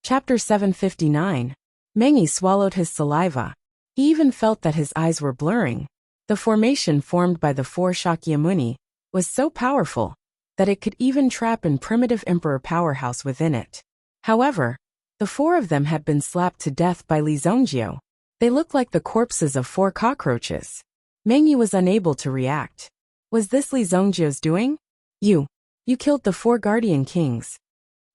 Chapter 759. Mengi swallowed his saliva. He even felt that his eyes were blurring. The formation formed by the four Shakyamuni was so powerful that it could even trap an primitive emperor powerhouse within it. However, the four of them had been slapped to death by Li Zongjio. They looked like the corpses of four cockroaches. Mengi was unable to react. Was this Li Zongjio's doing? You killed the four guardian kings.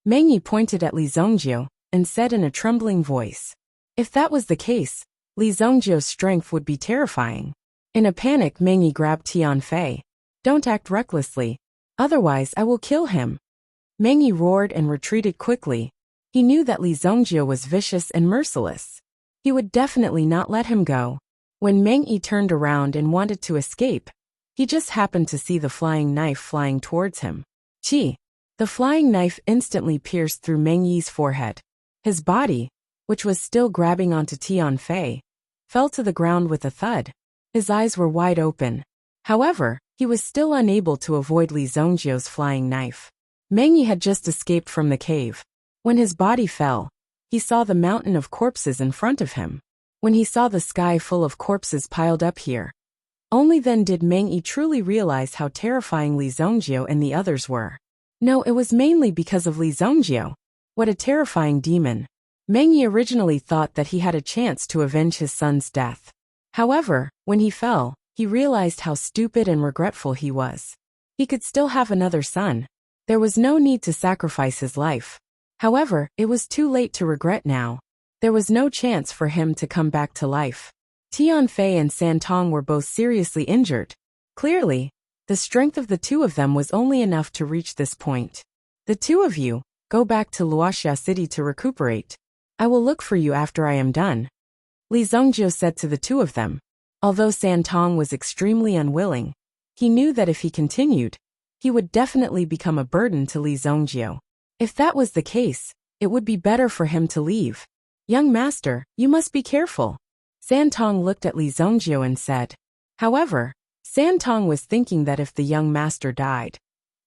Mengi pointed at Li Zongjio and said in a trembling voice. If that was the case, Li Zongjio's strength would be terrifying. In a panic, Mengi grabbed Tianfei. Don't act recklessly, otherwise I will kill him. Mengi roared and retreated quickly. He knew that Li Zongjio was vicious and merciless. He would definitely not let him go. When Mengi turned around and wanted to escape, he just happened to see the flying knife flying towards him. Chi! The flying knife instantly pierced through Mengi's forehead. His body, which was still grabbing onto Tianfei, fell to the ground with a thud. His eyes were wide open. However, he was still unable to avoid Li Zongjio's flying knife. Mengi had just escaped from the cave. When his body fell, he saw the mountain of corpses in front of him. When he saw the sky full of corpses piled up here, only then did Mengi truly realize how terrifying Li Zongjio and the others were. No, it was mainly because of Li Zongjio. What a terrifying demon. Mengi originally thought that he had a chance to avenge his son's death. However, when he fell, he realized how stupid and regretful he was. He could still have another son. There was no need to sacrifice his life. However, it was too late to regret now. There was no chance for him to come back to life. Tianfei and Santong were both seriously injured. Clearly, the strength of the two of them was only enough to reach this point. The two of you, go back to Wuxia city to recuperate. I will look for you after I am done. Li Zongjio said to the two of them. Although Santong was extremely unwilling, he knew that if he continued, he would definitely become a burden to Li Zongjio. If that was the case, it would be better for him to leave. Young master, you must be careful. Santong looked at Li Zongjio and said. However, Santong was thinking that if the young master died,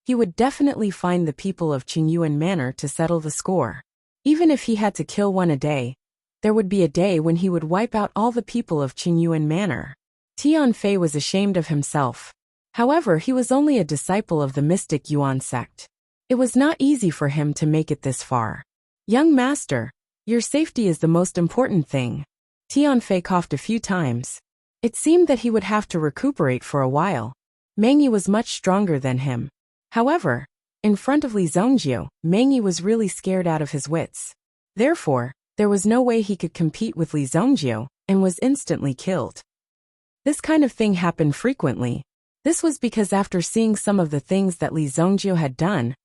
he would definitely find the people of Qingyuan Manor to settle the score. Even if he had to kill one a day, there would be a day when he would wipe out all the people of Qingyuan Manor. Tianfei was ashamed of himself. However, he was only a disciple of the mystic Yuan sect. It was not easy for him to make it this far. Young master, your safety is the most important thing. Tianfei coughed a few times. It seemed that he would have to recuperate for a while. Mengi was much stronger than him. However, in front of Li Zongjio, Mengi was really scared out of his wits. Therefore, there was no way he could compete with Li Zongjio, and was instantly killed. This kind of thing happened frequently. This was because after seeing some of the things that Li Zongjio had done,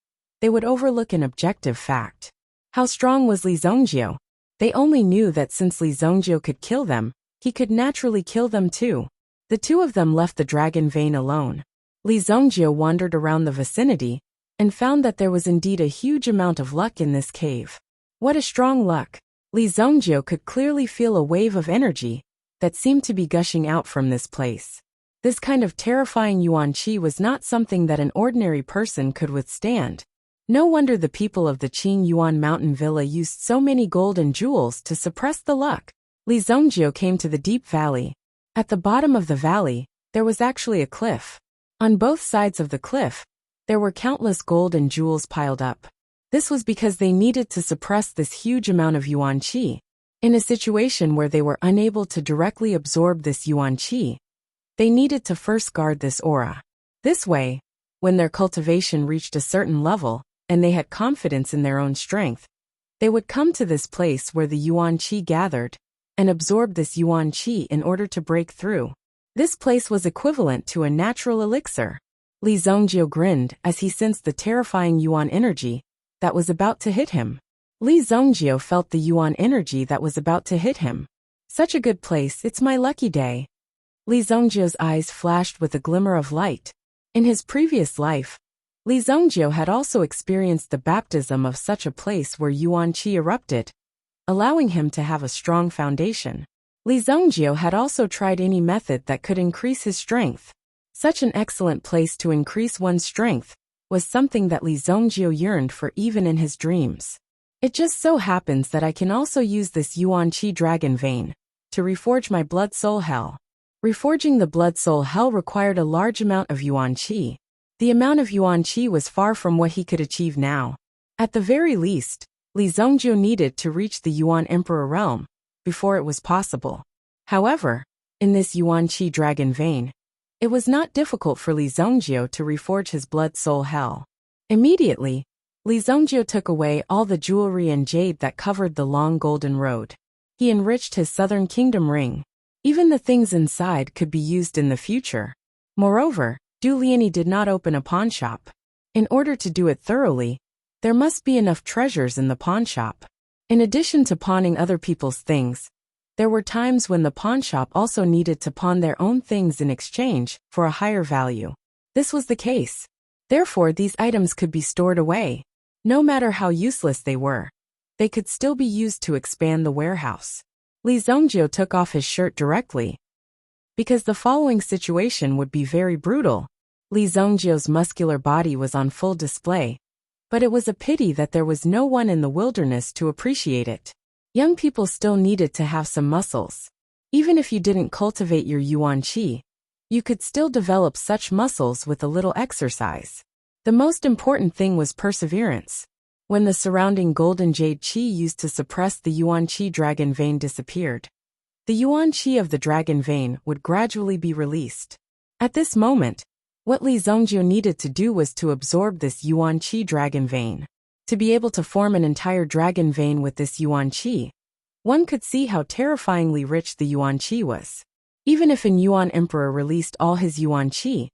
they would overlook an objective fact. How strong was Li Zongjio? They only knew that since Li Zongjio could kill them, he could naturally kill them too. The two of them left the dragon vein alone. Li Zongjio wandered around the vicinity, and found that there was indeed a huge amount of luck in this cave. What a strong luck! Li Zongjio could clearly feel a wave of energy that seemed to be gushing out from this place. This kind of terrifying yuan qi was not something that an ordinary person could withstand. No wonder the people of the Qing Yuan mountain villa used so many gold and jewels to suppress the luck. Li Zongjio came to the deep valley. At the bottom of the valley, there was actually a cliff. On both sides of the cliff, there were countless gold and jewels piled up. This was because they needed to suppress this huge amount of yuan qi. In a situation where they were unable to directly absorb this yuan qi, they needed to first guard this aura. This way, when their cultivation reached a certain level, and they had confidence in their own strength, they would come to this place where the yuan qi gathered, and absorb this yuan qi in order to break through. This place was equivalent to a natural elixir. Li Zongjio grinned as he sensed the terrifying yuan energy that was about to hit him. Li Zongjio felt the yuan energy that was about to hit him. Such a good place, it's my lucky day. Li Zongjio's eyes flashed with a glimmer of light. In his previous life, Li Zongjio had also experienced the baptism of such a place where yuan qi erupted, allowing him to have a strong foundation. Li Zongjio had also tried any method that could increase his strength. Such an excellent place to increase one's strength was something that Li Zongjio yearned for even in his dreams. It just so happens that I can also use this Yuan Qi dragon vein to reforge my blood soul hell. Reforging the blood soul hell required a large amount of Yuan Qi. The amount of Yuan Qi was far from what he could achieve now. At the very least, Li Zhongjiu needed to reach the Yuan Emperor realm before it was possible. However, in this Yuan Qi dragon vein, it was not difficult for Li Zhongjiu to reforge his blood soul hell. Immediately, Li Zhongjiu took away all the jewelry and jade that covered the long golden road. He enriched his southern kingdom ring. Even the things inside could be used in the future. Moreover, Du Liani did not open a pawn shop. In order to do it thoroughly, there must be enough treasures in the pawn shop. In addition to pawning other people's things, there were times when the pawn shop also needed to pawn their own things in exchange for a higher value. This was the case. Therefore, these items could be stored away. No matter how useless they were, they could still be used to expand the warehouse. Li Zhongjiu took off his shirt directly, because the following situation would be very brutal. Li Zhongjiu's muscular body was on full display, but it was a pity that there was no one in the wilderness to appreciate it. Young people still needed to have some muscles. Even if you didn't cultivate your Yuan Qi, you could still develop such muscles with a little exercise. The most important thing was perseverance. When the surrounding golden jade qi used to suppress the Yuan Qi dragon vein disappeared, the Yuan Qi of the dragon vein would gradually be released. At this moment, what Li Zhongjiu needed to do was to absorb this Yuan Qi dragon vein. To be able to form an entire dragon vein with this Yuan Qi, one could see how terrifyingly rich the Yuan Qi was. Even if an Yuan Emperor released all his Yuan Qi,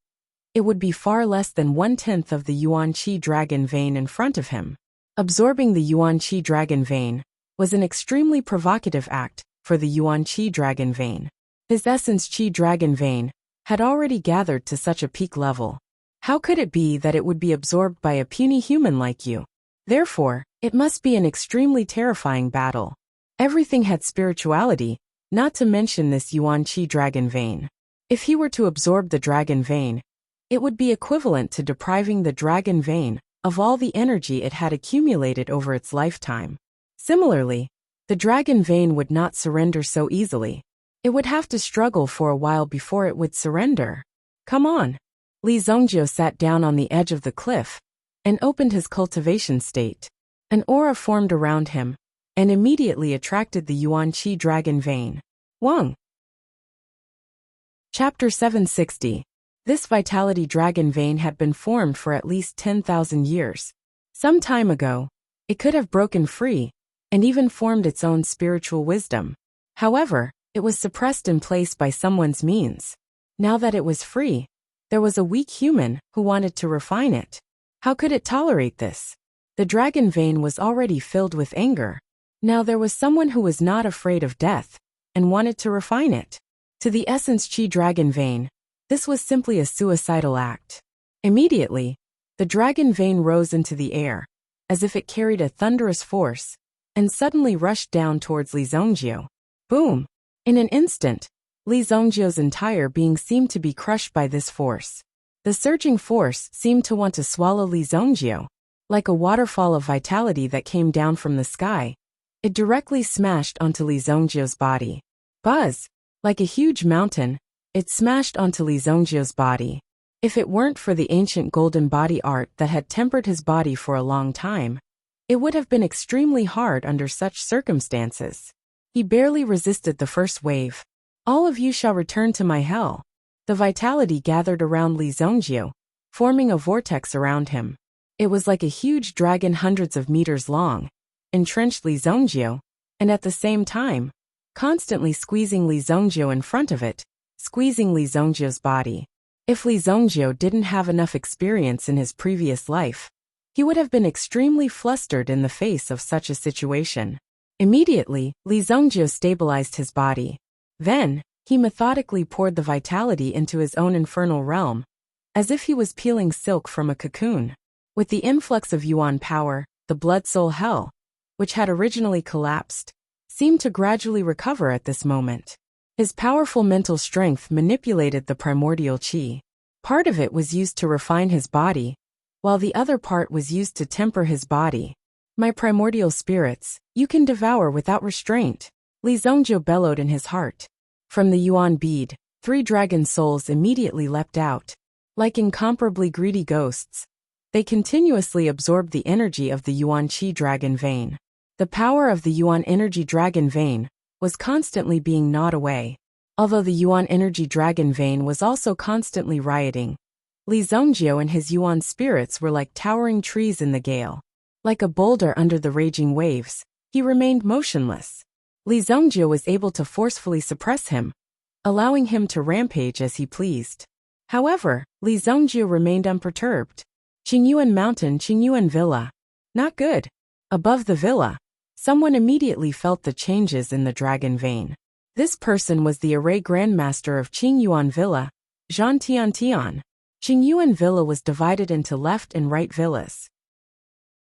it would be far less than 1/10 of the Yuan Qi dragon vein in front of him. Absorbing the Yuan Qi dragon vein was an extremely provocative act for the Yuan Qi dragon vein. His essence Qi dragon vein had already gathered to such a peak level. How could it be that it would be absorbed by a puny human like you? Therefore, it must be an extremely terrifying battle. Everything had spirituality, not to mention this Yuan Qi dragon vein. If he were to absorb the dragon vein, it would be equivalent to depriving the dragon vein of all the energy it had accumulated over its lifetime. Similarly, the dragon vein would not surrender so easily. It would have to struggle for a while before it would surrender. Come on. Li Zhongjiu sat down on the edge of the cliff and opened his cultivation state. An aura formed around him and immediately attracted the Yuan Qi dragon vein. Wang. Chapter 760. This vitality dragon vein had been formed for at least 10,000 years. Some time ago, it could have broken free and even formed its own spiritual wisdom. However, it was suppressed in place by someone's means. Now that it was free, there was a weak human who wanted to refine it. How could it tolerate this? The dragon vein was already filled with anger. Now there was someone who was not afraid of death and wanted to refine it. To the essence Qi dragon vein, this was simply a suicidal act. Immediately, the dragon vein rose into the air, as if it carried a thunderous force, and suddenly rushed down towards Li Zhongjiu. Boom! In an instant, Li Zhongjiu's entire being seemed to be crushed by this force. The surging force seemed to want to swallow Li Zhongjiu. Like a waterfall of vitality that came down from the sky, it directly smashed onto Li Zhongjiu's body. Buzz! Like a huge mountain, it smashed onto Li Zhongjiu's body. If it weren't for the ancient golden body art that had tempered his body for a long time, it would have been extremely hard under such circumstances. He barely resisted the first wave. All of you shall return to my hell. The vitality gathered around Li Zhongjiu, forming a vortex around him. It was like a huge dragon hundreds of meters long, entrenched Li Zhongjiu, and at the same time, constantly squeezing Li Zhongjiu in front of it, squeezing Li Zhongjiu's body. If Li Zhongjiu didn't have enough experience in his previous life, he would have been extremely flustered in the face of such a situation. Immediately, Li Zhongjiu stabilized his body. Then, he methodically poured the vitality into his own infernal realm, as if he was peeling silk from a cocoon. With the influx of Yuan power, the blood soul hell, which had originally collapsed, seemed to gradually recover at this moment. His powerful mental strength manipulated the primordial qi. Part of it was used to refine his body, while the other part was used to temper his body. My primordial spirits, you can devour without restraint. Li Zhongjiu bellowed in his heart. From the yuan bead, 3 dragon souls immediately leapt out. Like incomparably greedy ghosts, they continuously absorbed the energy of the yuan qi dragon vein. The power of the yuan energy dragon vein was constantly being gnawed away. Although the yuan energy dragon vein was also constantly rioting, Li Zhongjiu and his yuan spirits were like towering trees in the gale. Like a boulder under the raging waves, he remained motionless. Li Zhongjiu was able to forcefully suppress him, allowing him to rampage as he pleased. However, Li Zhongjiu remained unperturbed. Qingyuan Mountain, Qingyuan Villa. Not good. Above the villa, someone immediately felt the changes in the dragon vein. This person was the array grandmaster of Qingyuan Villa, Zhan Tian. Qingyuan Villa was divided into left and right villas.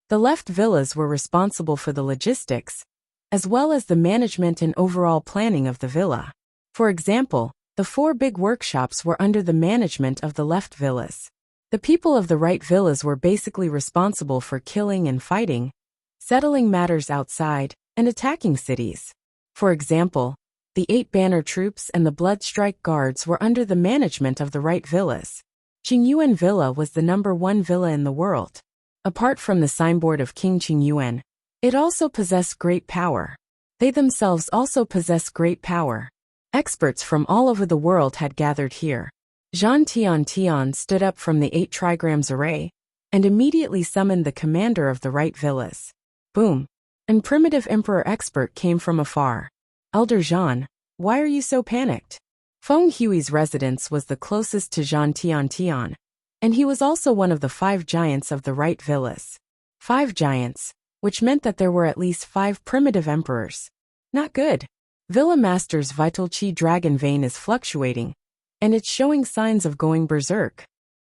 The left villas were responsible for the logistics, as well as the management and overall planning of the villa. For example, the 4 big workshops were under the management of the left villas. The people of the right villas were basically responsible for killing and fighting, settling matters outside, and attacking cities. For example, the 8 banner troops and the Bloodstrike guards were under the management of the right villas. Qingyuan Villa was the #1 villa in the world. Apart from the signboard of King Qingyuan, it also possessed great power. They themselves also possess great power. Experts from all over the world had gathered here. Zhan Tian stood up from the 8 trigrams array and immediately summoned the commander of the right villas. Boom! An primitive emperor expert came from afar. Elder Zhan, why are you so panicked? Feng Hui's residence was the closest to Zhan Tian, and he was also one of the 5 giants of the right villas. 5 giants, which meant that there were at least 5 primitive emperors. Not good. Villa Master's vital qi dragon vein is fluctuating, and it's showing signs of going berserk.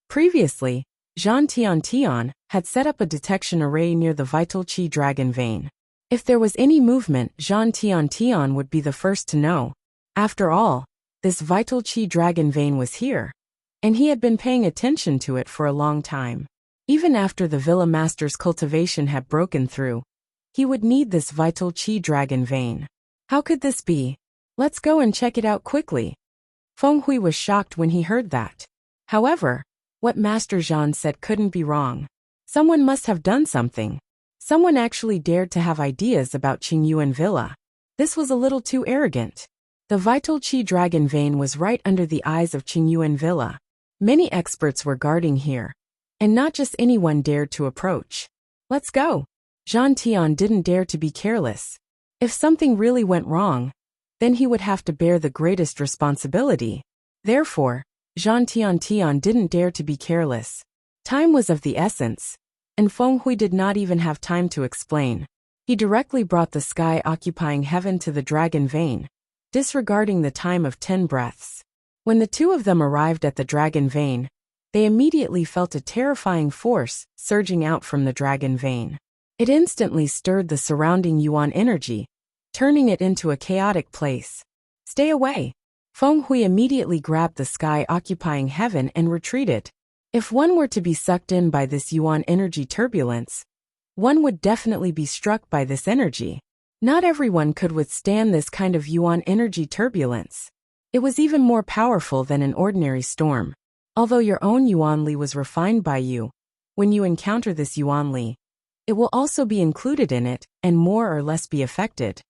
Previously, Zhan Tian had set up a detection array near the vital qi dragon vein. If there was any movement, Zhan Tian would be the first to know. After all, this vital qi dragon vein was here, and he had been paying attention to it for a long time. Even after the Villa Master's cultivation had broken through, he would need this vital qi dragon vein. How could this be? Let's go and check it out quickly. Feng Hui was shocked when he heard that. However, what Master Zhan said couldn't be wrong. Someone must have done something. Someone actually dared to have ideas about Qingyuan Villa. This was a little too arrogant. The vital qi dragon vein was right under the eyes of Qingyuan Villa. Many experts were guarding here, and not just anyone dared to approach. Let's go. Zhan Tian didn't dare to be careless. If something really went wrong, then he would have to bear the greatest responsibility. Therefore, Zhan Tian didn't dare to be careless. Time was of the essence, and Feng Hui did not even have time to explain. He directly brought the sky occupying heaven to the dragon vein, disregarding the time of 10 breaths. When the 2 of them arrived at the dragon vein, they immediately felt a terrifying force surging out from the dragon vein. It instantly stirred the surrounding yuan energy, turning it into a chaotic place. Stay away! Feng Hui immediately grabbed the sky occupying heaven and retreated. If one were to be sucked in by this yuan energy turbulence, one would definitely be struck by this energy. Not everyone could withstand this kind of yuan energy turbulence. It was even more powerful than an ordinary storm. Although your own yuan li was refined by you, when you encounter this yuan li, it will also be included in it and more or less be affected.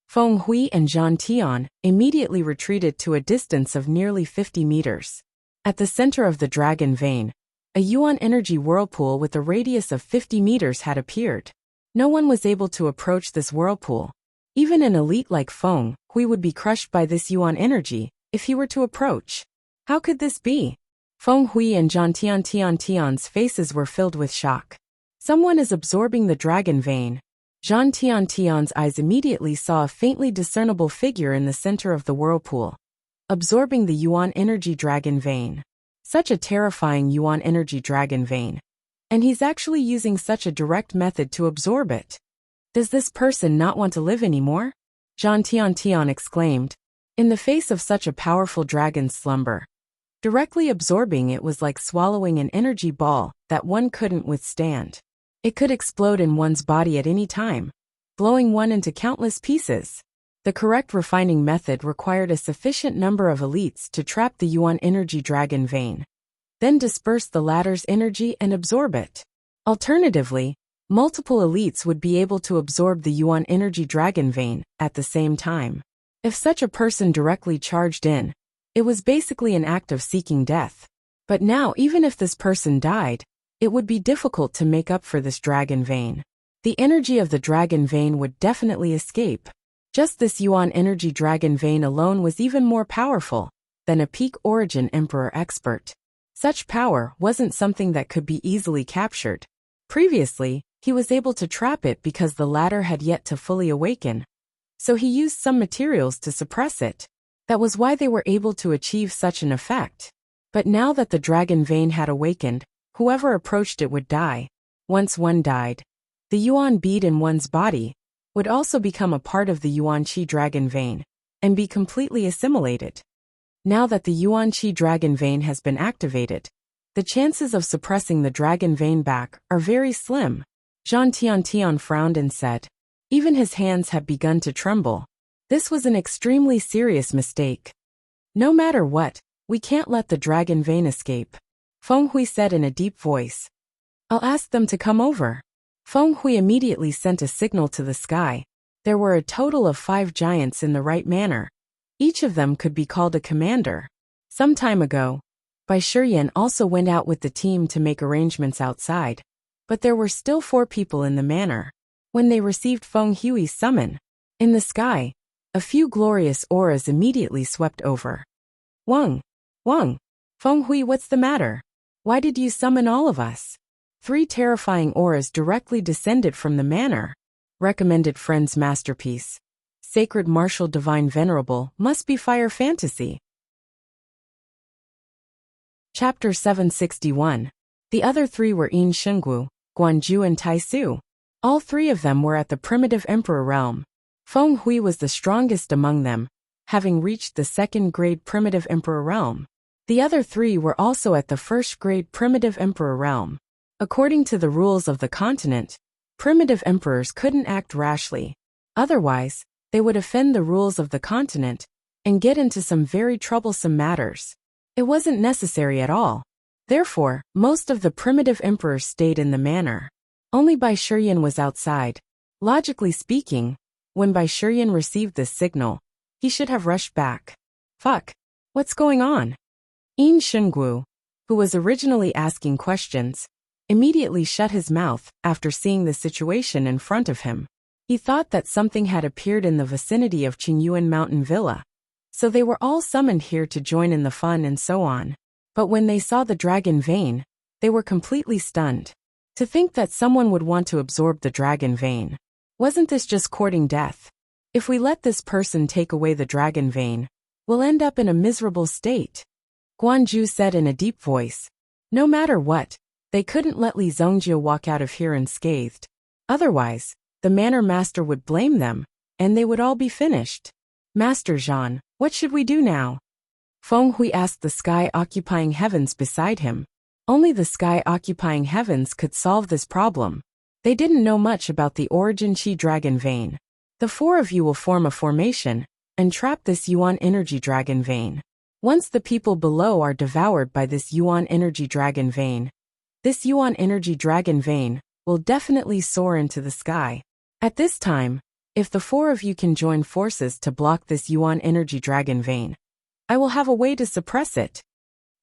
Feng Hui and Zhan Tian immediately retreated to a distance of nearly 50 meters. At the center of the dragon vein, a yuan energy whirlpool with a radius of 50 meters had appeared. No one was able to approach this whirlpool. Even an elite like Feng Hui would be crushed by this yuan energy if he were to approach. How could this be? Feng Hui and Zhan Tian's faces were filled with shock. Someone is absorbing the dragon vein. Zhan Tian's eyes immediately saw a faintly discernible figure in the center of the whirlpool, absorbing the yuan energy dragon vein. Such a terrifying yuan energy dragon vein. And he's actually using such a direct method to absorb it. Does this person not want to live anymore? Zhan Tian exclaimed. In the face of such a powerful dragon's slumber, directly absorbing it was like swallowing an energy ball that one couldn't withstand. It could explode in one's body at any time, blowing one into countless pieces. The correct refining method required a sufficient number of elites to trap the yuan energy dragon vein, then disperse the latter's energy and absorb it. Alternatively, multiple elites would be able to absorb the yuan energy dragon vein at the same time. If such a person directly charged in, it was basically an act of seeking death. But now, even if this person died, it would be difficult to make up for this dragon vein. The energy of the dragon vein would definitely escape. Just this yuan energy dragon vein alone was even more powerful than a peak origin emperor expert. Such power wasn't something that could be easily captured. Previously, he was able to trap it because the latter had yet to fully awaken. So he used some materials to suppress it. That was why they were able to achieve such an effect. But now that the dragon vein had awakened, whoever approached it would die. Once one died, the yuan bead in one's body would also become a part of the yuan qi dragon vein and be completely assimilated. Now that the yuan qi dragon vein has been activated, the chances of suppressing the dragon vein back are very slim. Zhang Tian frowned and said. Even his hands had begun to tremble. This was an extremely serious mistake. No matter what, we can't let the dragon vein escape. Feng Hui said in a deep voice. I'll ask them to come over. Feng Hui immediately sent a signal to the sky. There were a total of 5 giants in the right manner. Each of them could be called a commander. Some time ago, Bai Shiyan also went out with the team to make arrangements outside, but there were still 4 people in the manor. When they received Feng Hui's summon, in the sky, a few glorious auras immediately swept over. Wang! Feng Hui, what's the matter? Why did you summon all of us? 3 terrifying auras directly descended from the manor. Recommended Friends Masterpiece. Sacred Martial Divine Venerable must be Fire Fantasy. Chapter 761. The other 3 were Yin Shenggu, Guanju and Taisu. All 3 of them were at the primitive emperor realm. Feng Hui was the strongest among them, having reached the 2nd grade primitive emperor realm. The other 3 were also at the 1st grade primitive emperor realm. According to the rules of the continent, primitive emperors couldn't act rashly. Otherwise, they would offend the rules of the continent and get into some very troublesome matters. It wasn't necessary at all. Therefore, most of the primitive emperors stayed in the manor. Only Bai Shiyan was outside. Logically speaking, when Bai Shiyan received this signal, he should have rushed back. Fuck! What's going on? Yin Shenggu, who was originally asking questions, immediately shut his mouth after seeing the situation in front of him. He thought that something had appeared in the vicinity of Qingyuan Mountain Villa, so they were all summoned here to join in the fun and so on. But when they saw the dragon vein, they were completely stunned. To think that someone would want to absorb the dragon vein. Wasn't this just courting death? If we let this person take away the dragon vein, we'll end up in a miserable state. Guanju said in a deep voice. No matter what, they couldn't let Li Zongjie walk out of here unscathed. Otherwise, the manor master would blame them, and they would all be finished. Master Zhan, what should we do now? Feng Hui asked the sky occupying heavens beside him. Only the sky occupying heavens could solve this problem. They didn't know much about the origin Qi dragon vein. The 4 of you will form a formation and trap this yuan energy dragon vein. Once the people below are devoured by this yuan energy dragon vein, this yuan energy dragon vein will definitely soar into the sky. At this time, if the 4 of you can join forces to block this yuan energy dragon vein, I will have a way to suppress it.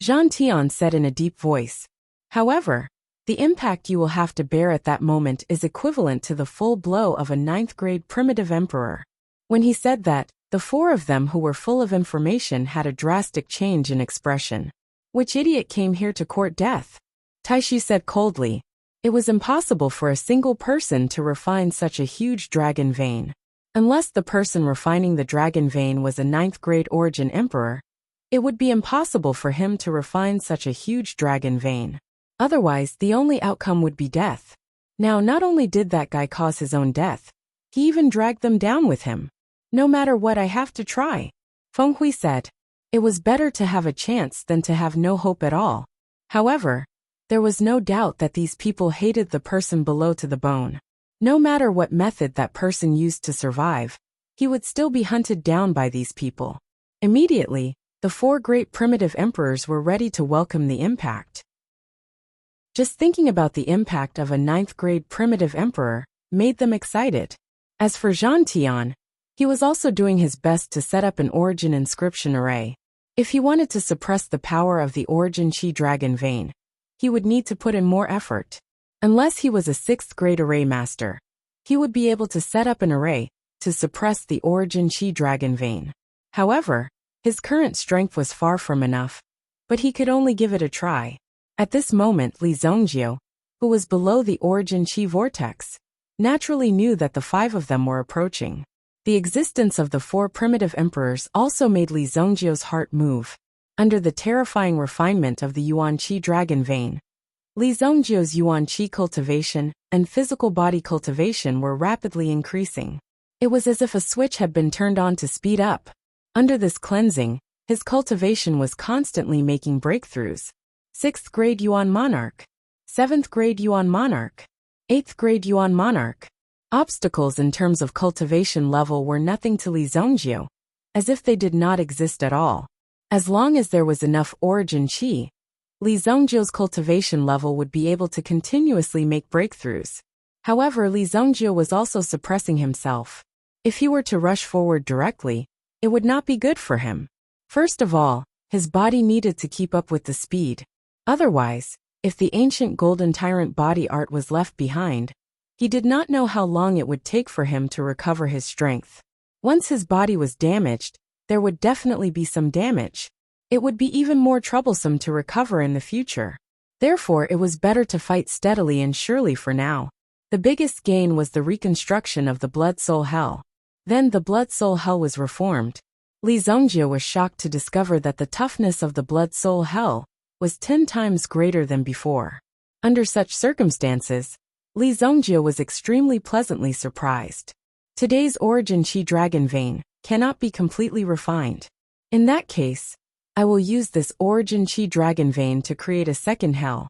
Zhang Tian said in a deep voice. However, the impact you will have to bear at that moment is equivalent to the full blow of a 9th grade primitive emperor. When he said that, the 4 of them who were full of information had a drastic change in expression. Which idiot came here to court death? Taishu said coldly. It was impossible for a single person to refine such a huge dragon vein. Unless the person refining the dragon vein was a 9th grade origin emperor, it would be impossible for him to refine such a huge dragon vein. Otherwise, the only outcome would be death. Now, not only did that guy cause his own death, he even dragged them down with him. No matter what, I have to try. Feng Hui said. It was better to have a chance than to have no hope at all. However, There was no doubt that these people hated the person below to the bone. No matter what method that person used to survive, he would still be hunted down by these people. Immediately, the 4 great primitive emperors were ready to welcome the impact. Just thinking about the impact of a 9th grade primitive emperor made them excited. As for Zhang Tian, he was also doing his best to set up an origin inscription array. If he wanted to suppress the power of the origin Qi dragon vein, he would need to put in more effort. Unless he was a 6th grade array master, he would be able to set up an array to suppress the origin Qi dragon vein. However, his current strength was far from enough, but he could only give it a try. At this moment, Li Zhongjie, who was below the origin Qi vortex, naturally knew that the 5 of them were approaching. The existence of the 4 primitive emperors also made Li Zhongjie's heart move. Under the terrifying refinement of the Yuan Qi dragon vein, Li Zhongjie's Yuan Qi cultivation and physical body cultivation were rapidly increasing. It was as if a switch had been turned on to speed up. Under this cleansing, his cultivation was constantly making breakthroughs. 6th grade Yuan Monarch, 7th grade Yuan Monarch, 8th grade Yuan Monarch. Obstacles in terms of cultivation level were nothing to Li Zhongjie, as if they did not exist at all. As long as there was enough origin Qi, Li Zhongjie's cultivation level would be able to continuously make breakthroughs. However, Li Zhongjie was also suppressing himself. If he were to rush forward directly, it would not be good for him. First of all, his body needed to keep up with the speed. Otherwise, if the ancient golden tyrant body art was left behind, he did not know how long it would take for him to recover his strength. Once his body was damaged, there would definitely be some damage. It would be even more troublesome to recover in the future. Therefore, it was better to fight steadily and surely for now. The biggest gain was the reconstruction of the Blood Soul Hell. Then the Blood Soul Hell was reformed. Li Zhongjie was shocked to discover that the toughness of the Blood Soul Hell was 10 times greater than before. Under such circumstances, Li Zhongjie was extremely pleasantly surprised. Today's origin Qi dragon vein cannot be completely refined. In that case, I will use this origin Qi dragon vein to create a second hell.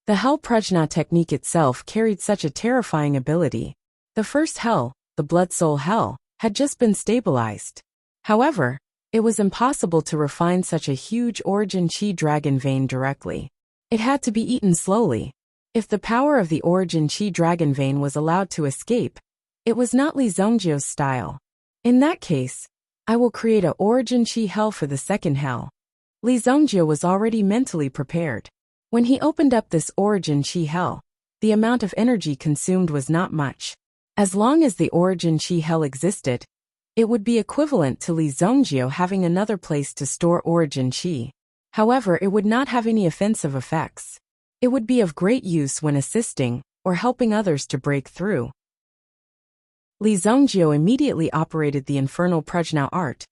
The Hell Prajna technique itself carried such a terrifying ability. The first hell, the Blood Soul Hell, had just been stabilized. However, it was impossible to refine such a huge origin Qi dragon vein directly. It had to be eaten slowly. If the power of the origin Qi dragon vein was allowed to escape, it was not Li Zhongjie's style. In that case, I will create a origin Qi hell for the second hell. Li Zhongjie was already mentally prepared. When he opened up this origin Qi hell, the amount of energy consumed was not much. As long as the origin Qi hell existed, it would be equivalent to Li Zhongjie having another place to store origin Qi. However, it would not have any offensive effects. It would be of great use when assisting or helping others to break through. Li Zhongjie immediately operated the infernal prajna art,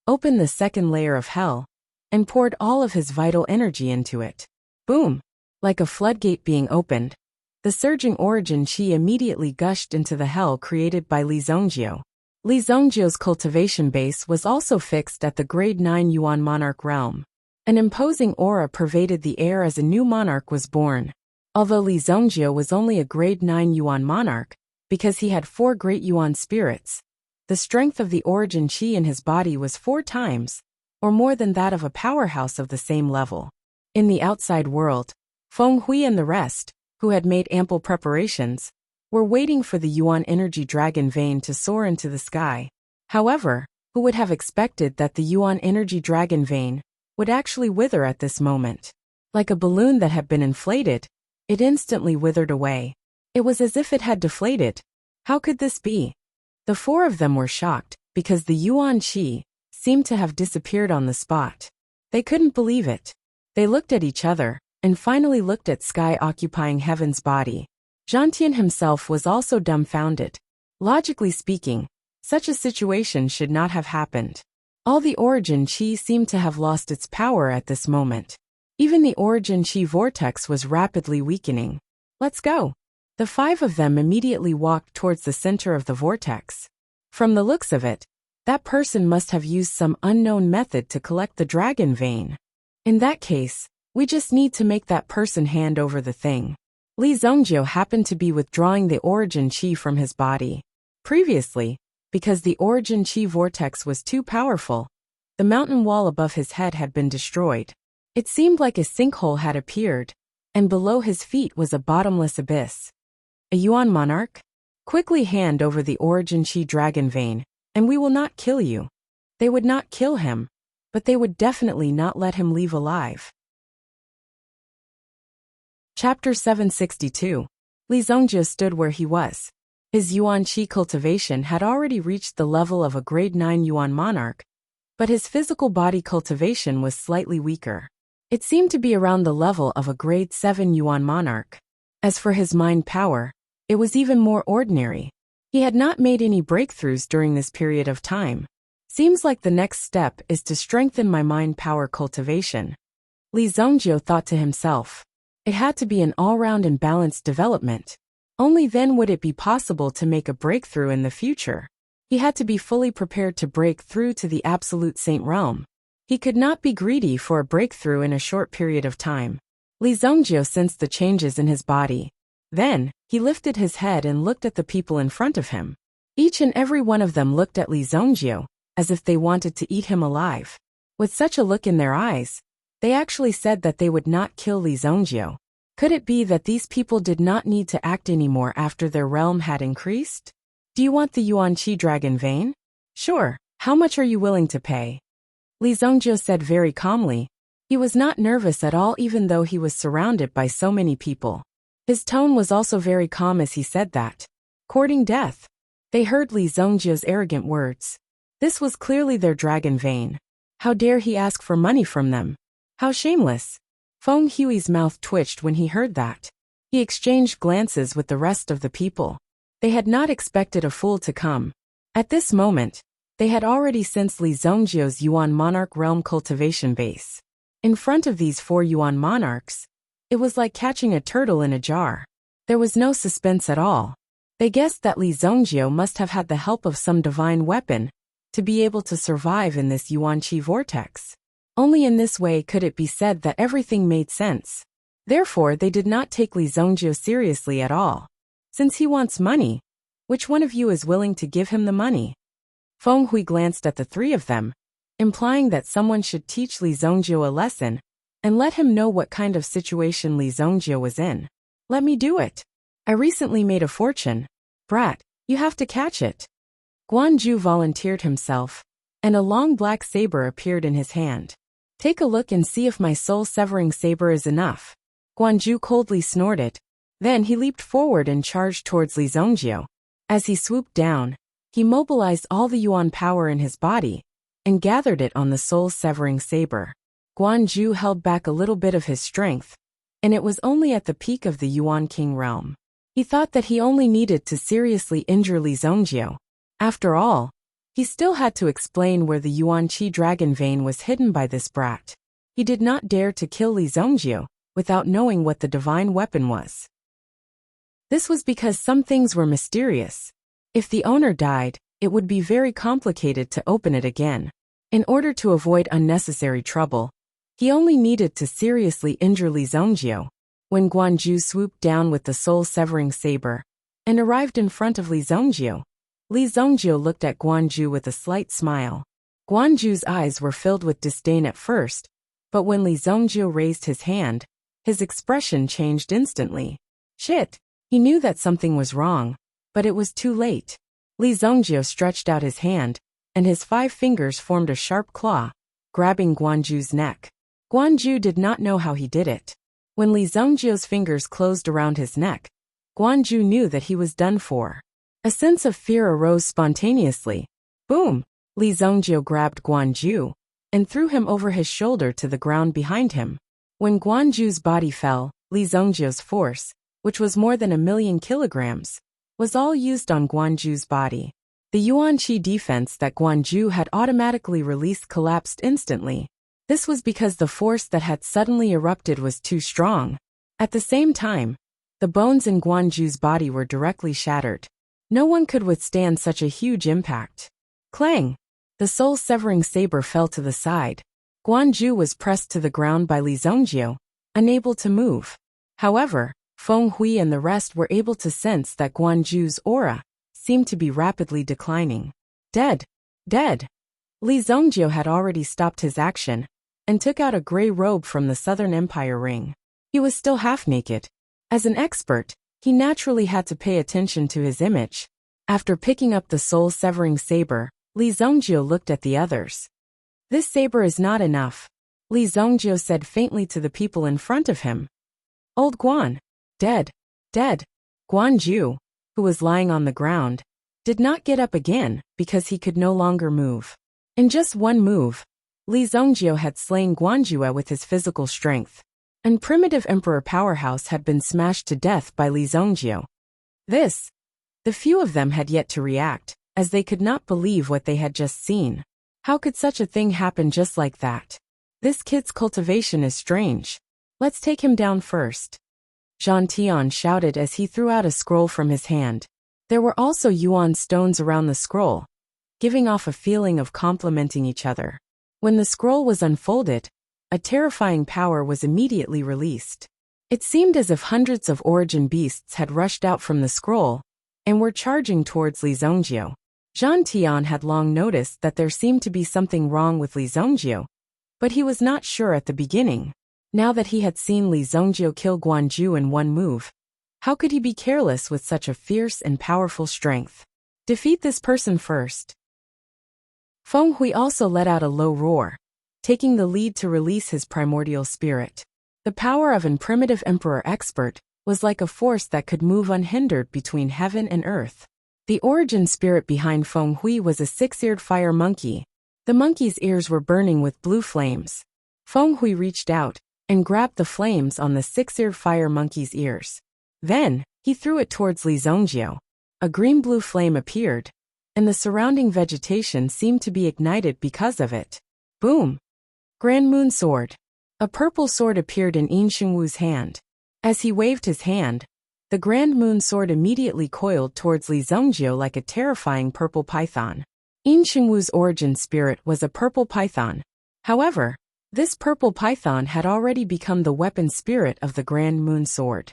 opened the second layer of hell, and poured all of his vital energy into it. Boom! Like a floodgate being opened, the surging origin Qi immediately gushed into the hell created by Li Zhongjie. Li Zhongjie's cultivation base was also fixed at the grade 9 Yuan monarch realm. An imposing aura pervaded the air as a new monarch was born. Although Li Zhongjie was only a grade 9 Yuan monarch, because he had 4 great Yuan spirits, the strength of the origin Qi in his body was 4 times, or more than that of a powerhouse of the same level. In the outside world, Feng Hui and the rest, who had made ample preparations, were waiting for the Yuan energy dragon vein to soar into the sky. However, who would have expected that the Yuan energy dragon vein would actually wither at this moment? Like a balloon that had been inflated, it instantly withered away. It was as if it had deflated. How could this be? The 4 of them were shocked, because the Yuan Qi seemed to have disappeared on the spot. They couldn't believe it. They looked at each other, and finally looked at sky occupying heaven's body. Zhantian himself was also dumbfounded. Logically speaking, such a situation should not have happened. All the origin Qi seemed to have lost its power at this moment. Even the origin Qi vortex was rapidly weakening. Let's go. The 5 of them immediately walked towards the center of the vortex. From the looks of it, that person must have used some unknown method to collect the dragon vein. In that case, We just need to make that person hand over the thing. Li Zhongjiu happened to be withdrawing the origin qi from his body. Previously, because the origin qi vortex was too powerful, the mountain wall above his head had been destroyed. It seemed like a sinkhole had appeared, and below his feet was a bottomless abyss. A Yuan monarch? Quickly hand over the origin qi dragon vein, and we will not kill you. They would not kill him, but they would definitely not let him leave alive. Chapter 762. Li Zhongjiu stood where he was. His Yuan qi cultivation had already reached the level of a grade 9 Yuan monarch, but his physical body cultivation was slightly weaker. It seemed to be around the level of a grade 7 Yuan monarch. As for his mind power, it was even more ordinary. He had not made any breakthroughs during this period of time. Seems like the next step is to strengthen my mind power cultivation. Li Zhongjiu thought to himself. It had to be an all-round and balanced development. Only then would it be possible to make a breakthrough in the future. He had to be fully prepared to break through to the absolute saint realm. He could not be greedy for a breakthrough in a short period of time. Li Zhongjiu sensed the changes in his body. Then, he lifted his head and looked at the people in front of him. Each and every one of them looked at Li Zhongjiu, as if they wanted to eat him alive. With such a look in their eyes, they actually said that they would not kill Li Zhongjiu. Could it be that these people did not need to act anymore after their realm had increased? Do you want the Yuan Qi dragon vein? Sure, how much are you willing to pay? Li Zhongjiu said very calmly. He was not nervous at all even though he was surrounded by so many people. His tone was also very calm as he said that. Courting death. They heard Li Zhongjiu's arrogant words. This was clearly their dragon vein. How dare he ask for money from them? How shameless. Feng Hui's mouth twitched when he heard that. He exchanged glances with the rest of the people. They had not expected a fool to come. At this moment, they had already sensed Li Zhongjiu's Yuan monarch realm cultivation base. In front of these 4 Yuan monarchs, it was like catching a turtle in a jar. There was no suspense at all. They guessed that Li Zhongjiu must have had the help of some divine weapon to be able to survive in this Yuan Qi vortex. Only in this way could it be said that everything made sense. Therefore, they did not take Li Zhongjiu seriously at all. Since he wants money, which one of you is willing to give him the money? Feng Hui glanced at the 3 of them, implying that someone should teach Li Zhongjiu a lesson and let him know what kind of situation Li Zhongjiu was in. Let me do it. I recently made a fortune. Brat, you have to catch it. Guanju volunteered himself, and a long black saber appeared in his hand. Take a look and see if my soul-severing saber is enough. Guanju coldly snorted. Then he leaped forward and charged towards Li Zhongjiu. As he swooped down, he mobilized all the Yuan power in his body and gathered it on the soul-severing saber. Guanju held back a little bit of his strength, and it was only at the peak of the Yuan King realm. He thought that he only needed to seriously injure Li Zhongjiu. After all, he still had to explain where the Yuan Qi dragon vein was hidden by this brat. He did not dare to kill Li Zhongjiu without knowing what the divine weapon was. This was because some things were mysterious. If the owner died, it would be very complicated to open it again. In order to avoid unnecessary trouble, he only needed to seriously injure Li Zhongjiu. When Guanju swooped down with the soul-severing saber and arrived in front of Li Zhongjiu looked at Guanju with a slight smile. Guanju's eyes were filled with disdain at first, but when Li Zhongjiu raised his hand, his expression changed instantly. Shit! He knew that something was wrong, but it was too late. Li Zhongjiu stretched out his hand, and his 5 fingers formed a sharp claw, grabbing Guanju's neck. Guanju did not know how he did it. When Li Zhongjiu's fingers closed around his neck, Guanju knew that he was done for. A sense of fear arose spontaneously. Boom! Li Zhongjiu grabbed Guanju and threw him over his shoulder to the ground behind him. When Guanju's body fell, Li Zhongjiu's force, which was more than 1,000,000 kilograms, was all used on Guanju's body. The Yuan Qi defense that Guanju had automatically released collapsed instantly. This was because the force that had suddenly erupted was too strong. At the same time, the bones in Guanju's body were directly shattered. No one could withstand such a huge impact. Clang! The soul-severing saber fell to the side. Guanju was pressed to the ground by Li Zhongjiu, unable to move. However, Feng Hui and the rest were able to sense that Guanju's aura seemed to be rapidly declining. Dead. Dead. Li Zongjio had already stopped his action and took out a gray robe from the Southern Empire ring. He was still half naked. As an expert, he naturally had to pay attention to his image. After picking up the soul-severing saber, Li Zongjio looked at the others. This saber is not enough, Li Zongjio said faintly to the people in front of him. Old Guan. Dead. Dead. Guanju, who was lying on the ground, did not get up again because he could no longer move. In just one move, Li Zongjio had slain Guanjue with his physical strength, and primitive emperor powerhouse had been smashed to death by Li Zongjio. The few of them had yet to react, as they could not believe what they had just seen. How could such a thing happen just like that? This kid's cultivation is strange. Let's take him down first. Zhang Tian shouted as he threw out a scroll from his hand. There were also yuan stones around the scroll, giving off a feeling of complementing each other. When the scroll was unfolded, a terrifying power was immediately released. It seemed as if hundreds of origin beasts had rushed out from the scroll and were charging towards Li Zongjio. Zhang Tian had long noticed that there seemed to be something wrong with Li Zongjio, but he was not sure at the beginning. Now that he had seen Li Zongjio kill Guanju in one move, how could he be careless with such a fierce and powerful strength? Defeat this person first. Feng Hui also let out a low roar, taking the lead to release his primordial spirit. The power of an primitive emperor expert was like a force that could move unhindered between heaven and earth. The origin spirit behind Feng Hui was a six-eared fire monkey. The monkey's ears were burning with blue flames. Feng Hui reached out and grabbed the flames on the six-eared fire monkey's ears. Then, he threw it towards Li Zongjio. A green-blue flame appeared, and the surrounding vegetation seemed to be ignited because of it. Boom! Grand Moon Sword. A purple sword appeared in Yin Xingwu's hand. As he waved his hand, the Grand Moon Sword immediately coiled towards Li Zongjio like a terrifying purple python. Yin Xingwu's origin spirit was a purple python. However, this purple python had already become the weapon spirit of the Grand Moon Sword.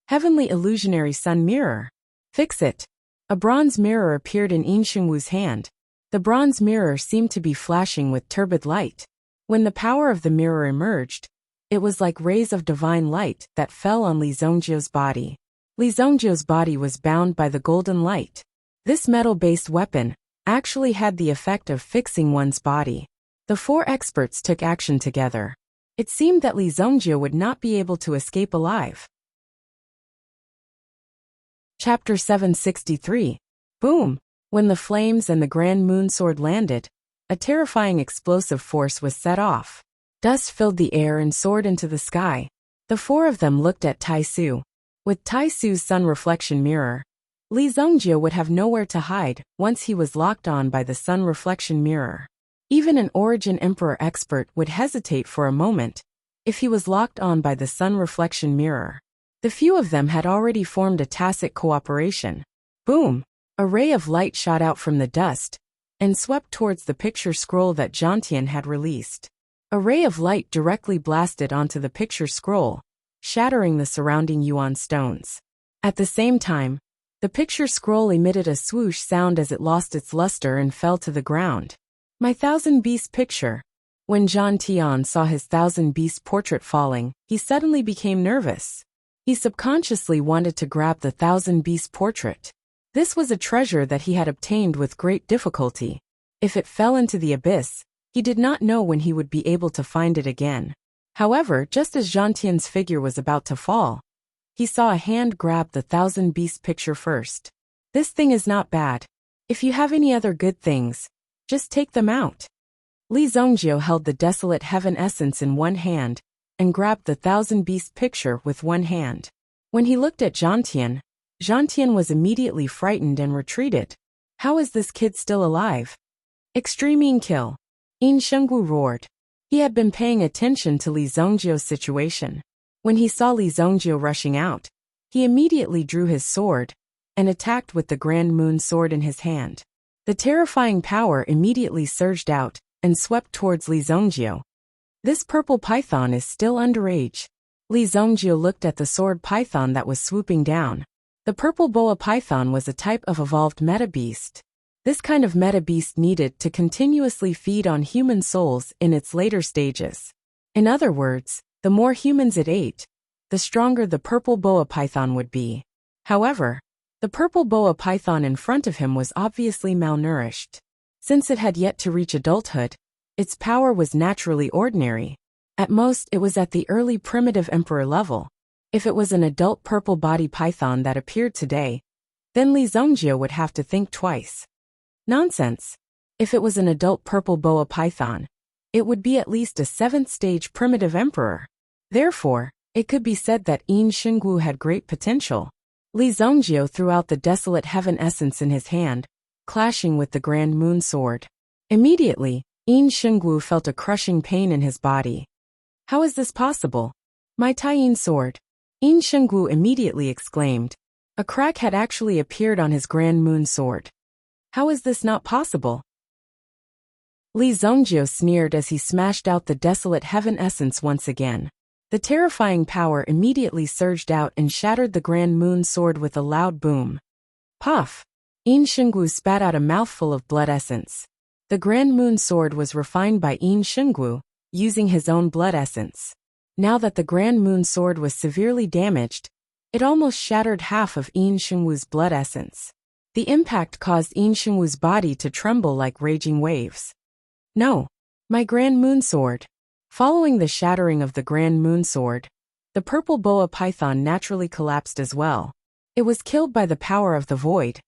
Heavenly Illusionary Sun Mirror. Fix it. A bronze mirror appeared in Yin Xingwu's hand. The bronze mirror seemed to be flashing with turbid light. When the power of the mirror emerged, it was like rays of divine light that fell on Li Zongjio's body. Li Zongjio's body was bound by the golden light. This metal-based weapon actually had the effect of fixing one's body. The four experts took action together. It seemed that Li Zongjio would not be able to escape alive. Chapter 763. Boom! When the flames and the Grand Moon Sword landed, a terrifying explosive force was set off. Dust filled the air and soared into the sky. The four of them looked at Tai Su. With Tai Su's sun reflection mirror, Li Zongjio would have nowhere to hide once he was locked on by the sun reflection mirror. Even an origin emperor expert would hesitate for a moment if he was locked on by the sun reflection mirror. The few of them had already formed a tacit cooperation. Boom! A ray of light shot out from the dust and swept towards the picture scroll that Zhang had released. A ray of light directly blasted onto the picture scroll, shattering the surrounding yuan stones. At the same time, the picture scroll emitted a swoosh sound as it lost its luster and fell to the ground. My Thousand Beast picture. When Zhang Tian saw his Thousand Beast portrait falling, he suddenly became nervous. He subconsciously wanted to grab the Thousand Beast portrait. This was a treasure that he had obtained with great difficulty. If it fell into the abyss, he did not know when he would be able to find it again. However, just as Zhang Tian's figure was about to fall, he saw a hand grab the Thousand Beast picture first. This thing is not bad. If you have any other good things, just take them out. Li Zongjio held the desolate heaven essence in one hand and grabbed the Thousand Beast picture with one hand. When he looked at Zhang Tian was immediately frightened and retreated. How is this kid still alive? Extreme kill. Yin Shengwu roared. He had been paying attention to Li Zongjio's situation. When he saw Li Zongjio rushing out, he immediately drew his sword and attacked with the Grand Moon Sword in his hand. The terrifying power immediately surged out and swept towards Li Zongjio. This purple python is still underage. Li Zongjio looked at the sword python that was swooping down. The purple boa python was a type of evolved meta-beast. This kind of meta-beast needed to continuously feed on human souls in its later stages. In other words, the more humans it ate, the stronger the purple boa python would be. However, the purple boa python in front of him was obviously malnourished. Since it had yet to reach adulthood, its power was naturally ordinary. At most, it was at the early primitive emperor level. If it was an adult purple body python that appeared today, then Li Zongjio would have to think twice. Nonsense. If it was an adult purple boa python, it would be at least a 7th stage primitive emperor. Therefore, it could be said that Yin Xingwu had great potential. Li Zongjio threw out the desolate heaven essence in his hand, clashing with the grand moon sword. Immediately, Yin Xingwu felt a crushing pain in his body. How is this possible? My Taiyin sword! Yin Xingwu immediately exclaimed. A crack had actually appeared on his grand moon sword. How is this not possible? Li Zongjio sneered as he smashed out the desolate heaven essence once again. The terrifying power immediately surged out and shattered the grand moon sword with a loud boom. Puff! Yin Xingwu spat out a mouthful of blood essence. The grand moon sword was refined by Yin Xingwu, using his own blood essence. Now that the grand moon sword was severely damaged, it almost shattered half of Yin Xingwu's blood essence. The impact caused Yin Xingwu's body to tremble like raging waves. No! My grand moon sword! Following the shattering of the grand moon sword, the purple boa python naturally collapsed as well. It was killed by the power of the void.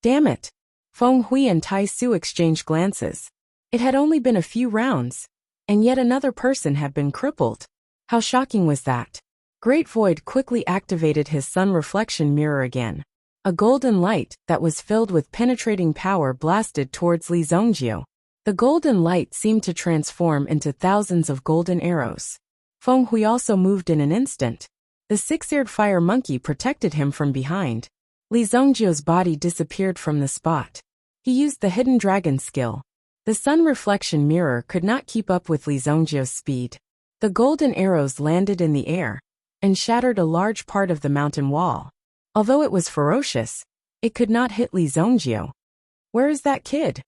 Damn it! Feng Hui and Tai Su exchanged glances. It had only been a few rounds, and yet another person had been crippled. How shocking was that? Great Void quickly activated his sun reflection mirror again. A golden light that was filled with penetrating power blasted towards Li Zongjio. The golden light seemed to transform into thousands of golden arrows. Feng Hui also moved in an instant. The six-eared fire monkey protected him from behind. Li Zongjio's body disappeared from the spot. He used the hidden dragon skill. The sun reflection mirror could not keep up with Li Zongjio's speed. The golden arrows landed in the air and shattered a large part of the mountain wall. Although it was ferocious, it could not hit Li Zongjio. Where is that kid?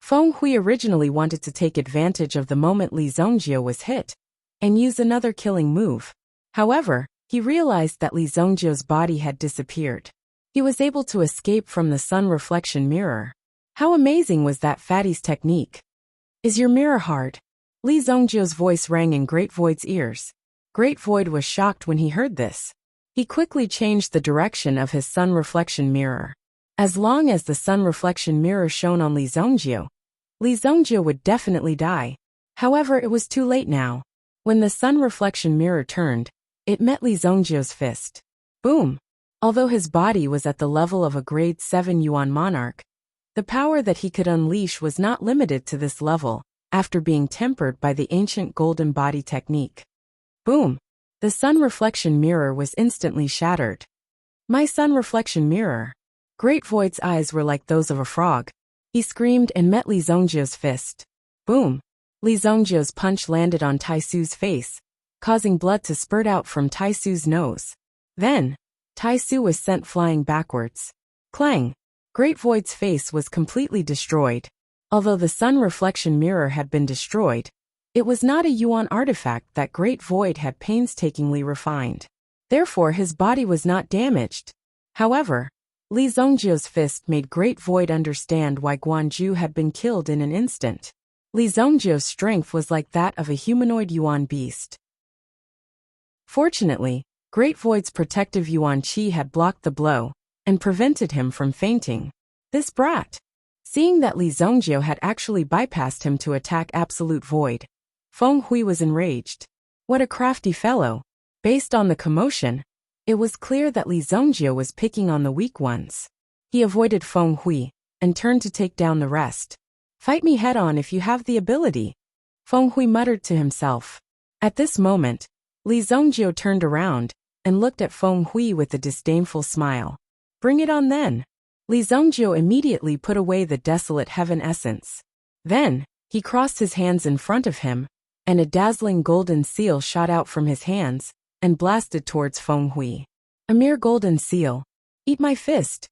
Feng Hui originally wanted to take advantage of the moment Li Zongjio was hit and use another killing move. However, he realized that Li Zongjio's body had disappeared. He was able to escape from the sun reflection mirror. How amazing was that fatty's technique? Is your mirror hard? Li Zongjio's voice rang in Great Void's ears. Great Void was shocked when he heard this. He quickly changed the direction of his sun reflection mirror. As long as the sun reflection mirror shone on Li Zongjio would definitely die. However, it was too late now. When the sun reflection mirror turned, it met Li Zongjio's fist. Boom! Although his body was at the level of a grade 7 Yuan monarch, the power that he could unleash was not limited to this level, after being tempered by the ancient golden body technique. Boom! The sun reflection mirror was instantly shattered. My sun reflection mirror! Great Void's eyes were like those of a frog. He screamed and met Li Zongjio's fist. Boom! Li Zongjio's punch landed on Tai Su's face, causing blood to spurt out from Tai Su's nose. Then, Tai Su was sent flying backwards. Clang! Great Void's face was completely destroyed. Although the sun reflection mirror had been destroyed, it was not a Yuan artifact that Great Void had painstakingly refined. Therefore, his body was not damaged. However, Li Zongjio's fist made Great Void understand why Guanju had been killed in an instant. Li Zongjio's strength was like that of a humanoid Yuan beast. Fortunately, Great Void's protective Yuan Qi had blocked the blow and prevented him from fainting. This brat! Seeing that Li Zongjio had actually bypassed him to attack Absolute Void, Feng Hui was enraged. What a crafty fellow! Based on the commotion, it was clear that Li Zongjio was picking on the weak ones. He avoided Feng Hui and turned to take down the rest. Fight me head-on if you have the ability, Feng Hui muttered to himself. At this moment, Li Zongjio turned around and looked at Feng Hui with a disdainful smile. Bring it on then. Li Zongjio immediately put away the desolate heaven essence. Then, he crossed his hands in front of him, and a dazzling golden seal shot out from his hands and blasted towards Feng Hui. A mere golden seal. Eat my fist.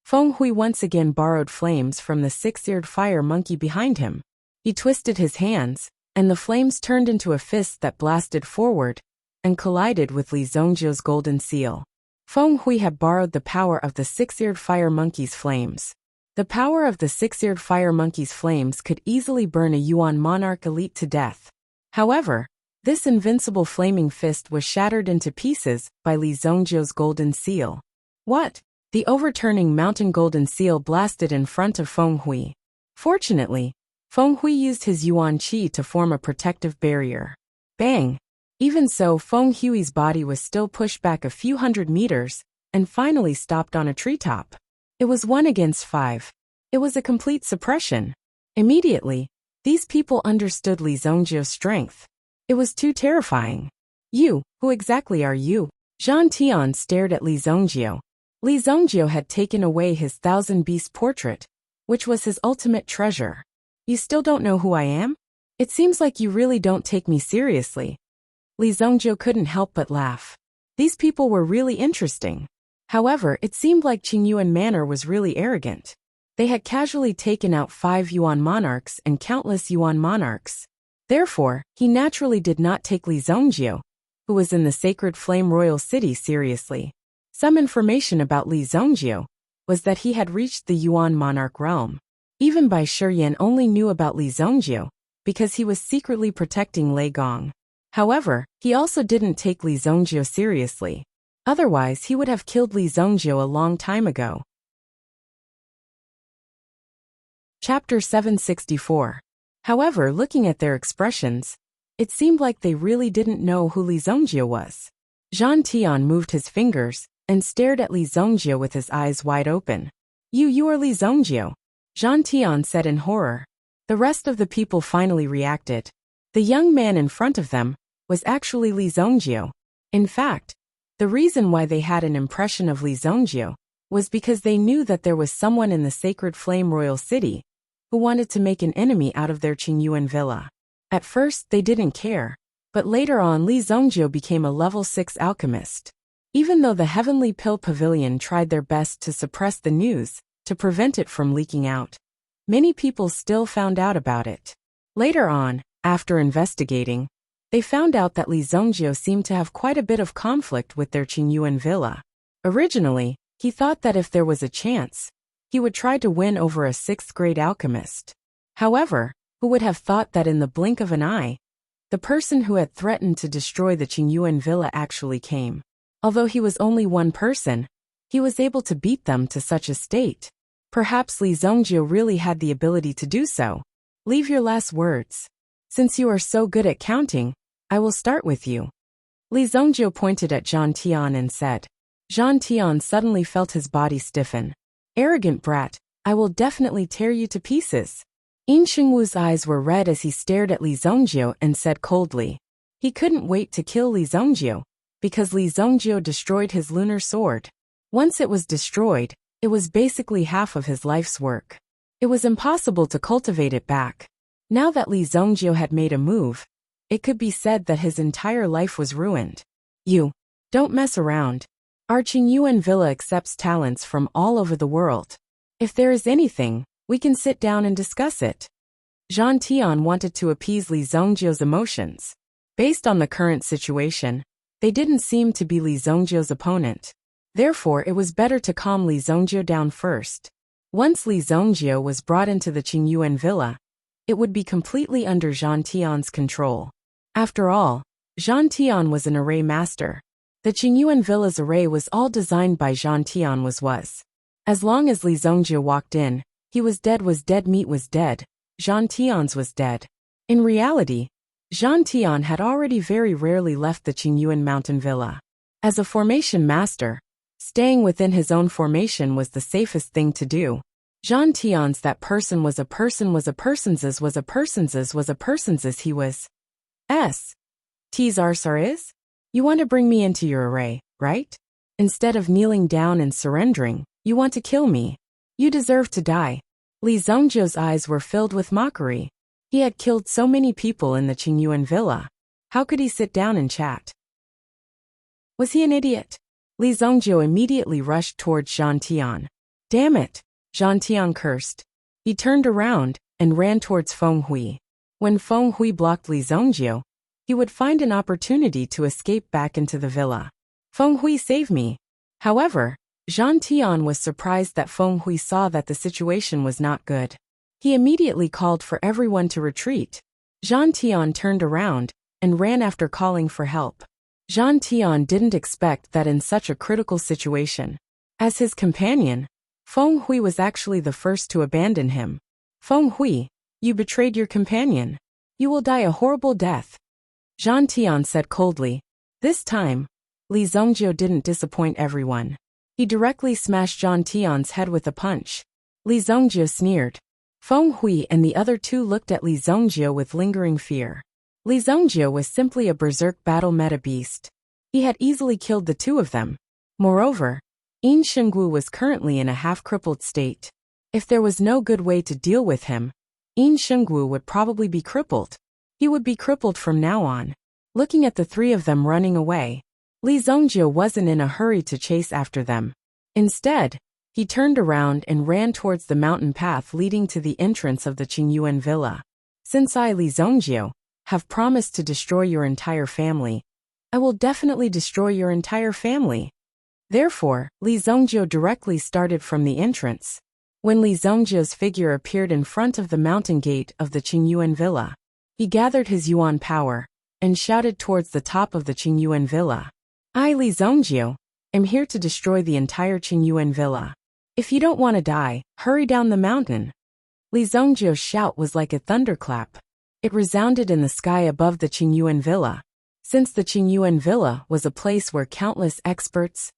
Feng Hui once again borrowed flames from the six-eared fire monkey behind him. He twisted his hands, and the flames turned into a fist that blasted forward and collided with Li Zongjiu's golden seal. Feng Hui had borrowed the power of the six-eared fire monkey's flames. The power of the six-eared fire monkey's flames could easily burn a Yuan monarch elite to death. However, this invincible flaming fist was shattered into pieces by Li Zongjiu's golden seal. What? The overturning mountain golden seal blasted in front of Feng Hui. Fortunately, Feng Hui used his Yuan Qi to form a protective barrier. Bang! Even so, Feng Hui's body was still pushed back a few hundred meters and finally stopped on a treetop. It was 1 against 5. It was a complete suppression. Immediately, these people understood Li Zongjiu's strength. It was too terrifying. You, who exactly are you? Zhang Tian stared at Li Zongjiu. Li Zongjiu had taken away his thousand-beast portrait, which was his ultimate treasure. You still don't know who I am? It seems like you really don't take me seriously. Li Zongjiu couldn't help but laugh. These people were really interesting. However, it seemed like Qingyuan Manor was really arrogant. They had casually taken out 5 Yuan monarchs and countless Yuan monarchs. Therefore, he naturally did not take Li Zongjiu, who was in the sacred flame royal city, seriously. Some information about Li Zongjiu was that he had reached the Yuan monarch realm. Even Bai Shiyan only knew about Li Zongjiu because he was secretly protecting Lei Gong. However, he also didn't take Li Zongjiu seriously. Otherwise, he would have killed Li Zongjiu a long time ago. Chapter 764. However, looking at their expressions, it seemed like they really didn't know who Li Zongjiu was. Zhang Tian moved his fingers and stared at Li Zongjiu with his eyes wide open. You are Li Zongjiu, Zhang Tian said in horror. The rest of the people finally reacted. The young man in front of them was actually Li Zongjiu. In fact, the reason why they had an impression of Li Zongjiu was because they knew that there was someone in the sacred flame royal city who wanted to make an enemy out of their Qingyuan villa. At first, they didn't care, but later on Li Zongjiu became a level 6 alchemist. Even though the Heavenly Pill Pavilion tried their best to suppress the news, to prevent it from leaking out, many people still found out about it. Later on, after investigating, they found out that Li Zongjiu seemed to have quite a bit of conflict with their Qingyuan villa. Originally, he thought that if there was a chance, he would try to win over a 6th-grade alchemist. However, who would have thought that in the blink of an eye, the person who had threatened to destroy the Qingyuan villa actually came. Although he was only one person, he was able to beat them to such a state. Perhaps Li Zongjiu really had the ability to do so. Leave your last words. Since you are so good at counting, I will start with you. Li Zongjiu pointed at Zhang Tian and said. Zhang Tian suddenly felt his body stiffen. Arrogant brat, I will definitely tear you to pieces. Yin Xingwu's eyes were red as he stared at Li Zongjiu and said coldly. He couldn't wait to kill Li Zongjiu, because Li Zongjiu destroyed his lunar sword. Once it was destroyed, it was basically half of his life's work. It was impossible to cultivate it back. Now that Li Zongjiu had made a move, it could be said that his entire life was ruined. You don't mess around. Our Qingyuan villa accepts talents from all over the world. If there is anything, we can sit down and discuss it. Zhang Tian wanted to appease Li Zongjiu's emotions. Based on the current situation, they didn't seem to be Li Zongjiu's opponent. Therefore, it was better to calm Li Zongjiu down first. Once Li Zongjiu was brought into the Qingyuan villa, it would be completely under Zhang Tian's control. After all, Zhang Tian was an array master. The Qingyuan villa's array was all designed by Zhang Tian was. As long as Li Zongjiu walked in, he was dead, meat was dead, Zhang Tian's was dead. In reality, Zhang Tian had already very rarely left the Qingyuan mountain villa. As a formation master, staying within his own formation was the safest thing to do. Zhang Tian's that person was a person was a person's was a person's was a person's he was. Tzar is? You want to bring me into your array, right? Instead of kneeling down and surrendering, you want to kill me. You deserve to die. Li Zongjiu's eyes were filled with mockery. He had killed so many people in the Qingyuan villa. How could he sit down and chat? Was he an idiot? Li Zhongjiu immediately rushed towards Zhang Tian. Damn it! Zhang Tian cursed. He turned around and ran towards Feng Hui. When Feng Hui blocked Li Zhongjiu, he would find an opportunity to escape back into the villa. Feng Hui, save me! However, Zhang Tian was surprised that Feng Hui saw that the situation was not good. He immediately called for everyone to retreat. Zhang Tian turned around and ran after calling for help. Zhang Tian didn't expect that in such a critical situation. As his companion, Feng Hui was actually the first to abandon him. Feng Hui, you betrayed your companion. You will die a horrible death. Zhang Tian said coldly. This time, Li Zhongjiu didn't disappoint everyone. He directly smashed Zhang Tian's head with a punch. Li Zhongjiu sneered. Feng Hui and the other two looked at Li Zhongjiu with lingering fear. Li Zhongjiu was simply a berserk battle meta beast. He had easily killed the two of them. Moreover, Yin Shengwu was currently in a half-crippled state. If there was no good way to deal with him, Yin Shengwu would probably be crippled. He would be crippled from now on. Looking at the three of them running away, Li Zhongjiu wasn't in a hurry to chase after them. Instead, he turned around and ran towards the mountain path leading to the entrance of the Qingyuan villa. Since I, Li Zhongjiu, have promised to destroy your entire family, I will definitely destroy your entire family. Therefore, Li Zhongjiu directly started from the entrance. When Li Zhongjiu's figure appeared in front of the mountain gate of the Qingyuan villa, he gathered his yuan power and shouted towards the top of the Qingyuan villa. I, Li Zhongjiu, am here to destroy the entire Qingyuan villa. If you don't want to die, hurry down the mountain. Li Zhongjiu's shout was like a thunderclap. It resounded in the sky above the Qingyuan villa. Since the Qingyuan villa was a place where countless experts,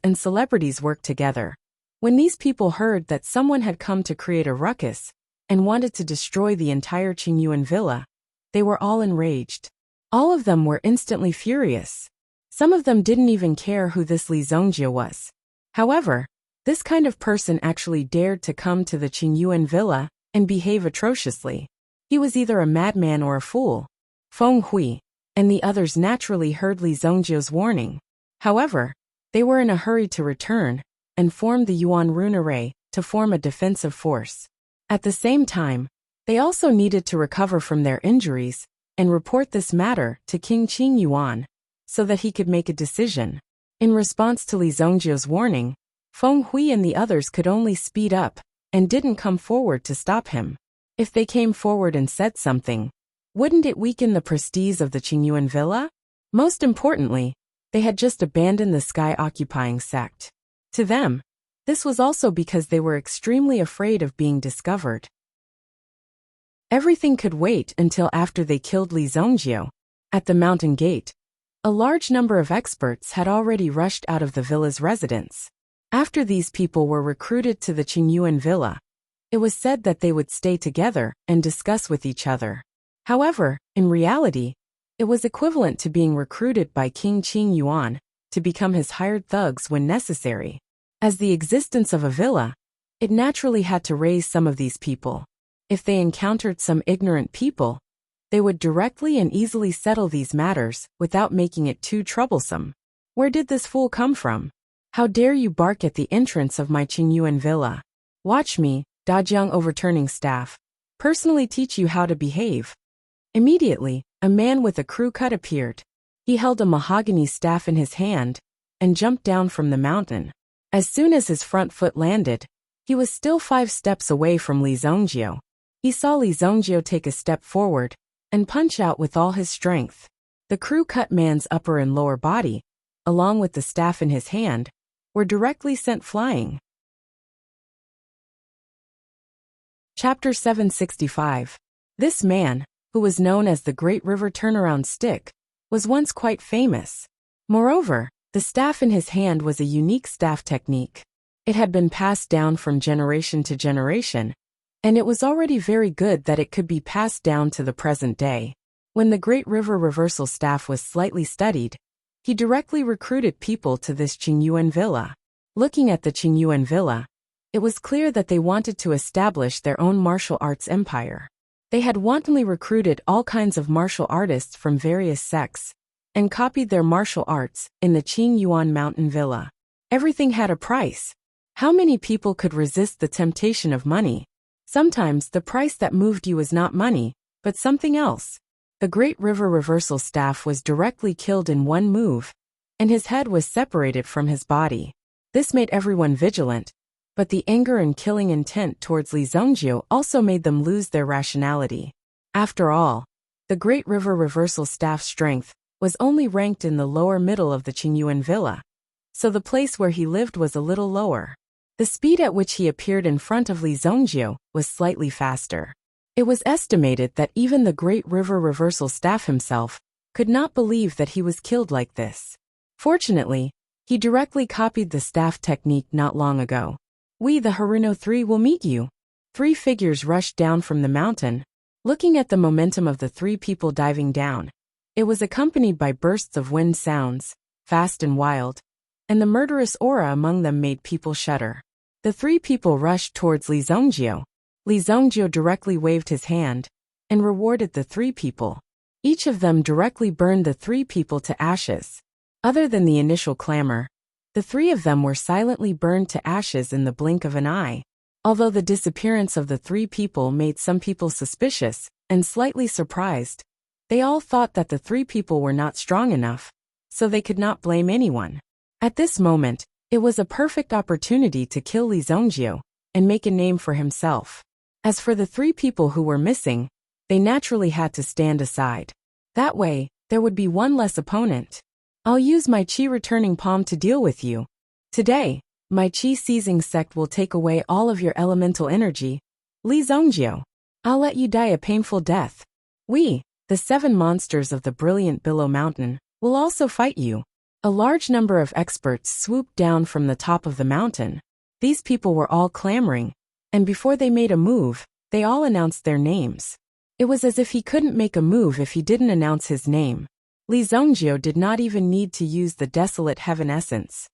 and celebrities worked together, when these people heard that someone had come to create a ruckus and wanted to destroy the entire Qingyuan villa, they were all enraged. All of them were instantly furious. Some of them didn't even care who this Li Zhongjiu was. However, this kind of person actually dared to come to the Qingyuan villa and behave atrociously. He was either a madman or a fool. Feng Hui and the others naturally heard Li Zhongjiu's warning. However, they were in a hurry to return and formed the Yuan rune array to form a defensive force. At the same time, they also needed to recover from their injuries and report this matter to King Qing Yuan so that he could make a decision. In response to Li Zhongjiu's warning, Feng Hui and the others could only speed up and didn't come forward to stop him. If they came forward and said something, wouldn't it weaken the prestige of the Qingyuan villa? Most importantly, they had just abandoned the sky-occupying sect. To them, this was also because they were extremely afraid of being discovered. Everything could wait until after they killed Li Zhongjiu. At the mountain gate, a large number of experts had already rushed out of the villa's residence. After these people were recruited to the Qingyuan villa, it was said that they would stay together and discuss with each other. However, in reality, it was equivalent to being recruited by King Qing Yuan to become his hired thugs when necessary. As the existence of a villa, it naturally had to raise some of these people. If they encountered some ignorant people, they would directly and easily settle these matters without making it too troublesome. Where did this fool come from? How dare you bark at the entrance of my Qingyuan villa? Watch me, Dajiang overturning staff, personally teach you how to behave. Immediately, a man with a crew cut appeared. He held a mahogany staff in his hand and jumped down from the mountain. As soon as his front foot landed, he was still 5 steps away from Li Zhongjiu. He saw Li Zhongjiu take a step forward and punch out with all his strength. The crew cut man's upper and lower body, along with the staff in his hand, were directly sent flying. Chapter 765. This man, who was known as the Great River Turnaround Stick, was once quite famous. Moreover, the staff in his hand was a unique staff technique. It had been passed down from generation to generation, and it was already very good that it could be passed down to the present day. When the Great River Reversal Staff was slightly studied, he directly recruited people to this Qingyuan villa. Looking at the Qingyuan villa, it was clear that they wanted to establish their own martial arts empire. They had wantonly recruited all kinds of martial artists from various sects, and copied their martial arts in the Qingyuan mountain villa. Everything had a price. How many people could resist the temptation of money? Sometimes the price that moved you was not money, but something else. The Great River Reversal Staff was directly killed in one move, and his head was separated from his body. This made everyone vigilant, but the anger and killing intent towards Li Zongjio also made them lose their rationality. After all, the Great River Reversal Staff's strength was only ranked in the lower middle of the Qingyuan villa, so the place where he lived was a little lower. The speed at which he appeared in front of Li Zongjio was slightly faster. It was estimated that even the Great River Reversal Staff himself could not believe that he was killed like this. Fortunately, he directly copied the staff technique not long ago. "We, the Haruno 3, will meet you." 3 figures rushed down from the mountain, looking at the momentum of the 3 people diving down. It was accompanied by bursts of wind sounds, fast and wild, and the murderous aura among them made people shudder. The 3 people rushed towards Li Zongjio. Li Zongjio directly waved his hand and rewarded the 3 people. Each of them directly burned the 3 people to ashes. Other than the initial clamor, the 3 of them were silently burned to ashes in the blink of an eye. Although the disappearance of the 3 people made some people suspicious and slightly surprised, they all thought that the 3 people were not strong enough, so they could not blame anyone. At this moment, it was a perfect opportunity to kill Li Zongjio and make a name for himself. As for the 3 people who were missing, they naturally had to stand aside. That way, there would be one less opponent. "I'll use my Qi returning palm to deal with you. Today, my Qi seizing sect will take away all of your elemental energy. Li Zongjio, I'll let you die a painful death. We, the 7 monsters of the brilliant Billow Mountain, will also fight you." A large number of experts swooped down from the top of the mountain. These people were all clamoring, and before they made a move, they all announced their names. It was as if he couldn't make a move if he didn't announce his name. Li Zongjio did not even need to use the Desolate Heaven essence.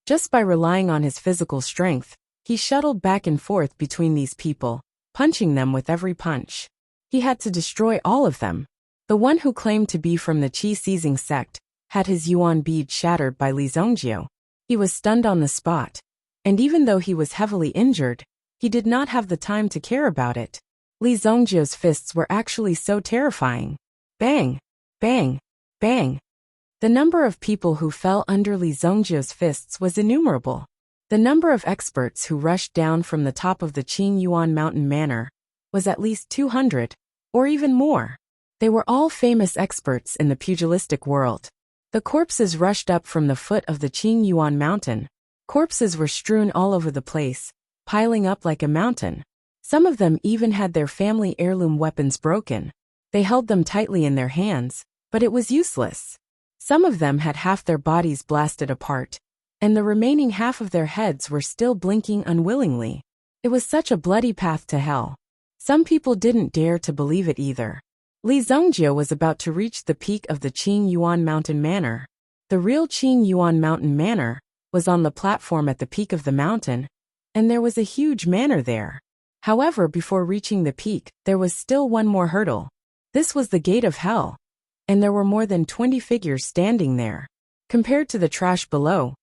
Just by relying on his physical strength, he shuttled back and forth between these people, punching them with every punch. He had to destroy all of them. The one who claimed to be from the Qi seizing sect had his yuan bead shattered by Li Zongjio. He was stunned on the spot, and even though he was heavily injured, he did not have the time to care about it. Li Zongjio's fists were actually so terrifying. Bang! Bang! Bang! The number of people who fell under Li Zongjio's fists was innumerable. The number of experts who rushed down from the top of the Qingyuan mountain manor was at least 200, or even more. They were all famous experts in the pugilistic world. The corpses rushed up from the foot of the Qingyuan mountain. Corpses were strewn all over the place, piling up like a mountain. Some of them even had their family heirloom weapons broken. They held them tightly in their hands, but it was useless. Some of them had half their bodies blasted apart, and the remaining half of their heads were still blinking unwillingly. It was such a bloody path to hell. Some people didn't dare to believe it either. Li Zongjio was about to reach the peak of the Qingyuan mountain manor. The real Qingyuan mountain manor was on the platform at the peak of the mountain, and there was a huge manor there. However, before reaching the peak, there was still one more hurdle. This was the gate of hell, and there were more than 20 figures standing there. Compared to the trash below,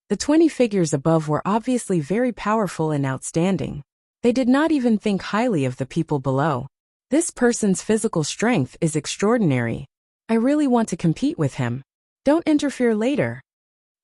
the 20 figures above were obviously very powerful and outstanding. They did not even think highly of the people below. "This person's physical strength is extraordinary. I really want to compete with him. Don't interfere later."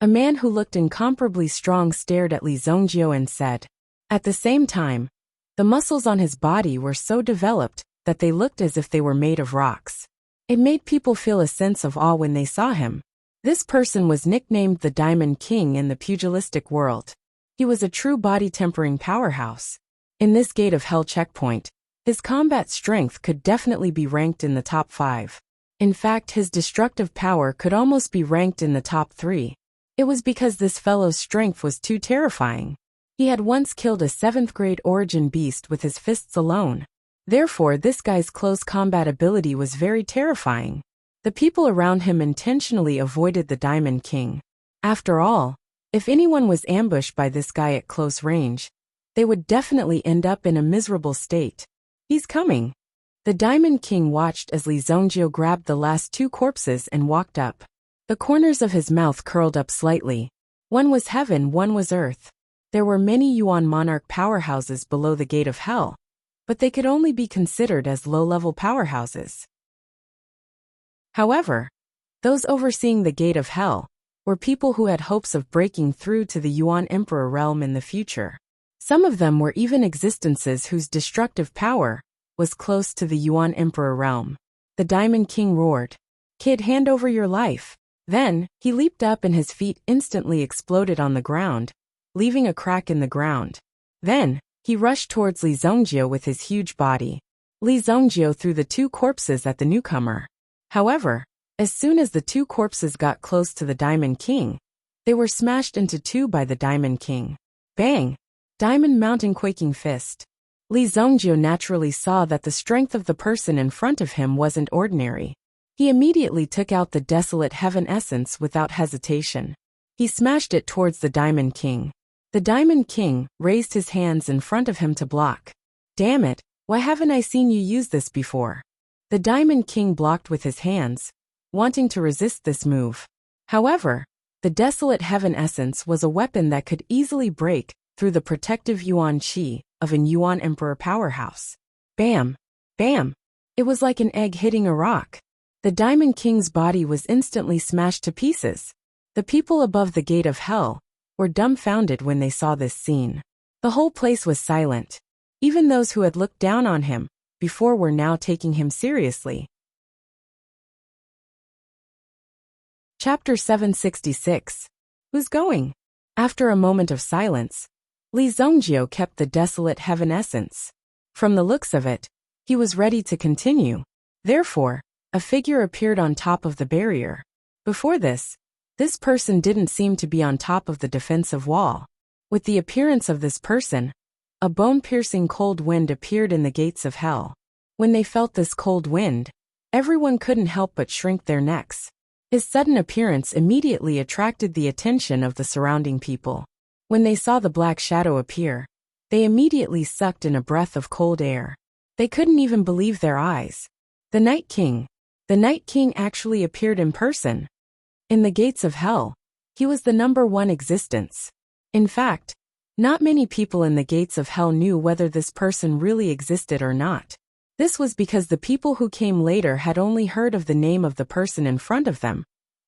A man who looked incomparably strong stared at Li Zongjio and said. At the same time, the muscles on his body were so developed that they looked as if they were made of rocks. It made people feel a sense of awe when they saw him. This person was nicknamed the Diamond King in the pugilistic world. He was a true body-tempering powerhouse. In this Gate of Hell checkpoint, his combat strength could definitely be ranked in the top 5. In fact, his destructive power could almost be ranked in the top 3. It was because this fellow's strength was too terrifying. He had once killed a 7th-grade origin beast with his fists alone. Therefore, this guy's close combat ability was very terrifying. The people around him intentionally avoided the Diamond King. After all, if anyone was ambushed by this guy at close range, they would definitely end up in a miserable state. "He's coming." The Diamond King watched as Li Zongjio grabbed the last two corpses and walked up. The corners of his mouth curled up slightly. One was heaven, one was earth. There were many Yuan monarch powerhouses below the gate of hell, but they could only be considered as low-level powerhouses. However, those overseeing the gate of hell were people who had hopes of breaking through to the Yuan Emperor realm in the future. Some of them were even existences whose destructive power was close to the Yuan Emperor realm. The Diamond King roared, "Kid, hand over your life." Then, he leaped up and his feet instantly exploded on the ground, leaving a crack in the ground. Then, he rushed towards Li Zongjio with his huge body. Li Zongjio threw the two corpses at the newcomer. However, as soon as the two corpses got close to the Diamond King, they were smashed into two by the Diamond King. Bang! Diamond Mountain quaking fist. Li Zongjio naturally saw that the strength of the person in front of him wasn't ordinary. He immediately took out the desolate heaven essence without hesitation. He smashed it towards the Diamond King. The Diamond King raised his hands in front of him to block. "Damn it, why haven't I seen you use this before?" The Diamond King blocked with his hands, wanting to resist this move. However, the desolate heaven essence was a weapon that could easily break through the protective Yuan Qi of an Yuan Emperor powerhouse. Bam! Bam! It was like an egg hitting a rock. The Diamond King's body was instantly smashed to pieces. The people above the gate of hell were dumbfounded when they saw this scene. The whole place was silent. Even those who had looked down on him before were now taking him seriously. Chapter 766. Who's going? After a moment of silence, Li Zongjio kept the desolate heaven essence. From the looks of it, he was ready to continue. Therefore, a figure appeared on top of the barrier. Before this person didn't seem to be on top of the defensive wall. With the appearance of this person, a bone-piercing cold wind appeared in the gates of hell. When they felt this cold wind, everyone couldn't help but shrink their necks. His sudden appearance immediately attracted the attention of the surrounding people. When they saw the black shadow appear, they immediately sucked in a breath of cold air. They couldn't even believe their eyes. The Night King. The Night King actually appeared in person. In the gates of hell, he was the number one existence. In fact, not many people in the gates of hell knew whether this person really existed or not. This was because the people who came later had only heard of the name of the person in front of them,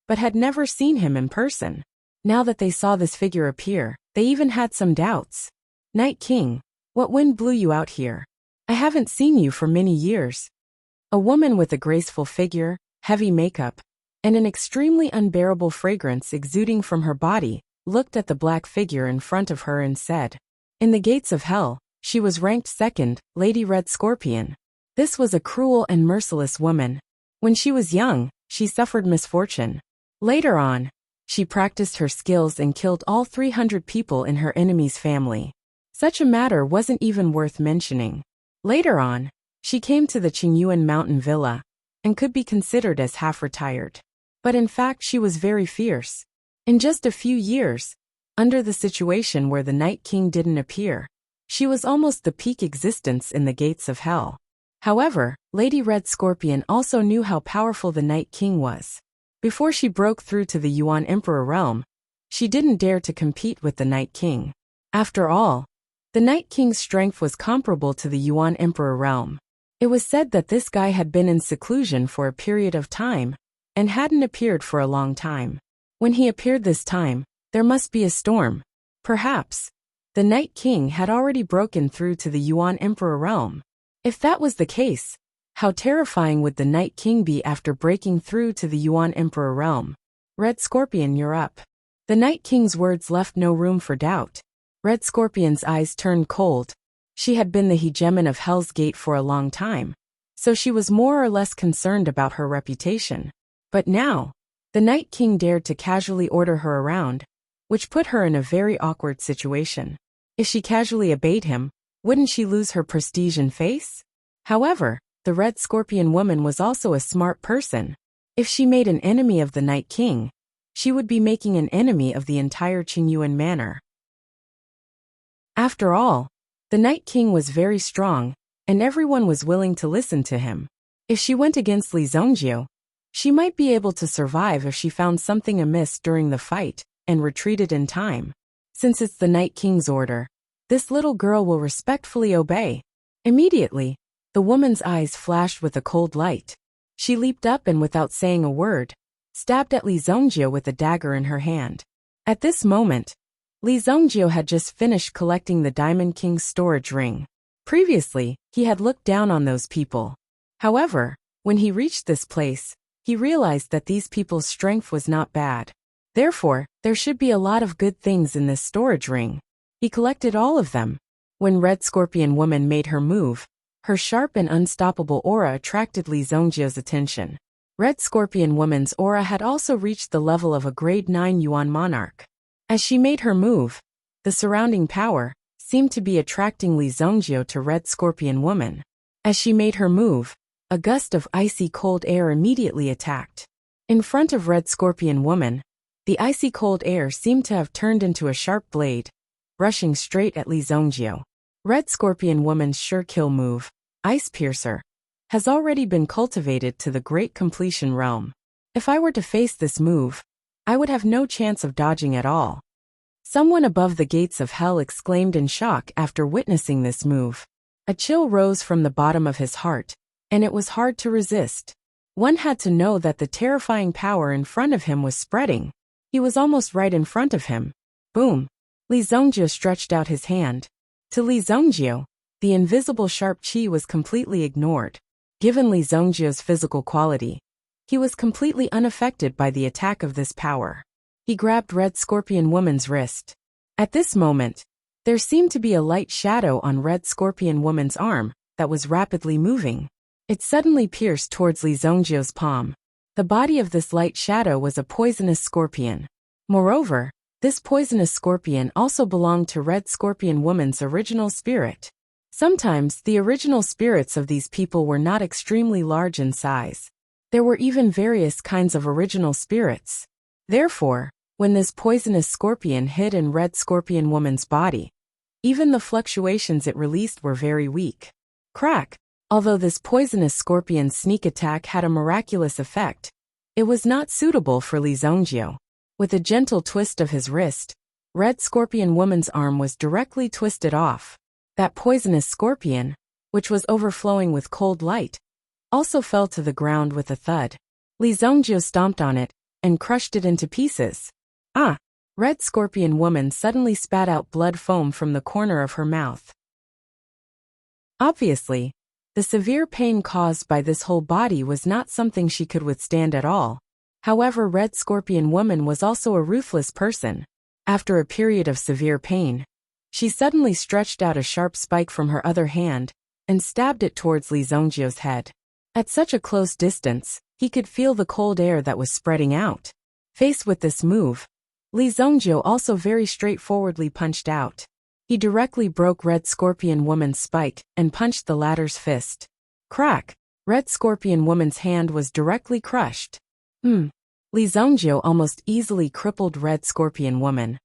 but had never seen him in person. Now that they saw this figure appear, they even had some doubts. "Night King, what wind blew you out here? I haven't seen you for many years." A woman with a graceful figure, heavy makeup, and an extremely unbearable fragrance exuding from her body, looked at the black figure in front of her and said, "In the gates of hell, she was ranked second, Lady Red Scorpion." This was a cruel and merciless woman. When she was young, she suffered misfortune. Later on, she practiced her skills and killed all 300 people in her enemy's family. Such a matter wasn't even worth mentioning. Later on, she came to the Qingyuan mountain villa and could be considered as half-retired. But in fact she was very fierce. In just a few years, under the situation where the Night King didn't appear, she was almost the peak existence in the gates of hell. However, Lady Red Scorpion also knew how powerful the Night King was. Before she broke through to the Yuan Emperor realm, she didn't dare to compete with the Night King. After all, the Night King's strength was comparable to the Yuan Emperor realm. It was said that this guy had been in seclusion for a period of time and hadn't appeared for a long time. When he appeared this time, there must be a storm. Perhaps the Night King had already broken through to the Yuan Emperor realm. If that was the case, how terrifying would the Night King be after breaking through to the Yuan Emperor realm? "Red Scorpion, you're up." The Night King's words left no room for doubt. Red Scorpion's eyes turned cold. She had been the hegemon of Hell's Gate for a long time, so she was more or less concerned about her reputation. But now, the Night King dared to casually order her around, which put her in a very awkward situation. If she casually obeyed him, wouldn't she lose her prestige and face? However, the Red Scorpion woman was also a smart person. If she made an enemy of the Night King, she would be making an enemy of the entire Qingyuan manor. After all, the Night King was very strong, and everyone was willing to listen to him. If she went against Li Zhongjiu, she might be able to survive if she found something amiss during the fight and retreated in time. Since it's the Night King's order, this little girl will respectfully obey. Immediately, the woman's eyes flashed with a cold light. She leaped up and without saying a word, stabbed at Li Zhongjiu with a dagger in her hand. At this moment, Li Zhongjiu had just finished collecting the Diamond King's storage ring. Previously, he had looked down on those people. However, when he reached this place, he realized that these people's strength was not bad. Therefore, there should be a lot of good things in this storage ring. He collected all of them. When Red Scorpion Woman made her move, her sharp and unstoppable aura attracted Li Zhongjiu's attention. Red Scorpion Woman's aura had also reached the level of a grade 9 Yuan monarch. As she made her move, the surrounding power seemed to be attracting Li Zhongjiu to Red Scorpion Woman. As she made her move, a gust of icy cold air immediately attacked. In front of Red Scorpion Woman, the icy cold air seemed to have turned into a sharp blade, rushing straight at Li Zhongjiu. Red Scorpion Woman's sure kill move, Ice Piercer, has already been cultivated to the Great Completion realm. If I were to face this move, I would have no chance of dodging at all. Someone above the gates of hell exclaimed in shock after witnessing this move. A chill rose from the bottom of his heart, and it was hard to resist. One had to know that the terrifying power in front of him was spreading. He was almost right in front of him. Boom! Li Zhongjiu stretched out his hand. To Li Zhongjiu, the invisible sharp qi was completely ignored. Given Li Zhongjiu's physical quality, he was completely unaffected by the attack of this power. He grabbed Red Scorpion Woman's wrist. At this moment, there seemed to be a light shadow on Red Scorpion Woman's arm that was rapidly moving. It suddenly pierced towards Li Zhongjiu's palm. The body of this light shadow was a poisonous scorpion. Moreover, this poisonous scorpion also belonged to Red Scorpion Woman's original spirit. Sometimes the original spirits of these people were not extremely large in size. There were even various kinds of original spirits. Therefore, when this poisonous scorpion hid in Red Scorpion Woman's body, even the fluctuations it released were very weak. Crack! Although this poisonous scorpion's sneak attack had a miraculous effect, it was not suitable for Li Zhongjiu. With a gentle twist of his wrist, Red Scorpion Woman's arm was directly twisted off. That poisonous scorpion, which was overflowing with cold light, also fell to the ground with a thud. Li Zhongjiu stomped on it and crushed it into pieces. Ah! Red Scorpion Woman suddenly spat out blood foam from the corner of her mouth. Obviously, the severe pain caused by this whole body was not something she could withstand at all. However, Red Scorpion Woman was also a ruthless person. After a period of severe pain, she suddenly stretched out a sharp spike from her other hand and stabbed it towards Li Zhongjiu's head. At such a close distance, he could feel the cold air that was spreading out. Faced with this move, Li Zhongjiu also very straightforwardly punched out. He directly broke Red Scorpion Woman's spike and punched the latter's fist. Crack! Red Scorpion Woman's hand was directly crushed. Li Zhongjiu almost easily crippled Red Scorpion Woman.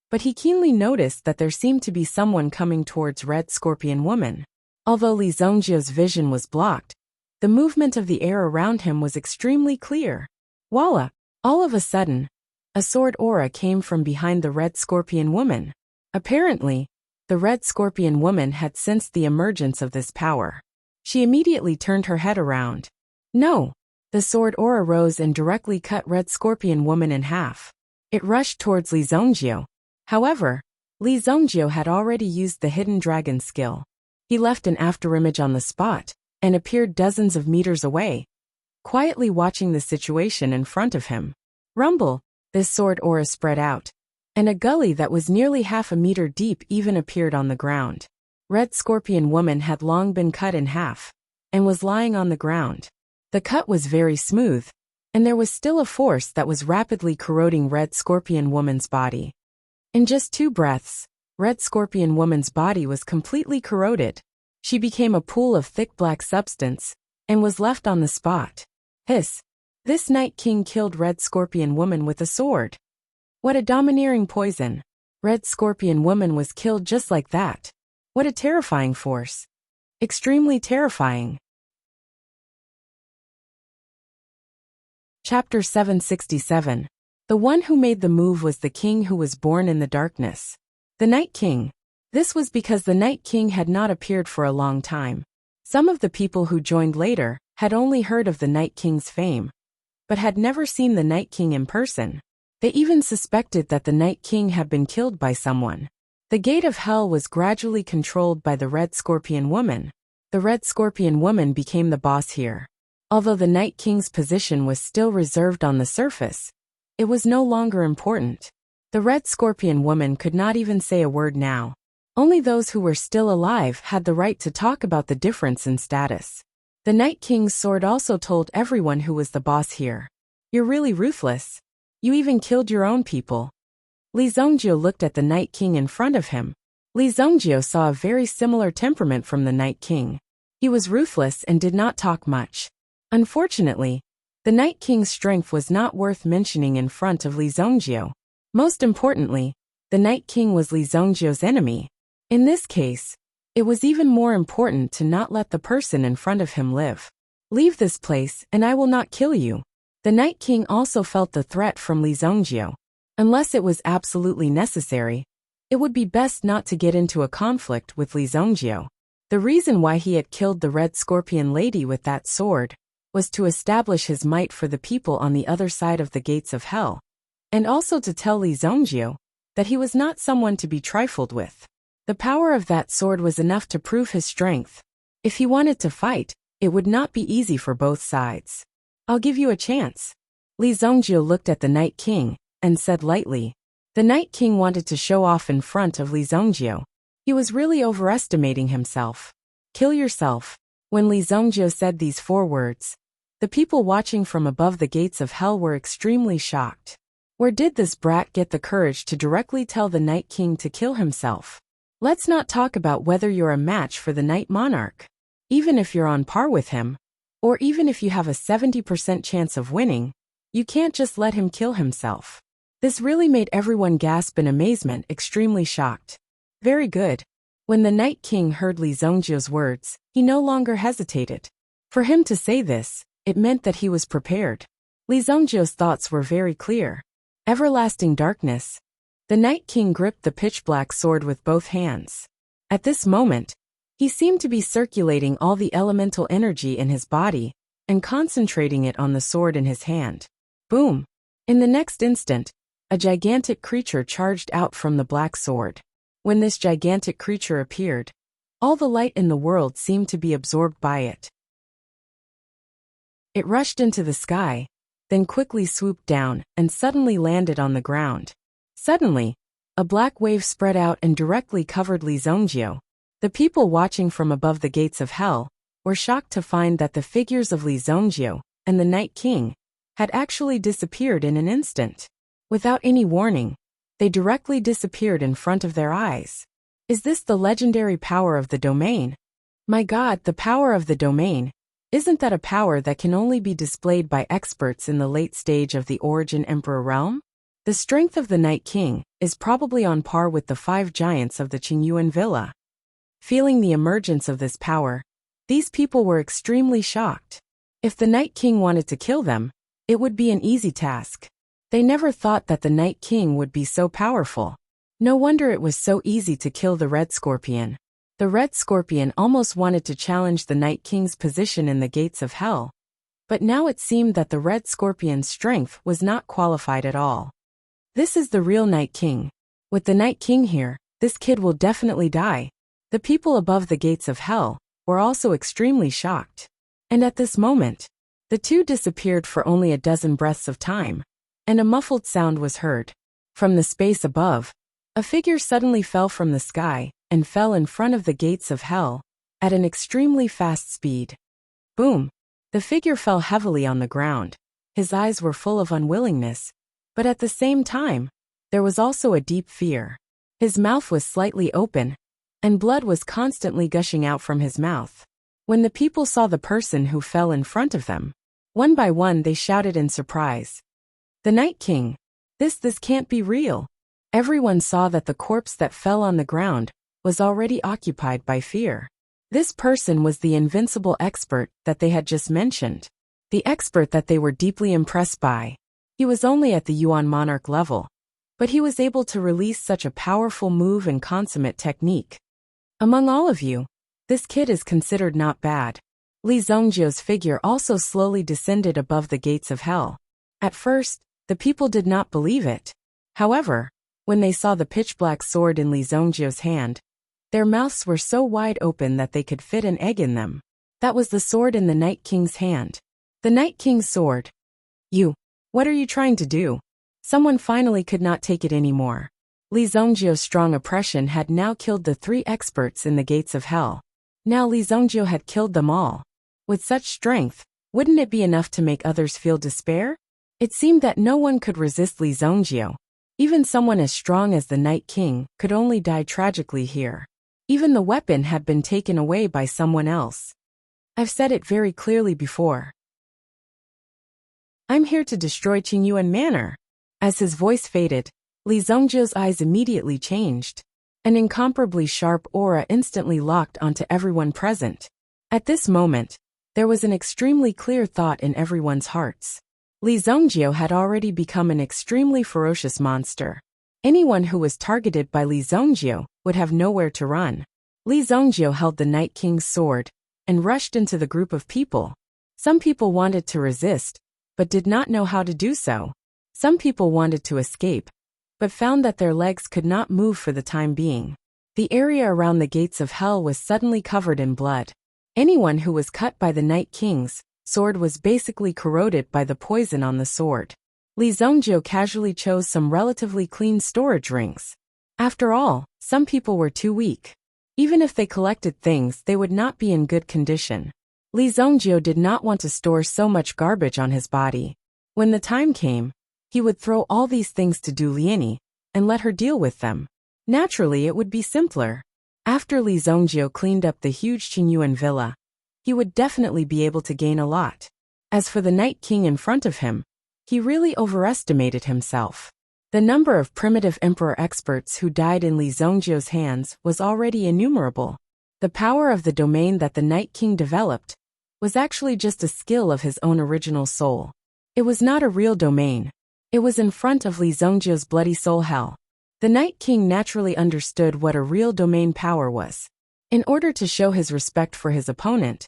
But he keenly noticed that there seemed to be someone coming towards Red Scorpion Woman. Although Li Zhongjiu's vision was blocked, the movement of the air around him was extremely clear. Voila! All of a sudden, a sword aura came from behind the Red Scorpion Woman. Apparently, the Red Scorpion Woman had sensed the emergence of this power. She immediately turned her head around. No! The sword aura rose and directly cut Red Scorpion Woman in half. It rushed towards Li Zhongjiu. However, Li Zhongjiu had already used the Hidden Dragon skill. He left an afterimage on the spot and appeared dozens of meters away, quietly watching the situation in front of him. Rumble! This sword aura spread out, and a gully that was nearly half a meter deep even appeared on the ground. Red Scorpion Woman had long been cut in half, and was lying on the ground. The cut was very smooth, and there was still a force that was rapidly corroding Red Scorpion Woman's body. In just 2 breaths, Red Scorpion Woman's body was completely corroded. She became a pool of thick black substance, and was left on the spot. Hiss! This Night King killed Red Scorpion Woman with a sword. What a domineering poison! Red Scorpion Woman was killed just like that. What a terrifying force! Extremely terrifying. Chapter 767. The one who made the move was the king who was born in the darkness. The Night King. This was because the Night King had not appeared for a long time. Some of the people who joined later had only heard of the Night King's fame, but had never seen the Night King in person. They even suspected that the Night King had been killed by someone. The gate of hell was gradually controlled by the Red Scorpion Woman. The Red Scorpion Woman became the boss here. Although the Night King's position was still reserved on the surface, it was no longer important. The Red Scorpion Woman could not even say a word now. Only those who were still alive had the right to talk about the difference in status. The Night King's sword also told everyone who was the boss here. You're really ruthless. You even killed your own people. Li Zongjio looked at the Night King in front of him. Li Zongjio saw a very similar temperament from the Night King. He was ruthless and did not talk much. Unfortunately, the Night King's strength was not worth mentioning in front of Li Zongjio. Most importantly, the Night King was Li Zongjio's enemy. In this case, it was even more important to not let the person in front of him live. Leave this place and I will not kill you. The Night King also felt the threat from Li Zongjio. Unless it was absolutely necessary, it would be best not to get into a conflict with Li Zongjio. The reason why he had killed the Red Scorpion Lady with that sword was to establish his might for the people on the other side of the gates of hell, and also to tell Li Zongjio that he was not someone to be trifled with. The power of that sword was enough to prove his strength. If he wanted to fight, it would not be easy for both sides. I'll give you a chance. Li Zongjio looked at the Night King and said lightly. The Night King wanted to show off in front of Li Zongjio. He was really overestimating himself. Kill yourself. When Li Zongjio said these 4 words, the people watching from above the gates of hell were extremely shocked. Where did this brat get the courage to directly tell the Night King to kill himself? Let's not talk about whether you're a match for the Night Monarch. Even if you're on par with him, or even if you have a 70% chance of winning, you can't just let him kill himself. This really made everyone gasp in amazement, extremely shocked. Very good. When the Night King heard Li Zongjio's words, he no longer hesitated. For him to say this, it meant that he was prepared. Li Zongjio's thoughts were very clear. Everlasting darkness. The Night King gripped the pitch-black sword with both hands. At this moment, he seemed to be circulating all the elemental energy in his body and concentrating it on the sword in his hand. Boom! In the next instant, a gigantic creature charged out from the black sword. When this gigantic creature appeared, all the light in the world seemed to be absorbed by it. It rushed into the sky, then quickly swooped down and suddenly landed on the ground. Suddenly, a black wave spread out and directly covered Li Zongjio. The people watching from above the gates of hell were shocked to find that the figures of Li Zongjio and the Night King had actually disappeared in an instant. Without any warning, they directly disappeared in front of their eyes. Is this the legendary power of the domain? My God, the power of the domain. Isn't that a power that can only be displayed by experts in the late stage of the Origin Emperor realm? The strength of the Night King is probably on par with the 5 giants of the Qingyuan Villa. Feeling the emergence of this power, these people were extremely shocked. If the Night King wanted to kill them, it would be an easy task. They never thought that the Night King would be so powerful. No wonder it was so easy to kill the Red Scorpion. The Red Scorpion almost wanted to challenge the Night King's position in the gates of hell. But now it seemed that the Red Scorpion's strength was not qualified at all. This is the real Night King. With the Night King here, this kid will definitely die. The people above the gates of hell were also extremely shocked. And at this moment, the two disappeared for only a dozen breaths of time, and a muffled sound was heard. From the space above, a figure suddenly fell from the sky and fell in front of the gates of hell at an extremely fast speed. Boom! The figure fell heavily on the ground. His eyes were full of unwillingness, but at the same time, there was also a deep fear. His mouth was slightly open, and blood was constantly gushing out from his mouth. When the people saw the person who fell in front of them, one by one they shouted in surprise. The Night King! This can't be real. Everyone saw that the corpse that fell on the ground was already occupied by fear. This person was the invincible expert that they had just mentioned. The expert that they were deeply impressed by. He was only at the Yuan monarch level, but he was able to release such a powerful move and consummate technique. Among all of you, this kid is considered not bad. Li Zhongjiu's figure also slowly descended above the gates of hell. At first, the people did not believe it. However, when they saw the pitch-black sword in Li Zhongjiu's hand, their mouths were so wide open that they could fit an egg in them. That was the sword in the Night King's hand. The Night King's sword. What are you trying to do? Someone finally could not take it anymore. Li Zhongjiu's strong oppression had now killed the 3 experts in the gates of hell. Now Li Zhongjiu had killed them all. With such strength, wouldn't it be enough to make others feel despair? It seemed that no one could resist Li Zhongjiu. Even someone as strong as the Night King could only die tragically here. Even the weapon had been taken away by someone else. I've said it very clearly before. I'm here to destroy Qingyuan Manor. As his voice faded, Li Zhongjiu's eyes immediately changed. An incomparably sharp aura instantly locked onto everyone present. At this moment, there was an extremely clear thought in everyone's hearts. Li Zhongjiu had already become an extremely ferocious monster. Anyone who was targeted by Li Zhongjiu would have nowhere to run. Li Zhongjiu held the Night King's sword and rushed into the group of people. Some people wanted to resist, but did not know how to do so. Some people wanted to escape, but found that their legs could not move for the time being. The area around the gates of hell was suddenly covered in blood. Anyone who was cut by the Night King's sword was basically corroded by the poison on the sword. Li Zhongjiu casually chose some relatively clean storage rings. After all, some people were too weak. Even if they collected things, they would not be in good condition. Li Zhongjiu did not want to store so much garbage on his body. When the time came, he would throw all these things to Du Liani and let her deal with them. Naturally, it would be simpler. After Li Zhongjiu cleaned up the huge Qingyuan villa, he would definitely be able to gain a lot. As for the Night King in front of him, he really overestimated himself. The number of primitive emperor experts who died in Li Zhongjiu's hands was already innumerable. The power of the domain that the Night King developed was actually just a skill of his own original soul. It was not a real domain. It was in front of Li Zhongjiu's bloody soul hell. The Night King naturally understood what a real domain power was. In order to show his respect for his opponent,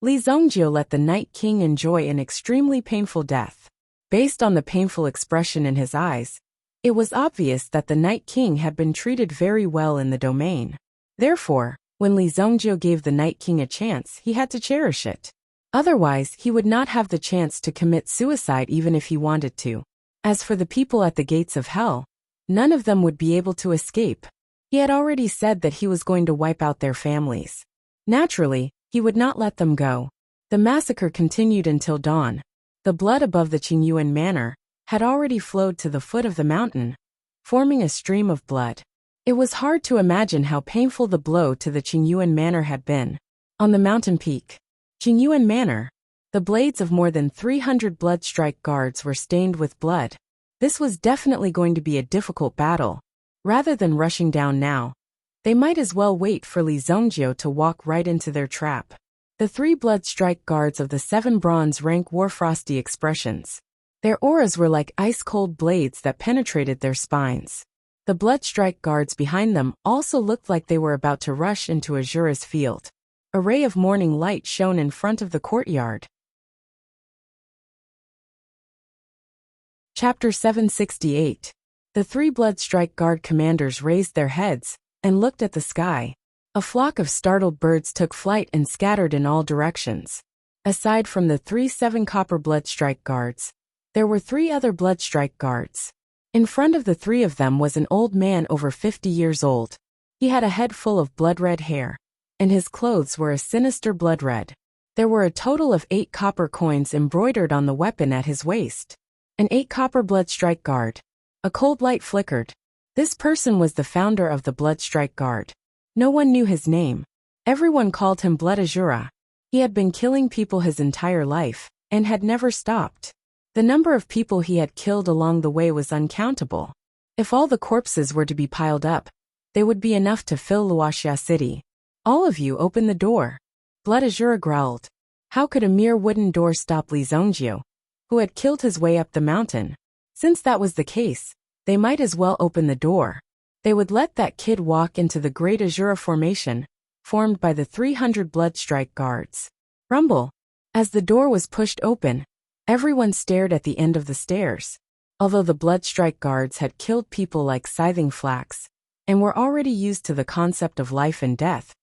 Li Zhongjiu let the Night King enjoy an extremely painful death. Based on the painful expression in his eyes, it was obvious that the Night King had been treated very well in the domain. Therefore, when Li Zhongjiu gave the Night King a chance, he had to cherish it. Otherwise, he would not have the chance to commit suicide even if he wanted to. As for the people at the gates of hell, none of them would be able to escape. He had already said that he was going to wipe out their families. Naturally, he would not let them go. The massacre continued until dawn. The blood above the Qingyuan Manor had already flowed to the foot of the mountain, forming a stream of blood. It was hard to imagine how painful the blow to the Qingyuan Manor had been. On the mountain peak, Qingyuan Manor, the blades of more than 300 bloodstrike guards were stained with blood. This was definitely going to be a difficult battle. Rather than rushing down now, they might as well wait for Li Zhongjiu to walk right into their trap. The 3 bloodstrike guards of the 7 bronze rank wore frosty expressions. Their auras were like ice-cold blades that penetrated their spines. The bloodstrike guards behind them also looked like they were about to rush into Azura's field. A ray of morning light shone in front of the courtyard. Chapter 768. The 3 bloodstrike guard commanders raised their heads and looked at the sky. A flock of startled birds took flight and scattered in all directions. Aside from the 3 7 copper bloodstrike guards, there were 3 other bloodstrike guards. In front of the 3 of them was an old man over 50 years old. He had a head full of blood-red hair, and his clothes were a sinister blood red. There were a total of 8 copper coins embroidered on the weapon at his waist. An 8 copper bloodstrike guard. A cold light flickered. This person was the founder of the bloodstrike guard. No one knew his name. Everyone called him Blood Azura. He had been killing people his entire life, and had never stopped. The number of people he had killed along the way was uncountable. If all the corpses were to be piled up, they would be enough to fill Wuxia City. All of you open the door. Blood Azura growled. How could a mere wooden door stop Li Zongjiu, who had killed his way up the mountain? Since that was the case, they might as well open the door. They would let that kid walk into the Great Azura Formation, formed by the 300 Bloodstrike Guards. Rumble. As the door was pushed open, everyone stared at the end of the stairs. Although the Bloodstrike Guards had killed people like Scything Flax, and were already used to the concept of life and death,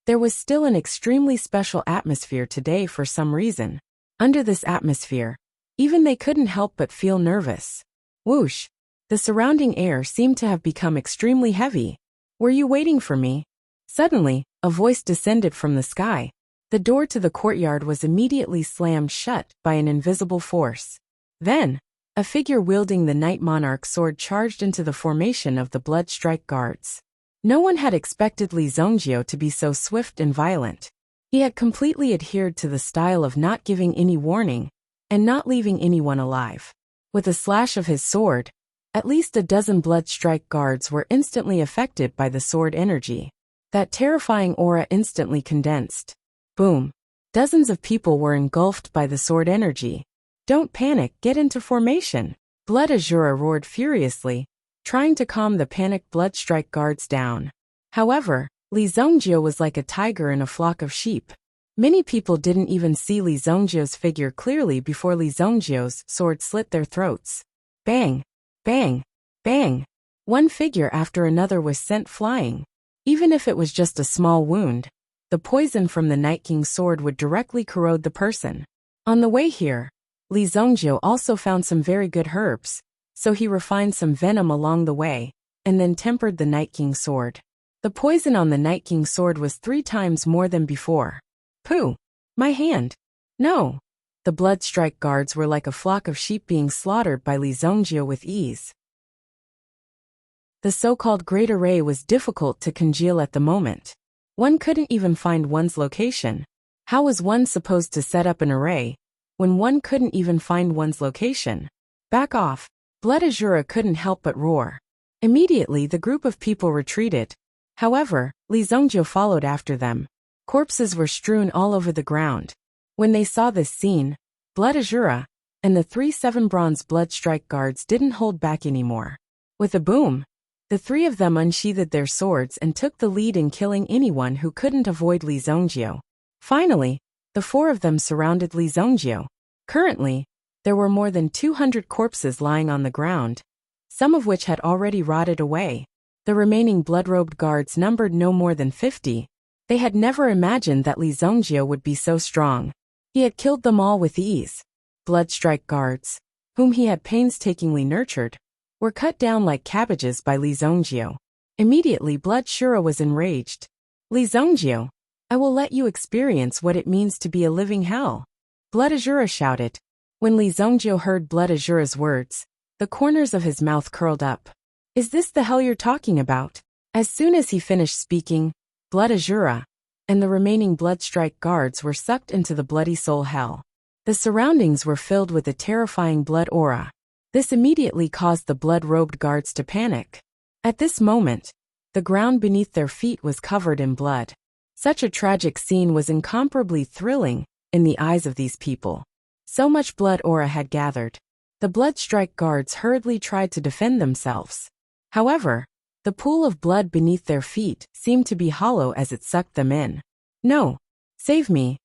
there was still an extremely special atmosphere today for some reason. Under this atmosphere, even they couldn't help but feel nervous. Whoosh! The surrounding air seemed to have become extremely heavy. Were you waiting for me? Suddenly, a voice descended from the sky. The door to the courtyard was immediately slammed shut by an invisible force. Then, a figure wielding the Night Monarch sword charged into the formation of the Bloodstrike Guards. No one had expected Li Zongjiu to be so swift and violent. He had completely adhered to the style of not giving any warning and not leaving anyone alive. With a slash of his sword, at least a dozen Bloodstrike Guards were instantly affected by the sword energy. That terrifying aura instantly condensed. Boom. Dozens of people were engulfed by the sword energy. Don't panic, get into formation. Blood Azura roared furiously, trying to calm the panicked Bloodstrike Guards down. However, Li Zongjiu was like a tiger in a flock of sheep. Many people didn't even see Li Zongjiu's figure clearly before Li Zongjiu's sword slit their throats. Bang! Bang! Bang! One figure after another was sent flying. Even if it was just a small wound, the poison from the Night King's sword would directly corrode the person. On the way here, Li Zongjiu also found some very good herbs, so he refined some venom along the way, and then tempered the Night King's sword. The poison on the Night King's sword was 3 times more than before. Pooh! My hand! No! The Bloodstrike Guards were like a flock of sheep being slaughtered by Li Zongjiu with ease. The so-called Great Array was difficult to congeal at the moment. One couldn't even find one's location. How was one supposed to set up an array when one couldn't even find one's location? Back off! Blood Azura couldn't help but roar. Immediately the group of people retreated. However, Li Zongjiu followed after them. Corpses were strewn all over the ground. When they saw this scene, Blood Azura and the 3 bronze Bloodstrike Guards didn't hold back anymore. With a boom, the 3 of them unsheathed their swords and took the lead in killing anyone who couldn't avoid Li Zongjiu. Finally, the 4 of them surrounded Li Zongjiu. Currently, there were more than 200 corpses lying on the ground, some of which had already rotted away. The remaining blood-robed guards numbered no more than 50. They had never imagined that Li Zongjiu would be so strong. He had killed them all with ease. Bloodstrike Guards, whom he had painstakingly nurtured, were cut down like cabbages by Li Zongjiu. Immediately Blood Shura was enraged. Li Zongjiu, I will let you experience what it means to be a living hell. Blood Azura shouted. When Li Zongjiu heard Blood Azura's words, the corners of his mouth curled up. Is this the hell you're talking about? As soon as he finished speaking, Blood Azura and the remaining Bloodstrike Guards were sucked into the Bloody Soul Hell. The surroundings were filled with a terrifying blood aura. This immediately caused the blood-robed guards to panic. At this moment, the ground beneath their feet was covered in blood. Such a tragic scene was incomparably thrilling in the eyes of these people. So much blood aura had gathered. The Bloodstrike Guards hurriedly tried to defend themselves. However, the pool of blood beneath their feet seemed to be hollow as it sucked them in. No! Save me!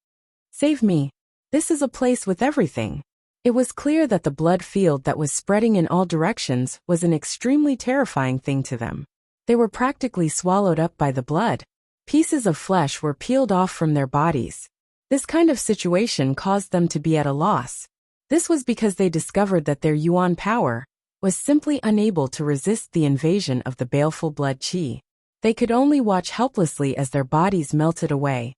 Save me! This is a place with everything. It was clear that the blood field that was spreading in all directions was an extremely terrifying thing to them. They were practically swallowed up by the blood. Pieces of flesh were peeled off from their bodies. This kind of situation caused them to be at a loss. This was because they discovered that their Yuan power was simply unable to resist the invasion of the baleful blood qi. They could only watch helplessly as their bodies melted away.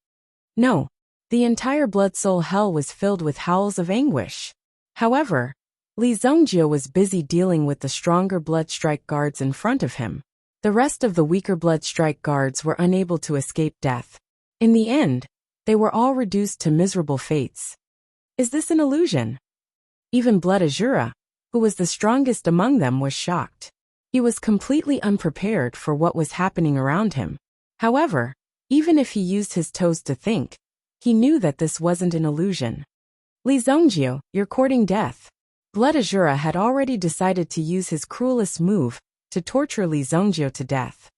No, the entire blood soul hell was filled with howls of anguish. However, Li Zongjiu was busy dealing with the stronger Bloodstrike Guards in front of him. The rest of the weaker Bloodstrike Guards were unable to escape death. In the end, they were all reduced to miserable fates. Is this an illusion? Even Blood Azura, who was the strongest among them, was shocked. He was completely unprepared for what was happening around him. However, Even if he used his toes to think, he knew that this wasn't an illusion. Li Zhongjiu, you're courting death. Blood Azura had already decided to use his cruelest move to torture Li Zhongjiu to death.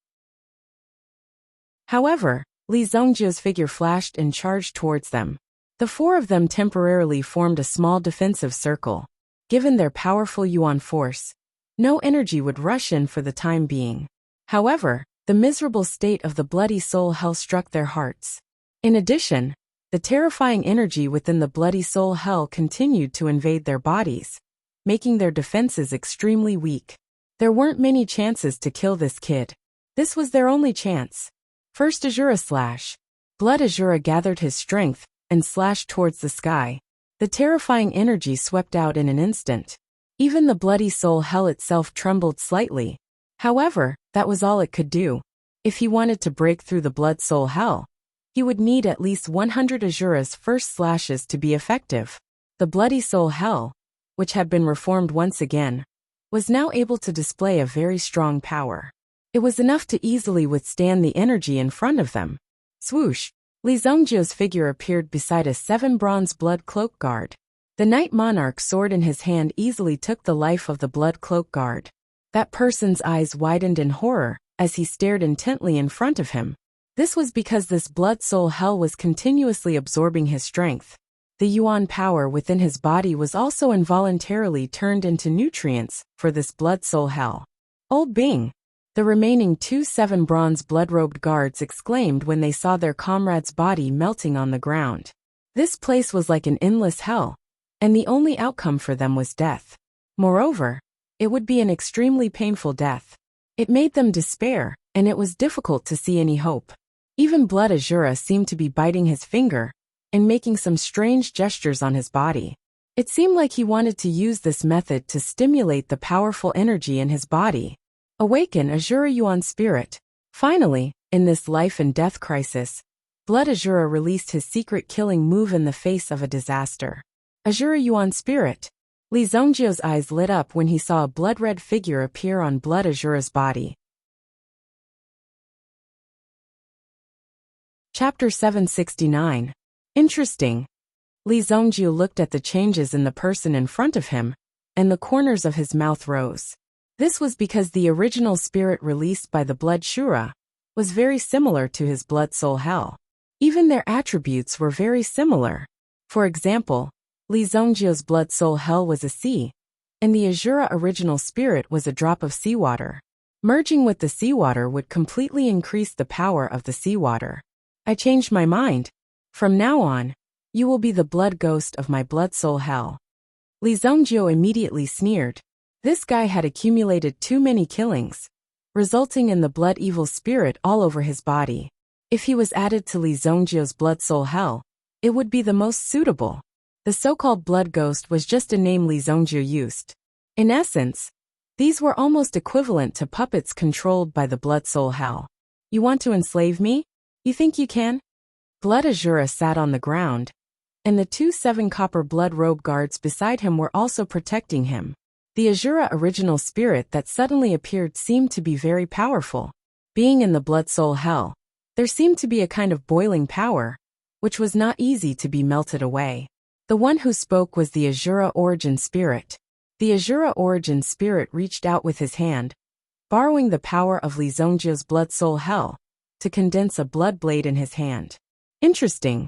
However, Li Zhongjiu's figure flashed and charged towards them. The four of them temporarily formed a small defensive circle. Given their powerful Yuan force, no energy would rush in for the time being. However, the miserable state of the bloody soul hell struck their hearts. In addition, the terrifying energy within the bloody soul hell continued to invade their bodies, making their defenses extremely weak. There weren't many chances to kill this kid. This was their only chance. First Azura slash. Blood Azura gathered his strength and slashed towards the sky. The terrifying energy swept out in an instant. Even the bloody soul hell itself trembled slightly. However, that was all it could do. If he wanted to break through the blood soul hell, he would need at least 100 Azura's first slashes to be effective. The bloody soul hell, which had been reformed once again, was now able to display a very strong power. It was enough to easily withstand the energy in front of them. Swoosh! Li Zhongjiu's figure appeared beside a 7 bronze blood cloak guard. The Night Monarch's sword in his hand easily took the life of the blood cloak guard. That person's eyes widened in horror as he stared intently in front of him. This was because this blood soul hell was continuously absorbing his strength. The Yuan power within his body was also involuntarily turned into nutrients for this blood soul hell. Old Bing! The remaining 2 7 bronze blood-robed guards exclaimed when they saw their comrade's body melting on the ground. This place was like an endless hell, and the only outcome for them was death. Moreover, it would be an extremely painful death. It made them despair, and it was difficult to see any hope. Even Blood Azura seemed to be biting his finger and making some strange gestures on his body. It seemed like he wanted to use this method to stimulate the powerful energy in his body. Awaken Azura Yuan spirit. Finally, in this life and death crisis, Blood Azura released his secret killing move in the face of a disaster. Azura Yuan spirit. Li Zhongjiu's eyes lit up when he saw a blood-red figure appear on Blood Azura's body. Chapter 769. Interesting. Li Zhongjiu looked at the changes in the person in front of him, and the corners of his mouth rose. This was because the original spirit released by the Blood Shura was very similar to his blood soul hell. Even their attributes were very similar. For example, Li Zhongjiu's blood soul hell was a sea, and the Azura original spirit was a drop of seawater. Merging with the seawater would completely increase the power of the seawater. I changed my mind. From now on, you will be the blood ghost of my blood soul hell. Li Zhongjiu immediately sneered. This guy had accumulated too many killings, resulting in the blood evil spirit all over his body. If he was added to Li Zhongjiu's blood soul hell, it would be the most suitable. The so-called blood ghost was just a name Li Zhongjiu used. In essence, these were almost equivalent to puppets controlled by the blood soul hell. You want to enslave me? You think you can? Blood Azura sat on the ground, and the 2 7 copper blood robe guards beside him were also protecting him. The Azura original spirit that suddenly appeared seemed to be very powerful. Being in the blood soul hell, there seemed to be a kind of boiling power, which was not easy to be melted away. The one who spoke was the Azura origin spirit. The Azura origin spirit reached out with his hand, borrowing the power of Li Zhongjiu's blood soul hell, to condense a blood blade in his hand. Interesting.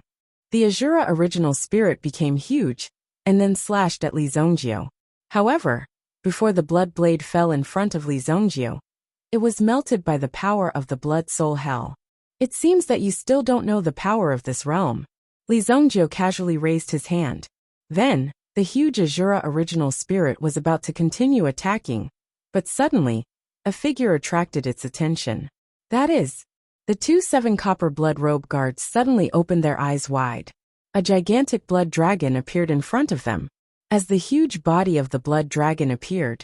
The Azura original spirit became huge, and then slashed at Li Zhongjiu. However, before the blood blade fell in front of Li Zhongjiu, it was melted by the power of the blood soul hell. It seems that you still don't know the power of this realm. Li Zhongjiu casually raised his hand. Then, the huge Azura original spirit was about to continue attacking, but suddenly, a figure attracted its attention. That is, the 2 7 copper blood robe guards suddenly opened their eyes wide. A gigantic blood dragon appeared in front of them. As the huge body of the blood dragon appeared,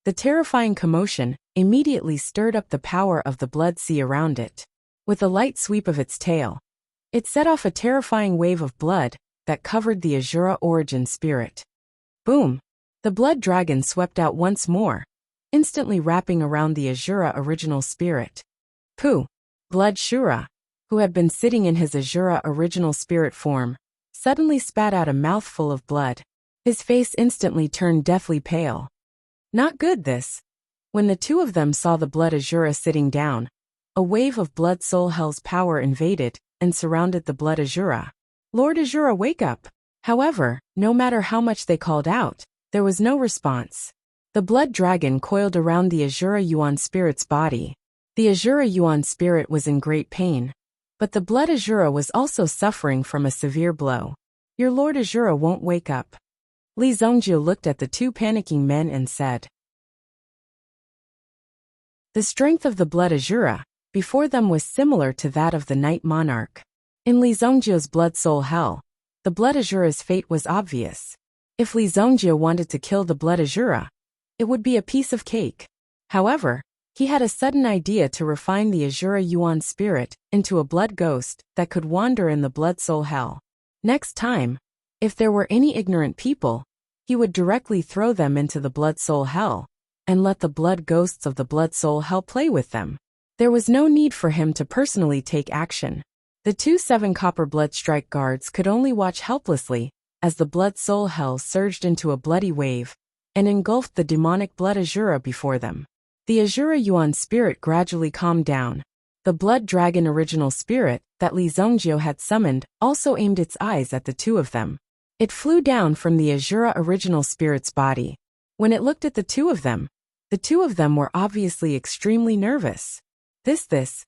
the terrifying commotion immediately stirred up the power of the blood sea around it. With a light sweep of its tail, it set off a terrifying wave of blood that covered the Azura origin spirit. Boom! The blood dragon swept out once more, instantly wrapping around the Azura original spirit. Pooh! Blood Shura! who had been sitting in his Azura original spirit form, suddenly spat out a mouthful of blood. His face instantly turned deathly pale. Not good this. When the two of them saw the blood Azura sitting down, a wave of blood soul hell's power invaded and surrounded the blood Azura. Lord Azura, wake up! However, no matter how much they called out, there was no response. The blood dragon coiled around the Azura Yuan spirit's body. The Azura Yuan spirit was in great pain, but the blood Azura was also suffering from a severe blow. Your Lord Azura won't wake up. Li Zhongjiu looked at the two panicking men and said. The strength of the blood Azura before them was similar to that of the Night Monarch. In Li Zhongjiu's blood soul hell, the blood Azura's fate was obvious. If Li Zhongjiu wanted to kill the blood Azura, it would be a piece of cake. However, he had a sudden idea to refine the Azura Yuan spirit into a blood ghost that could wander in the blood soul hell. Next time, if there were any ignorant people, he would directly throw them into the blood soul hell and let the blood ghosts of the blood soul hell play with them. There was no need for him to personally take action. The two 7 copper blood strike guards could only watch helplessly as the blood soul hell surged into a bloody wave and engulfed the demonic blood Azura before them. The Azura Yuan spirit gradually calmed down. The blood dragon original spirit that Li Zhongjiu had summoned also aimed its eyes at the two of them. It flew down from the Azura original spirit's body. When it looked at the two of them were obviously extremely nervous. This.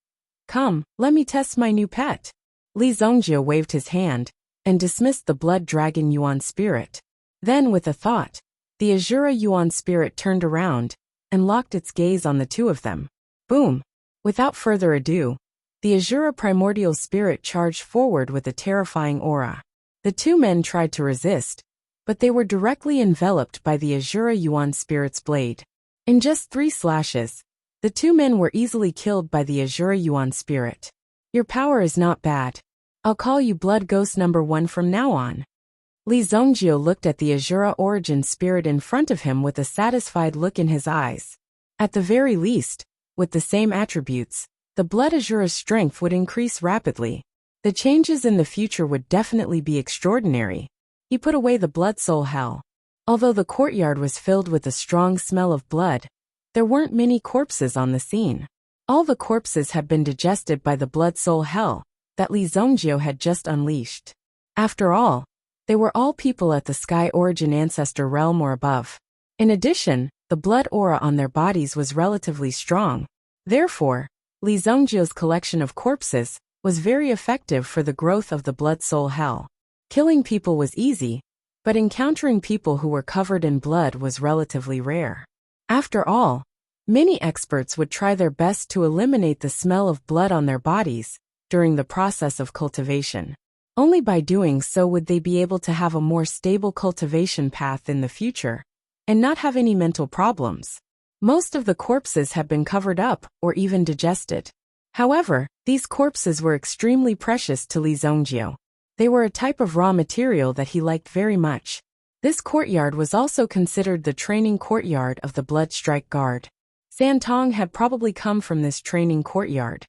Come, let me test my new pet. Li Zhongjiu waved his hand and dismissed the blood dragon Yuan spirit. Then with a thought, the Azura Yuan spirit turned around and locked its gaze on the two of them. Boom! Without further ado, the Azura primordial spirit charged forward with a terrifying aura. The two men tried to resist, but they were directly enveloped by the Azura Yuan spirit's blade. In just 3 slashes, the two men were easily killed by the Azura Yuan spirit. Your power is not bad. I'll call you Blood Ghost number 1 from now on. Li Zhongjiu looked at the Azura origin spirit in front of him with a satisfied look in his eyes. At the very least, with the same attributes, the blood Azura's strength would increase rapidly. The changes in the future would definitely be extraordinary. He put away the blood soul hell. Although the courtyard was filled with a strong smell of blood, there weren't many corpses on the scene. All the corpses had been digested by the blood soul hell that Li Zhongjiu had just unleashed. After all, they were all people at the Sky Origin Ancestor realm or above. In addition, the blood aura on their bodies was relatively strong. Therefore, Li Zhongjiu's collection of corpses was very effective for the growth of the blood soul hell. Killing people was easy, but encountering people who were covered in blood was relatively rare. After all, many experts would try their best to eliminate the smell of blood on their bodies during the process of cultivation. Only by doing so would they be able to have a more stable cultivation path in the future and not have any mental problems. Most of the corpses had been covered up or even digested. However, these corpses were extremely precious to Li Zhongjiu. They were a type of raw material that he liked very much. This courtyard was also considered the training courtyard of the Blood Strike Guard. Santong had probably come from this training courtyard.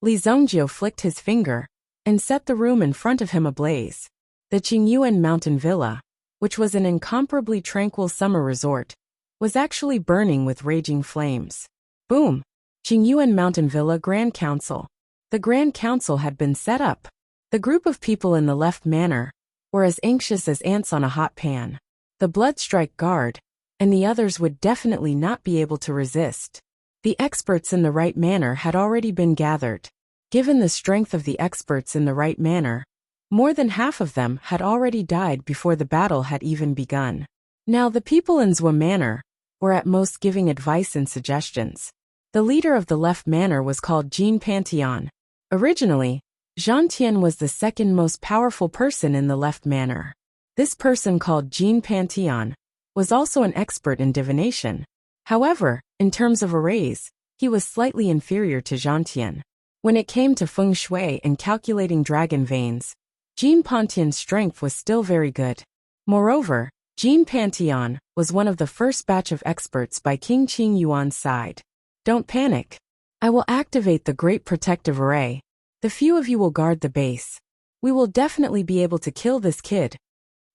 Li Zhongjiu flicked his finger and set the room in front of him ablaze. The Qingyuan Mountain Villa, which was an incomparably tranquil summer resort, was actually burning with raging flames. Boom! Qingyuan Mountain Villa Grand Council. The Grand Council had been set up. The group of people in the left manor were as anxious as ants on a hot pan. The Blood Strike Guard and the others would definitely not be able to resist. The experts in the right manor had already been gathered. Given the strength of the experts in the right manor, more than half of them had already died before the battle had even begun. Now the people in Zhua Manor were at most giving advice and suggestions. The leader of the left manor was called Jean Pantheon. Originally, Zhang Tian was the second most powerful person in the left manor. This person called Jean Pantheon was also an expert in divination. However, in terms of arrays, he was slightly inferior to Zhang Tian. When it came to feng shui and calculating dragon veins, Jean Pantheon's strength was still very good. Moreover, Jean Pantheon was one of the first batch of experts by King Qing Yuan's side. Don't panic. I will activate the Great Protective Array. The few of you will guard the base. We will definitely be able to kill this kid.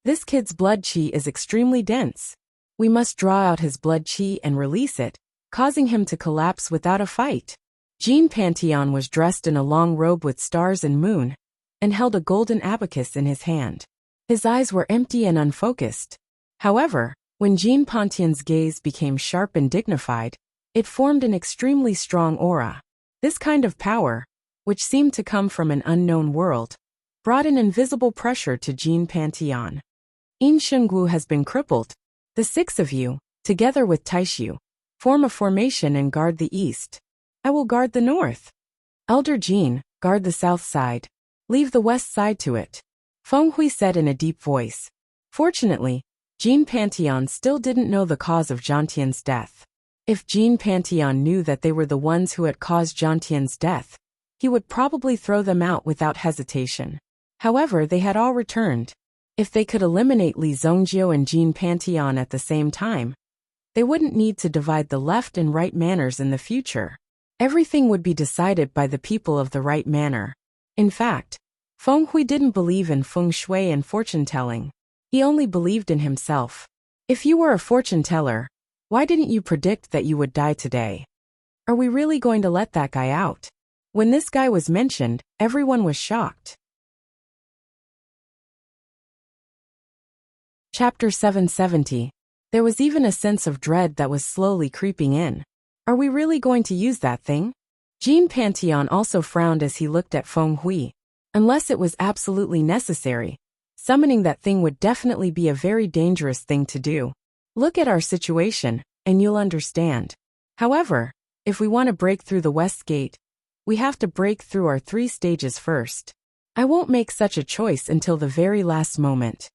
This kid's blood chi is extremely dense. We must draw out his blood chi and release it, causing him to collapse without a fight. Jean Pantheon was dressed in a long robe with stars and moon, and held a golden abacus in his hand. His eyes were empty and unfocused. However, when Jean Pantheon's gaze became sharp and dignified, it formed an extremely strong aura. This kind of power, which seemed to come from an unknown world, brought an invisible pressure to Jean Pantheon. In Shengwu has been crippled. The 6 of you, together with Taishu, form a formation and guard the east. I will guard the north. Elder Jean, guard the south side. Leave the west side to it. Feng Hui said in a deep voice. Fortunately, Jean Pantheon still didn't know the cause of Jiantian's death. If Jean Pantheon knew that they were the ones who had caused Jiantian's death, he would probably throw them out without hesitation. However, they had all returned. If they could eliminate Li Zongjio and Jean Pantheon at the same time, they wouldn't need to divide the left and right manors in the future. Everything would be decided by the people of the right manor. In fact, Feng Hui didn't believe in feng shui and fortune-telling. He only believed in himself. If you were a fortune-teller, why didn't you predict that you would die today? Are we really going to let that guy out? When this guy was mentioned, everyone was shocked. Chapter 770. There was even a sense of dread that was slowly creeping in. Are we really going to use that thing? Jean Pantheon also frowned as he looked at Feng Hui. Unless it was absolutely necessary, summoning that thing would definitely be a very dangerous thing to do. Look at our situation, and you'll understand. However, if we want to break through the west gate, we have to break through our 3 stages first. I won't make such a choice until the very last moment.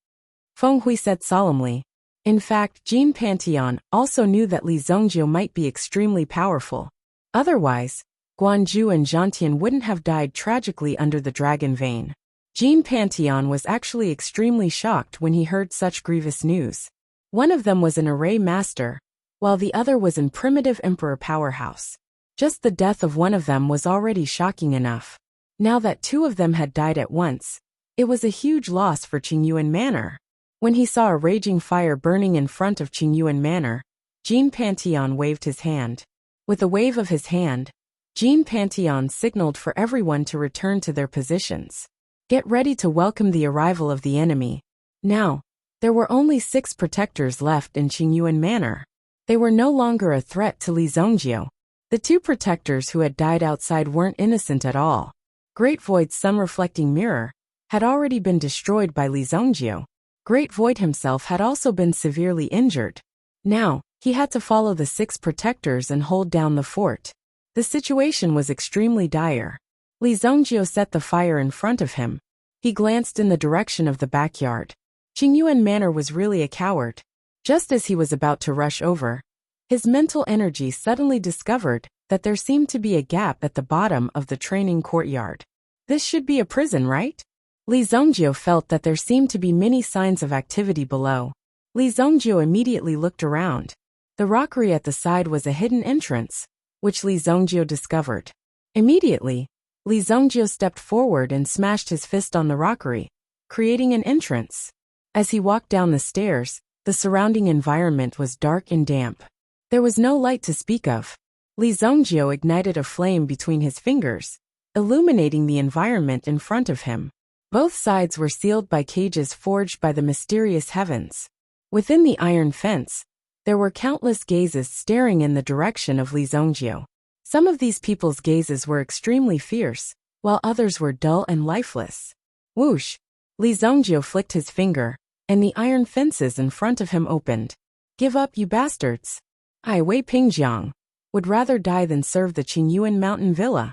Feng Hui said solemnly. In fact, Jean Pantheon also knew that Li Zongjio might be extremely powerful. Otherwise, Guanju and Jiantian wouldn't have died tragically under the dragon vein. Jean Pantheon was actually extremely shocked when he heard such grievous news. One of them was an array master, while the other was in primitive emperor powerhouse. Just the death of one of them was already shocking enough. Now that 2 of them had died at once, it was a huge loss for Qingyuan Manor. When he saw a raging fire burning in front of Qingyuan Manor, Jean Pantheon waved his hand. With a wave of his hand, Jean Pantheon signaled for everyone to return to their positions. Get ready to welcome the arrival of the enemy. Now, there were only 6 protectors left in Qingyuan Manor. They were no longer a threat to Li Zongjio. The 2 protectors who had died outside weren't innocent at all. Great Void's sun-reflecting mirror had already been destroyed by Li Zongjio. Great Void himself had also been severely injured. Now, he had to follow the 6 protectors and hold down the fort. The situation was extremely dire. Li Zongjio set the fire in front of him. He glanced in the direction of the backyard. Qingyuan Manor was really a coward. Just as he was about to rush over, his mental energy suddenly discovered that there seemed to be a gap at the bottom of the training courtyard. This should be a prison, right? Li Zongjio felt that there seemed to be many signs of activity below. Li Zongjio immediately looked around. The rockery at the side was a hidden entrance, which Li Zongjio discovered. Immediately, Li Zongjio stepped forward and smashed his fist on the rockery, creating an entrance. As he walked down the stairs, the surrounding environment was dark and damp. There was no light to speak of. Li Zongjio ignited a flame between his fingers, illuminating the environment in front of him. Both sides were sealed by cages forged by the mysterious heavens. Within the iron fence, there were countless gazes staring in the direction of Li Zongjio. Some of these people's gazes were extremely fierce, while others were dull and lifeless. Whoosh! Li Zongjio flicked his finger, and the iron fences in front of him opened. Give up, you bastards! I, Wei Pingjiang, would rather die than serve the Qingyuan Mountain Villa.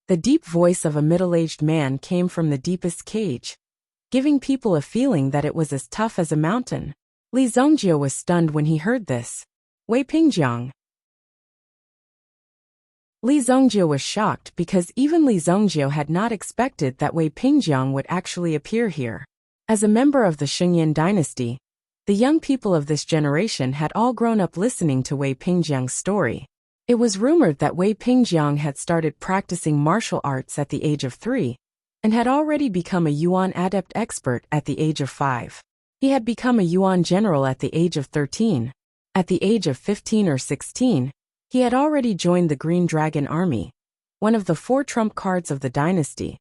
The deep voice of a middle-aged man came from the deepest cage, giving people a feeling that it was as tough as a mountain. Li Zongjio was stunned when he heard this. Wei Pingjiang. Li Zongjio was shocked because even Li Zongjio had not expected that Wei Pingjiang would actually appear here. As a member of the Shengyan dynasty, the young people of this generation had all grown up listening to Wei Pingjiang's story. It was rumored that Wei Pingjiang had started practicing martial arts at the age of 3 and had already become a Yuan adept expert at the age of 5. He had become a Yuan general at the age of 13. At the age of 15 or 16, he had already joined the Green Dragon Army, one of the 4 trump cards of the dynasty,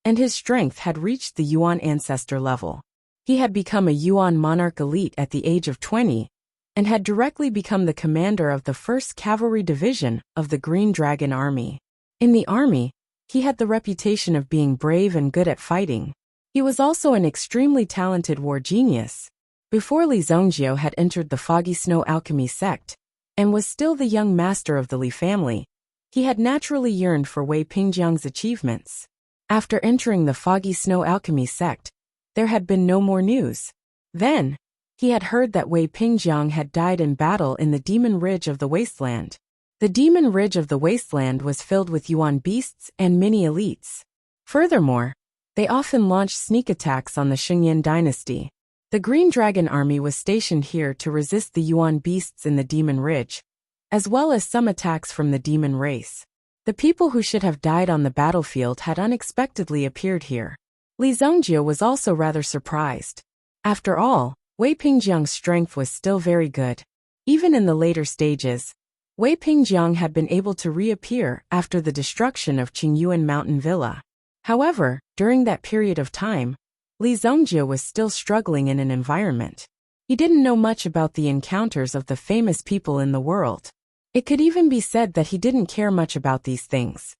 and his strength had reached the Yuan ancestor level. He had become a Yuan monarch elite at the age of 20, and had directly become the commander of the 1st Cavalry Division of the Green Dragon Army. In the army, he had the reputation of being brave and good at fighting. He was also an extremely talented war genius. Before Li Zongjio had entered the Foggy Snow Alchemy sect, and was still the young master of the Li family, he had naturally yearned for Wei Pingjiang's achievements. After entering the Foggy Snow Alchemy sect, there had been no more news. Then, he had heard that Wei Pingjiang had died in battle in the Demon Ridge of the Wasteland. The Demon Ridge of the Wasteland was filled with Yuan beasts and mini-elites. Furthermore, they often launched sneak attacks on the Xingyan dynasty. The Green Dragon Army was stationed here to resist the Yuan beasts in the Demon Ridge, as well as some attacks from the demon race. The people who should have died on the battlefield had unexpectedly appeared here. Li Zongjio was also rather surprised. After all, Wei Pingjiang's strength was still very good. Even in the later stages, Wei Pingjiang had been able to reappear after the destruction of Qingyuan Mountain Villa. However, during that period of time, Li Zongjio was still struggling in an environment. He didn't know much about the encounters of the famous people in the world. It could even be said that he didn't care much about these things.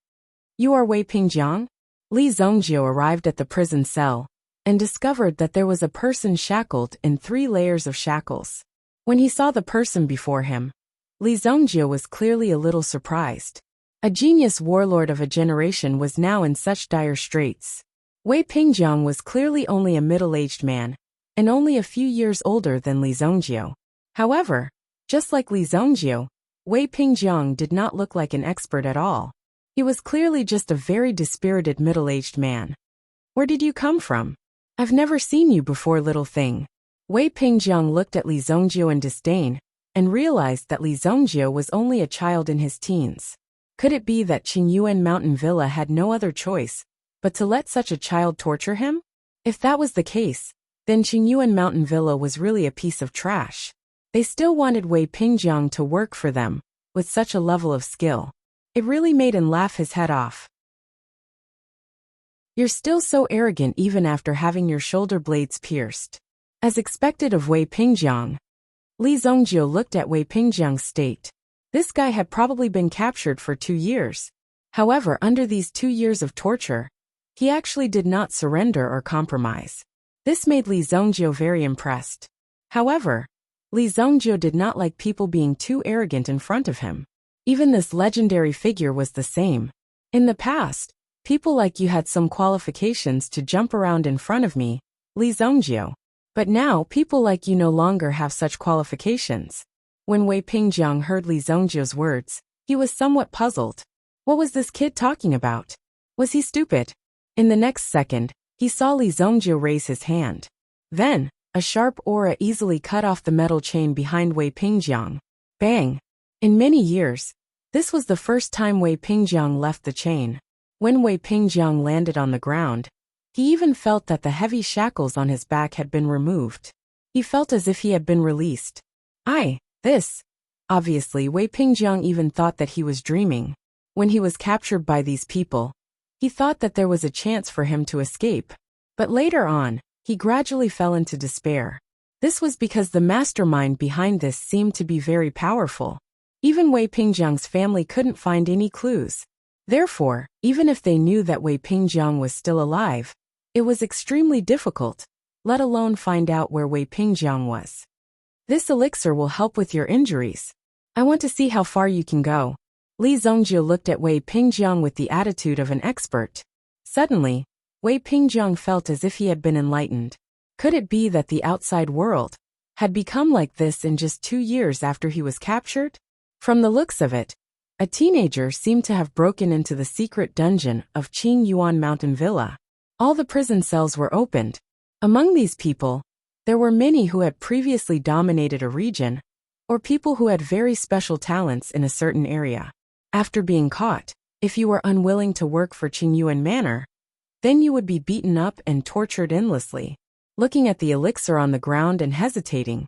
"You are Wei Pingjiang?" Li Zongjio arrived at the prison cell and discovered that there was a person shackled in 3 layers of shackles. When he saw the person before him, Li Zongjio was clearly a little surprised. A genius warlord of a generation was now in such dire straits. Wei Pingjiang was clearly only a middle-aged man, and only a few years older than Li Zongjio. However, just like Li Zongjio, Wei Pingjiang did not look like an expert at all. He was clearly just a very dispirited middle-aged man. "Where did you come from? I've never seen you before, little thing." Wei Pingjiang looked at Li Zongjio in disdain, and realized that Li Zongjio was only a child in his teens. Could it be that Qingyuan Mountain Villa had no other choice but to let such a child torture him? If that was the case, then Qingyuan Mountain Villa was really a piece of trash. They still wanted Wei Pingjiang to work for them, with such a level of skill. It really made him laugh his head off. "You're still so arrogant even after having your shoulder blades pierced." As expected of Wei Pingjiang, Li Zongjio looked at Wei Pingjiang's state. This guy had probably been captured for 2 years. However, under these 2 years of torture, he actually did not surrender or compromise. This made Li Zongjio very impressed. However, Li Zongjio did not like people being too arrogant in front of him. Even this legendary figure was the same. "In the past, people like you had some qualifications to jump around in front of me, Li Zongjio. But now people like you no longer have such qualifications." When Wei Pingjiang heard Li Zongjio's words, he was somewhat puzzled. What was this kid talking about? Was he stupid? In the next second, he saw Li Zongjio raise his hand. Then, a sharp aura easily cut off the metal chain behind Wei Pingjiang. Bang! In many years, this was the first time Wei Pingjiang left the chain. When Wei Pingjiang landed on the ground, he even felt that the heavy shackles on his back had been removed. He felt as if he had been released. This. Obviously, Wei Pingjiang even thought that he was dreaming. When he was captured by these people, he thought that there was a chance for him to escape. But later on, he gradually fell into despair. This was because the mastermind behind this seemed to be very powerful. Even Wei Pingjiang's family couldn't find any clues. Therefore, even if they knew that Wei Pingjiang was still alive, it was extremely difficult, let alone find out where Wei Pingjiang was. "This elixir will help with your injuries. I want to see how far you can go." Li Zongjio looked at Wei Pingjiang with the attitude of an expert. Suddenly, Wei Pingjiang felt as if he had been enlightened. Could it be that the outside world had become like this in just 2 years after he was captured? From the looks of it, a teenager seemed to have broken into the secret dungeon of Qingyuan Mountain Villa. All the prison cells were opened. Among these people, there were many who had previously dominated a region, or people who had very special talents in a certain area. After being caught, if you were unwilling to work for Qingyuan Manor, then you would be beaten up and tortured endlessly. Looking at the elixir on the ground and hesitating,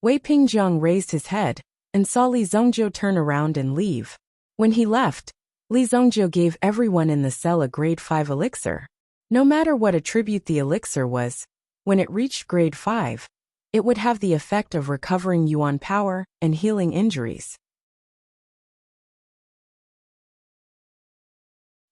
Wei Pingjiang raised his head and saw Li Zhongjiu turn around and leave. When he left, Li Zhongjiu gave everyone in the cell a grade 5 elixir. No matter what attribute the elixir was, when it reached grade 5, it would have the effect of recovering yuan power and healing injuries.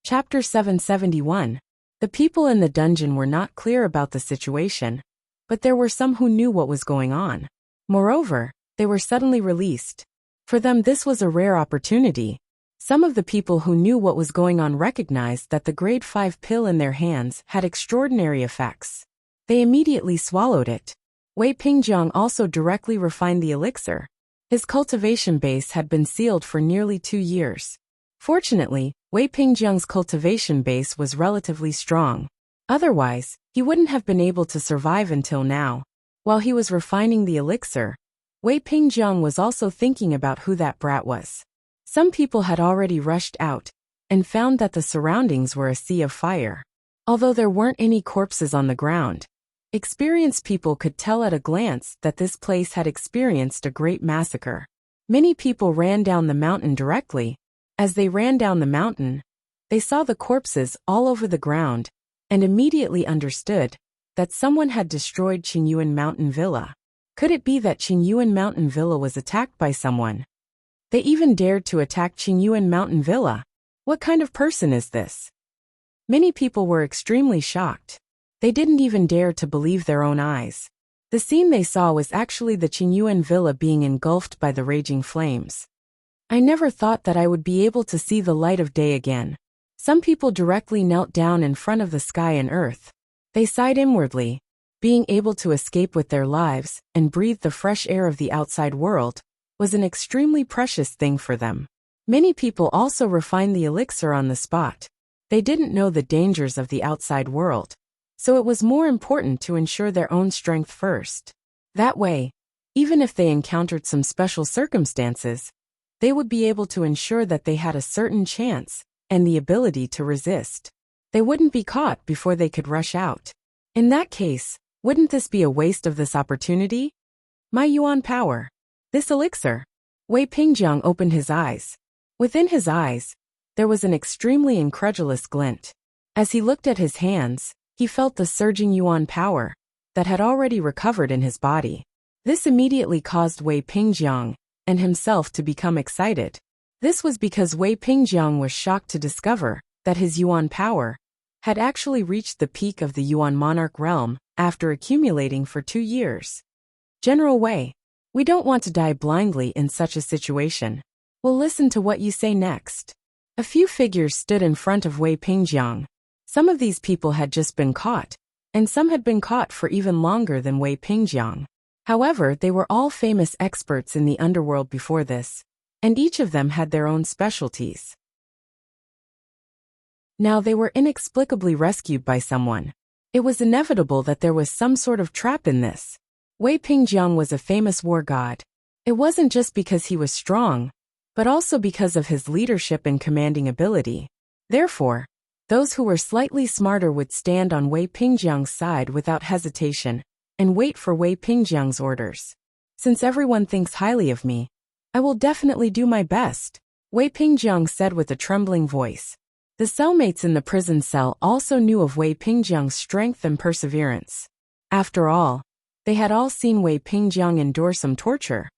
Chapter 771. The people in the dungeon were not clear about the situation, but there were some who knew what was going on. Moreover, they were suddenly released. For them this was a rare opportunity. Some of the people who knew what was going on recognized that the grade 5 pill in their hands had extraordinary effects. They immediately swallowed it. Wei Pingjiang also directly refined the elixir. His cultivation base had been sealed for nearly 2 years. Fortunately, Wei Pingjiang's cultivation base was relatively strong. Otherwise, he wouldn't have been able to survive until now. While he was refining the elixir, Wei Pingjiang was also thinking about who that brat was. Some people had already rushed out and found that the surroundings were a sea of fire. Although there weren't any corpses on the ground, experienced people could tell at a glance that this place had experienced a great massacre. Many people ran down the mountain directly. As they ran down the mountain, they saw the corpses all over the ground and immediately understood that someone had destroyed Qingyuan Mountain Villa. Could it be that Qingyuan Mountain Villa was attacked by someone? They even dared to attack Qingyuan Mountain Villa. What kind of person is this? Many people were extremely shocked. They didn't even dare to believe their own eyes. The scene they saw was actually the Qingyuan Villa being engulfed by the raging flames. I never thought that I would be able to see the light of day again. Some people directly knelt down in front of the sky and earth. They sighed inwardly. Being able to escape with their lives and breathe the fresh air of the outside world was an extremely precious thing for them. Many people also refined the elixir on the spot. They didn't know the dangers of the outside world, so it was more important to ensure their own strength first. That way, even if they encountered some special circumstances, they would be able to ensure that they had a certain chance and the ability to resist. They wouldn't be caught before they could rush out. In that case, wouldn't this be a waste of this opportunity? My yuan power. This elixir. Wei Pingjiang opened his eyes. Within his eyes, there was an extremely incredulous glint. As he looked at his hands, he felt the surging yuan power that had already recovered in his body. This immediately caused Wei Pingjiang and himself to become excited. This was because Wei Pingjiang was shocked to discover that his yuan power had actually reached the peak of the yuan monarch realm after accumulating for 2 years. General Wei, we don't want to die blindly in such a situation. We'll listen to what you say next. A few figures stood in front of Wei Pingjiang. Some of these people had just been caught, and some had been caught for even longer than Wei Pingjiang. However, they were all famous experts in the underworld before this, and each of them had their own specialties. Now they were inexplicably rescued by someone. It was inevitable that there was some sort of trap in this. Wei Pingjiang was a famous war god. It wasn't just because he was strong, but also because of his leadership and commanding ability. Therefore, those who were slightly smarter would stand on Wei Pingjiang's side without hesitation and wait for Wei Pingjiang's orders. Since everyone thinks highly of me, I will definitely do my best, Wei Pingjiang said with a trembling voice. The cellmates in the prison cell also knew of Wei Pingjiang's strength and perseverance. After all, they had all seen Wei Pingjiang endure some torture,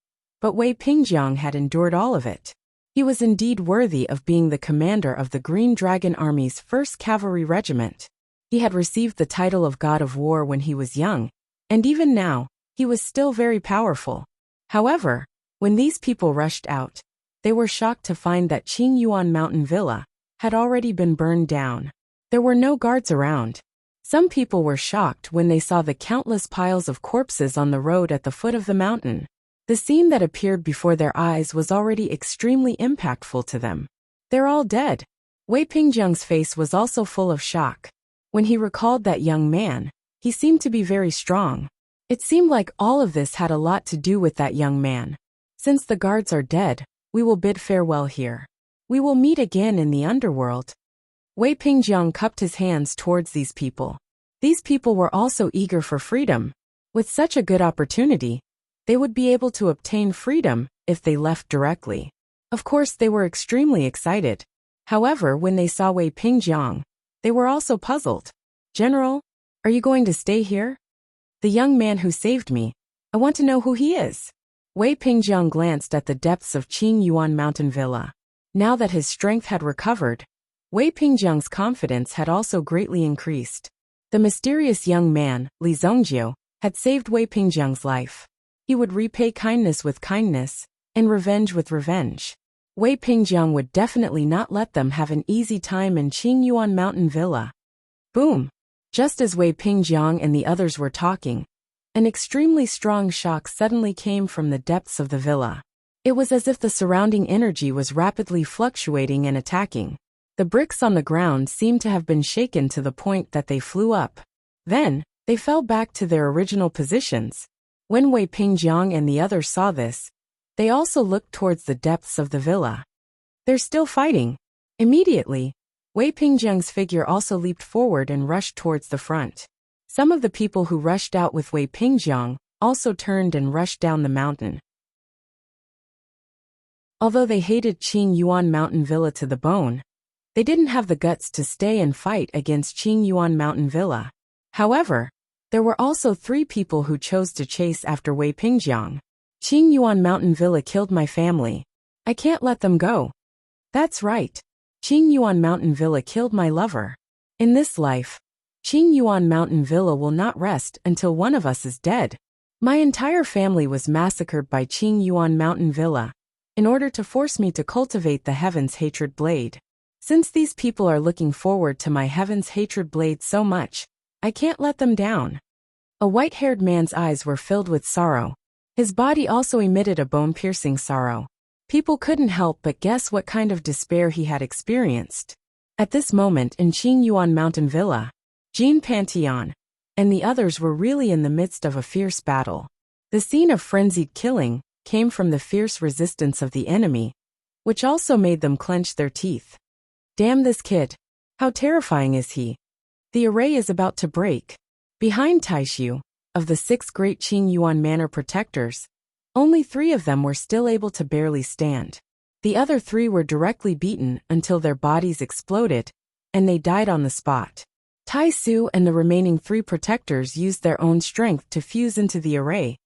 but Wei Pingjiang had endured all of it. He was indeed worthy of being the commander of the Green Dragon Army's 1st Cavalry Regiment. He had received the title of God of War when he was young, and even now, he was still very powerful. However, when these people rushed out, they were shocked to find that Qingyuan Mountain Villa had already been burned down. There were no guards around. Some people were shocked when they saw the countless piles of corpses on the road at the foot of the mountain. The scene that appeared before their eyes was already extremely impactful to them. They're all dead. Wei Pingjiang's face was also full of shock. When he recalled that young man, he seemed to be very strong. It seemed like all of this had a lot to do with that young man. Since the guards are dead, we will bid farewell here. We will meet again in the underworld. Wei Pingjiang cupped his hands towards these people. These people were also eager for freedom. With such a good opportunity, they would be able to obtain freedom if they left directly. Of course, they were extremely excited. However, when they saw Wei Pingjiang, they were also puzzled. General, are you going to stay here? The young man who saved me. I want to know who he is. Wei Pingjiang glanced at the depths of Qing Yuan Mountain Villa. Now that his strength had recovered, Wei Pingjiang's confidence had also greatly increased. The mysterious young man, Li Zongjiu, had saved Wei Pingjiang's life. He would repay kindness with kindness, and revenge with revenge. Wei Pingjiang would definitely not let them have an easy time in Qing Yuan Mountain Villa. Boom! Just as Wei Pingjiang and the others were talking, an extremely strong shock suddenly came from the depths of the villa. It was as if the surrounding energy was rapidly fluctuating and attacking. The bricks on the ground seemed to have been shaken to the point that they flew up. Then, they fell back to their original positions. When Wei Pingjiang and the others saw this, they also looked towards the depths of the villa. They're still fighting. Immediately, Wei Pingjiang's figure also leaped forward and rushed towards the front. Some of the people who rushed out with Wei Pingjiang also turned and rushed down the mountain. Although they hated Qing Yuan Mountain Villa to the bone, they didn't have the guts to stay and fight against Qing Yuan Mountain Villa. However, there were also 3 people who chose to chase after Wei Pingjiang. Qing Yuan Mountain Villa killed my family. I can't let them go. That's right. Qing Yuan Mountain Villa killed my lover. In this life, Qing Yuan Mountain Villa will not rest until one of us is dead. My entire family was massacred by Qing Yuan Mountain Villa in order to force me to cultivate the Heaven's Hatred Blade. Since these people are looking forward to my Heaven's Hatred Blade so much, I can't let them down. A white-haired man's eyes were filled with sorrow. His body also emitted a bone-piercing sorrow. People couldn't help but guess what kind of despair he had experienced. At this moment in Qing Yuan Mountain Villa, Jean Pantheon and the others were really in the midst of a fierce battle. The scene of frenzied killing came from the fierce resistance of the enemy, which also made them clench their teeth. Damn this kid! How terrifying is he! The array is about to break. Behind Taishu, of the 6 great Qing Yuan Manor protectors, only 3 of them were still able to barely stand. The other 3 were directly beaten until their bodies exploded, and they died on the spot. Tai Su and the remaining 3 protectors used their own strength to fuse into the array,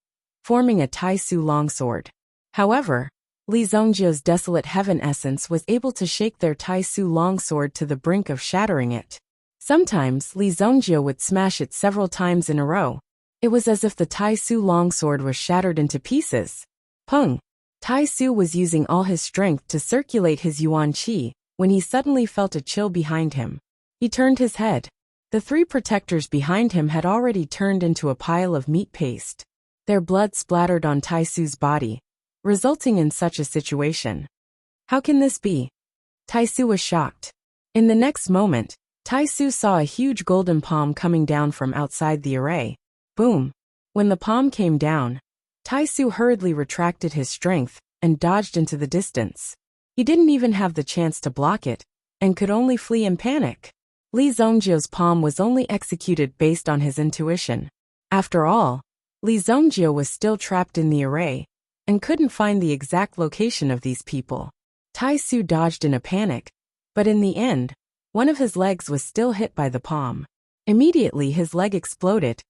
forming a Tai Su longsword. However, Li Zongjiu's desolate heaven essence was able to shake their Tai Su longsword to the brink of shattering it. Sometimes Li Zongjiu would smash it several times in a row. It was as if the Tai Su longsword was shattered into pieces. Pung! Tai Su was using all his strength to circulate his Yuan Qi when he suddenly felt a chill behind him. He turned his head. The 3 protectors behind him had already turned into a pile of meat paste. Their blood splattered on Tai Su's body, resulting in such a situation. How can this be? Tai Su was shocked. In the next moment, Tai Su saw a huge golden palm coming down from outside the array. Boom! When the palm came down, Tai Su hurriedly retracted his strength and dodged into the distance. He didn't even have the chance to block it, and could only flee in panic. Li Zongjiu's palm was only executed based on his intuition. After all, Li Zongjiu was still trapped in the array, and couldn't find the exact location of these people. Tai Su dodged in a panic, but in the end, one of his legs was still hit by the palm. Immediately his leg exploded.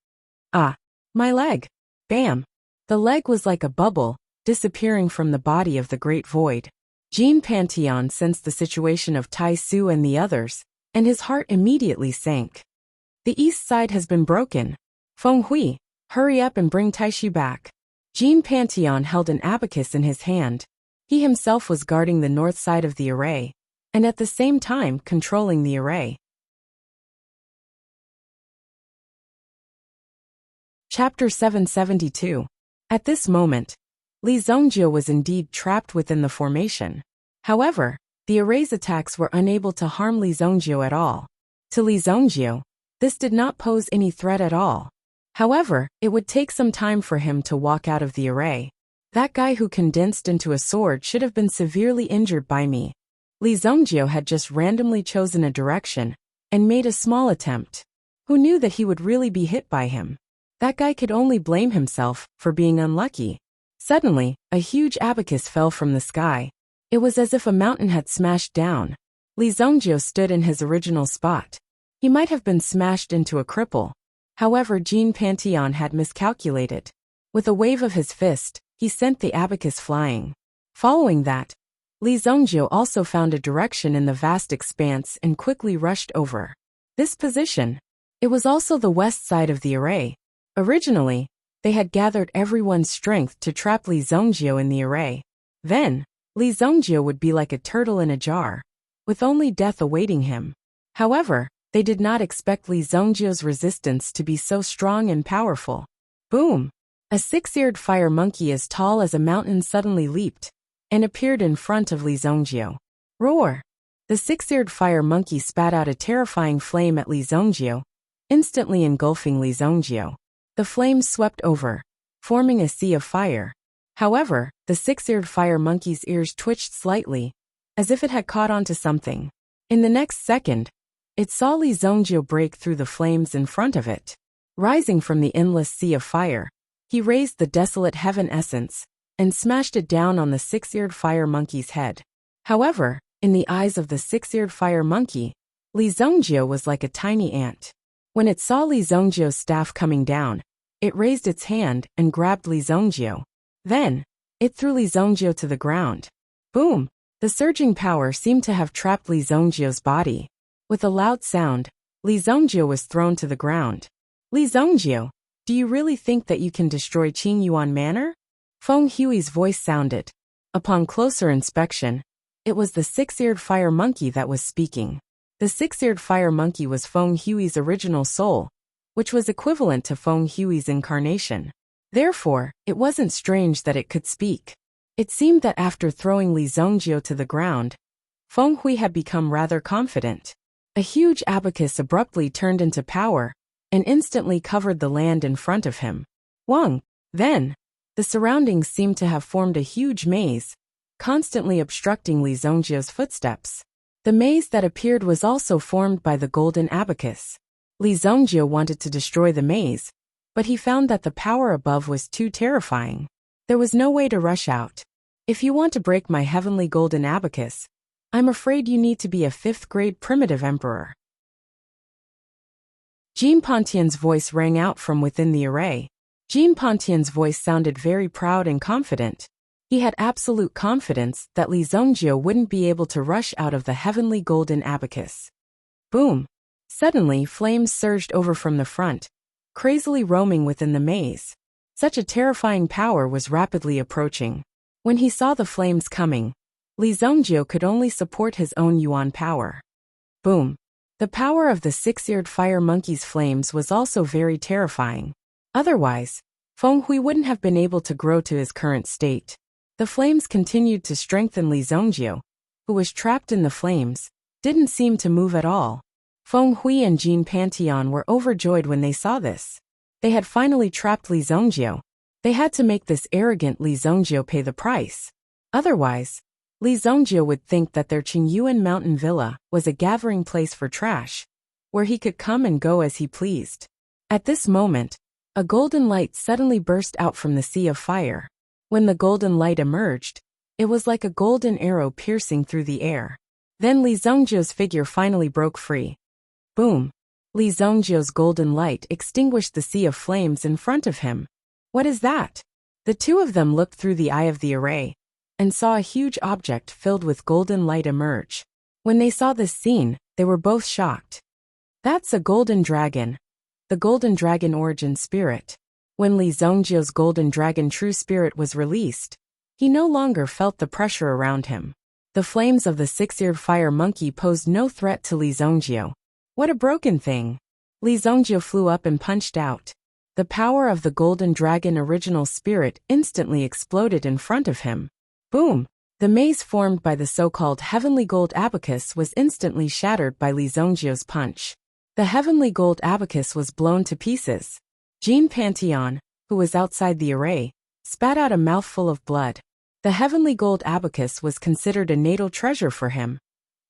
Ah! My leg! Bam! The leg was like a bubble, disappearing from the body of the Great Void. Jean Pantheon sensed the situation of Tai Su and the others, and his heart immediately sank. The east side has been broken. Feng Hui, hurry up and bring Taishu back. Jean Pantheon held an abacus in his hand. He himself was guarding the north side of the array, and at the same time controlling the array. Chapter 772. At this moment, Li Zongjiu was indeed trapped within the formation. However, the array's attacks were unable to harm Li Zongjiu at all. To Li Zongjiu, this did not pose any threat at all. However, it would take some time for him to walk out of the array. That guy who condensed into a sword should have been severely injured by me. Li Zongjio had just randomly chosen a direction and made a small attempt. Who knew that he would really be hit by him? That guy could only blame himself for being unlucky. Suddenly, a huge abacus fell from the sky. It was as if a mountain had smashed down. Li Zongjio stood in his original spot. He might have been smashed into a cripple. However, Jean Pantheon had miscalculated. With a wave of his fist, he sent the abacus flying. Following that, Li Zongjio also found a direction in the vast expanse and quickly rushed over. This position. It was also the west side of the array. Originally, they had gathered everyone's strength to trap Li Zongjio in the array. Then, Li Zongjio would be like a turtle in a jar, with only death awaiting him. However, they did not expect Li Zongjio's resistance to be so strong and powerful. Boom! A six-eared fire monkey as tall as a mountain suddenly leaped and appeared in front of Li Zongjio. Roar! The six-eared fire monkey spat out a terrifying flame at Li Zongjio, instantly engulfing Li Zongjio. The flames swept over, forming a sea of fire. However, the six-eared fire monkey's ears twitched slightly, as if it had caught onto something. In the next second, it saw Li Zongjio break through the flames in front of it. Rising from the endless sea of fire, he raised the desolate heaven essence and smashed it down on the six-eared fire monkey's head. However, in the eyes of the six-eared fire monkey, Li Zongjio was like a tiny ant. When it saw Li Zongjio's staff coming down, it raised its hand and grabbed Li Zongjio. Then, it threw Li Zongjio to the ground. Boom! The surging power seemed to have trapped Li Zongjio's body. With a loud sound, Li Zongjio was thrown to the ground. Li Zongjio, do you really think that you can destroy Qingyuan Manor? Feng Hui's voice sounded. Upon closer inspection, it was the six-eared fire monkey that was speaking. The six-eared fire monkey was Feng Hui's original soul, which was equivalent to Feng Hui's incarnation. Therefore, it wasn't strange that it could speak. It seemed that after throwing Li Zongjio to the ground, Feng Hui had become rather confident. A huge abacus abruptly turned into power and instantly covered the land in front of him. Wang! Then, the surroundings seemed to have formed a huge maze, constantly obstructing Li Zongjio's footsteps. The maze that appeared was also formed by the golden abacus. Li Zongjio wanted to destroy the maze, but he found that the power above was too terrifying. There was no way to rush out. If you want to break my heavenly golden abacus, I'm afraid you need to be a 5th-grade primitive emperor. Jean Pantian's voice rang out from within the array. Jean Pantian's voice sounded very proud and confident. He had absolute confidence that Li Zongjio wouldn't be able to rush out of the heavenly golden abacus. Boom! Suddenly, flames surged over from the front, crazily roaming within the maze. Such a terrifying power was rapidly approaching. When he saw the flames coming, Li Zongjio could only support his own yuan power. Boom! The power of the six-eared fire monkey's flames was also very terrifying. Otherwise, Feng Hui wouldn't have been able to grow to his current state. The flames continued to strengthen Li Zongjio, who was trapped in the flames, didn't seem to move at all. Feng Hui and Jean Pantheon were overjoyed when they saw this. They had finally trapped Li Zongjio. They had to make this arrogant Li Zongjio pay the price. Otherwise, Li Zongjio would think that their Qingyuan mountain villa was a gathering place for trash, where he could come and go as he pleased. At this moment, a golden light suddenly burst out from the sea of fire. When the golden light emerged, it was like a golden arrow piercing through the air. Then Li Zongjio's figure finally broke free. Boom! Li Zongjio's golden light extinguished the sea of flames in front of him. What is that? The two of them looked through the eye of the array and saw a huge object filled with golden light emerge. When they saw this scene, they were both shocked. That's a golden dragon. The golden dragon origin spirit. When Li Zongjio's golden dragon true spirit was released, he no longer felt the pressure around him. The flames of the six-eared fire monkey posed no threat to Li Zongjio. What a broken thing! Li Zongjio flew up and punched out. The power of the golden dragon original spirit instantly exploded in front of him. Boom! The maze formed by the so-called heavenly gold abacus was instantly shattered by Li Zongjio's punch. The heavenly gold abacus was blown to pieces. Jean Pantheon, who was outside the array, spat out a mouthful of blood. The heavenly gold abacus was considered a natal treasure for him,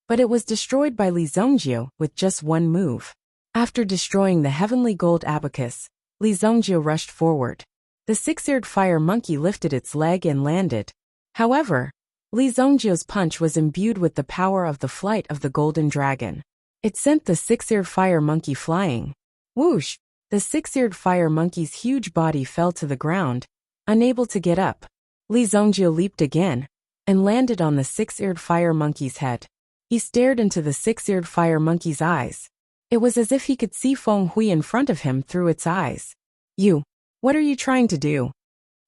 but it was destroyed by Li Zhongjiu with just one move. After destroying the heavenly gold abacus, Li Zhongjiu rushed forward. The six-eared fire monkey lifted its leg and landed. However, Li Zhongjiu's punch was imbued with the power of the flight of the golden dragon. It sent the six-eared fire monkey flying. Whoosh! The six-eared fire monkey's huge body fell to the ground, unable to get up. Li Zhongjiu leaped again and landed on the six-eared fire monkey's head. He stared into the six-eared fire monkey's eyes. It was as if he could see Feng Hui in front of him through its eyes. What are you trying to do?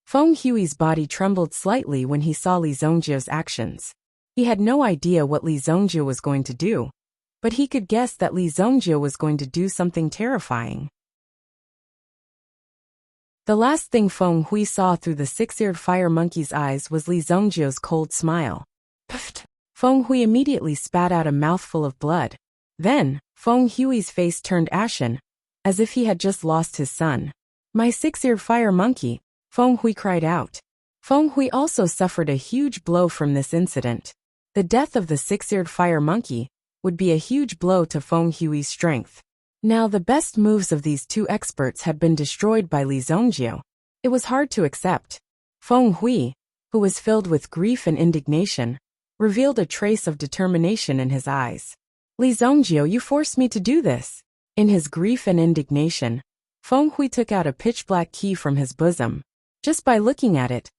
Feng Hui's body trembled slightly when he saw Li Zhongjiu's actions. He had no idea what Li Zhongjiu was going to do, but he could guess that Li Zhongjiu was going to do something terrifying. The last thing Feng Hui saw through the six-eared fire monkey's eyes was Li Zhongjiu's cold smile. Pfft! Feng Hui immediately spat out a mouthful of blood. Then, Feng Hui's face turned ashen, as if he had just lost his son. My six-eared fire monkey, Feng Hui cried out. Feng Hui also suffered a huge blow from this incident. The death of the six-eared fire monkey would be a huge blow to Feng Hui's strength. Now the best moves of these two experts had been destroyed by Li Zhongjiu. It was hard to accept. Feng Hui, who was filled with grief and indignation, revealed a trace of determination in his eyes. Li Zhongjiu, you forced me to do this. In his grief and indignation, Feng Hui took out a pitch-black key from his bosom. Just by looking at it,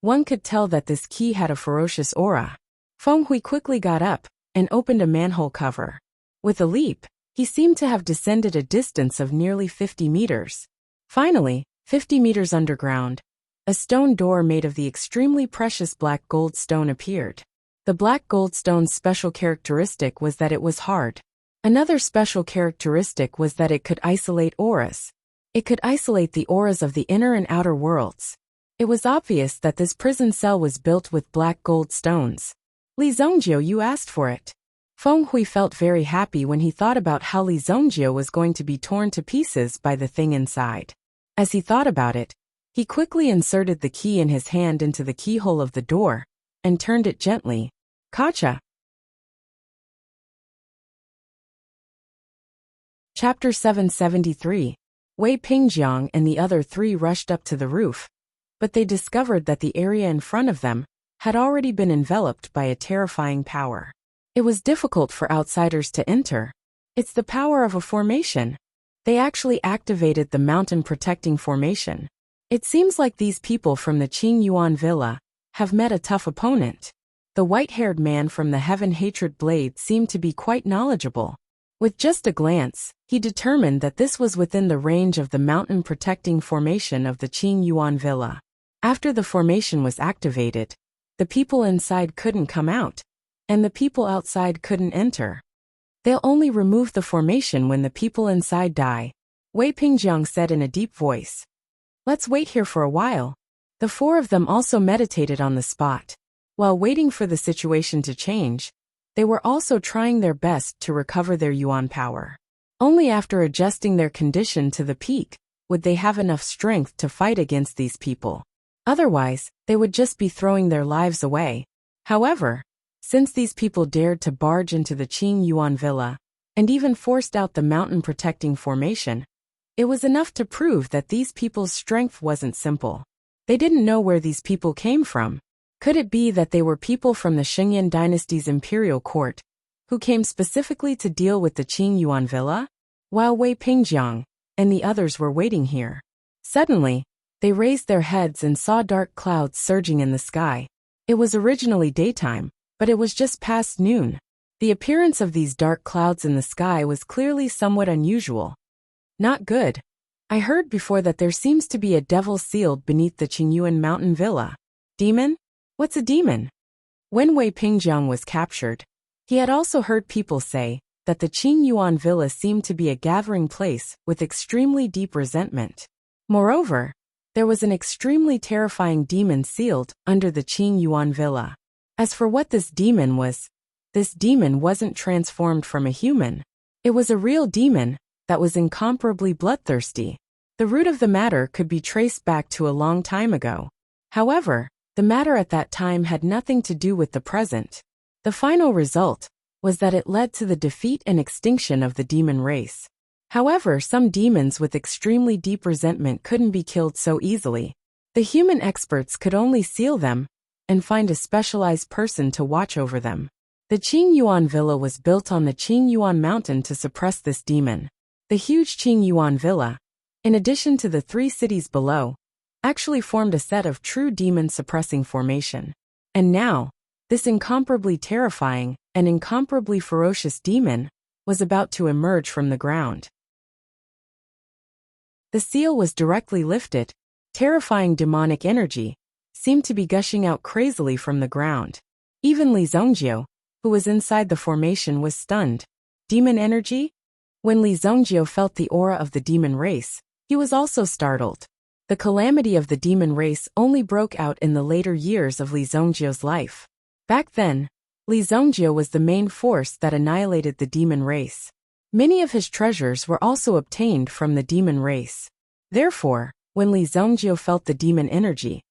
one could tell that this key had a ferocious aura. Feng Hui quickly got up and opened a manhole cover. With a leap, he seemed to have descended a distance of nearly 50 meters. Finally, 50 meters underground, a stone door made of the extremely precious black gold stone appeared. The black gold stone's special characteristic was that it was hard. Another special characteristic was that it could isolate auras. It could isolate the auras of the inner and outer worlds. It was obvious that this prison cell was built with black gold stones. Li Zhongjiu, you asked for it. Feng Hui felt very happy when he thought about how Li Zhongjiu was going to be torn to pieces by the thing inside. As he thought about it, he quickly inserted the key in his hand into the keyhole of the door and turned it gently. Gotcha. Chapter 773. Wei Pingjiang and the other three rushed up to the roof, but they discovered that the area in front of them had already been enveloped by a terrifying power. It was difficult for outsiders to enter. It's the power of a formation. They actually activated the mountain protecting formation. It seems like these people from the Qing Yuan Villa have met a tough opponent. The white-haired man from the Heaven Hatred Blade seemed to be quite knowledgeable. With just a glance, he determined that this was within the range of the mountain protecting formation of the Qing Yuan Villa. After the formation was activated, the people inside couldn't come out, and the people outside couldn't enter. They'll only remove the formation when the people inside die, Wei Pingjiang said in a deep voice. Let's wait here for a while. The four of them also meditated on the spot. While waiting for the situation to change, they were also trying their best to recover their yuan power. Only after adjusting their condition to the peak would they have enough strength to fight against these people. Otherwise, they would just be throwing their lives away. However, since these people dared to barge into the Qing Yuan Villa and even forced out the mountain protecting formation, it was enough to prove that these people's strength wasn't simple. They didn't know where these people came from. Could it be that they were people from the Shengyan dynasty's imperial court, who came specifically to deal with the Qing Yuan Villa? While Wei Pingjiang and the others were waiting here, suddenly, they raised their heads and saw dark clouds surging in the sky. It was originally daytime, but it was just past noon. The appearance of these dark clouds in the sky was clearly somewhat unusual. Not good. I heard before that there seems to be a devil sealed beneath the Qingyuan mountain villa. Demon? What's a demon? When Wei Pingjiang was captured, he had also heard people say that the Qing Yuan Villa seemed to be a gathering place with extremely deep resentment. Moreover, there was an extremely terrifying demon sealed under the Qing Yuan Villa. As for what this demon wasn't transformed from a human. It was a real demon that was incomparably bloodthirsty. The root of the matter could be traced back to a long time ago. However, the matter at that time had nothing to do with the present. The final result was that it led to the defeat and extinction of the demon race. However, some demons with extremely deep resentment couldn't be killed so easily. The human experts could only seal them and find a specialized person to watch over them. The Qingyuan Villa was built on the Qingyuan mountain to suppress this demon. The huge Qingyuan Villa, in addition to the 3 cities below, actually formed a set of true demon-suppressing formation. And now, this incomparably terrifying and incomparably ferocious demon was about to emerge from the ground. The seal was directly lifted. Terrifying demonic energy seemed to be gushing out crazily from the ground. Even Li Zongjio, who was inside the formation, was stunned. Demon energy? When Li Zongjio felt the aura of the demon race, he was also startled. The calamity of the demon race only broke out in the later years of Li Zongjio's life. Back then, Li Zongjio was the main force that annihilated the demon race. Many of his treasures were also obtained from the demon race. Therefore, when Li Zongjio felt the demon energy,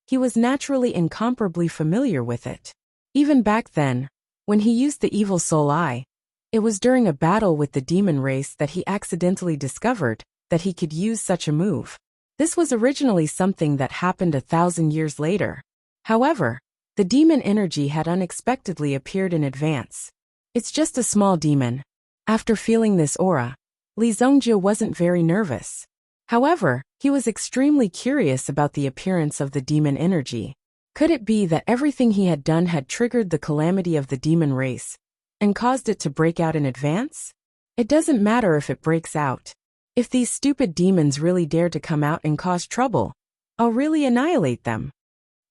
he was naturally incomparably familiar with it. Even back then, when he used the evil soul eye, it was during a battle with the demon race that he accidentally discovered that he could use such a move. This was originally something that happened 1,000 years later. However, the demon energy had unexpectedly appeared in advance. It's just a small demon. After feeling this aura, Li Zongjio wasn't very nervous. However, he was extremely curious about the appearance of the demon energy. Could it be that everything he had done had triggered the calamity of the demon race and caused it to break out in advance? It doesn't matter if it breaks out. If these stupid demons really dare to come out and cause trouble, I'll really annihilate them.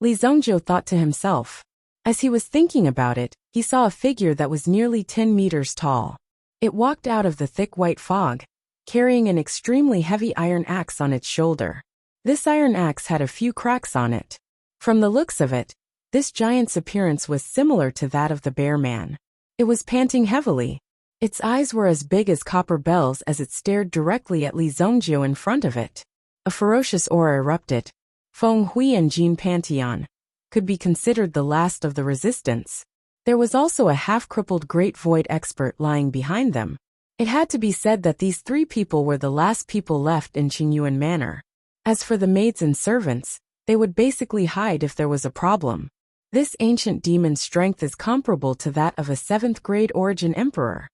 Li Zongjio thought to himself. As he was thinking about it, he saw a figure that was nearly 10 meters tall. It walked out of the thick white fog, carrying an extremely heavy iron axe on its shoulder. This iron axe had a few cracks on it. From the looks of it, this giant's appearance was similar to that of the bear man. It was panting heavily. Its eyes were as big as copper bells as it stared directly at Li Zongjio in front of it. A ferocious aura erupted. Feng Hui and Jin Pantheon could be considered the last of the resistance. There was also a half-crippled Great Void expert lying behind them. It had to be said that these 3 people were the last people left in Qingyuan Manor. As for the maids and servants, they would basically hide if there was a problem. This ancient demon's strength is comparable to that of a 7th-grade origin emperor.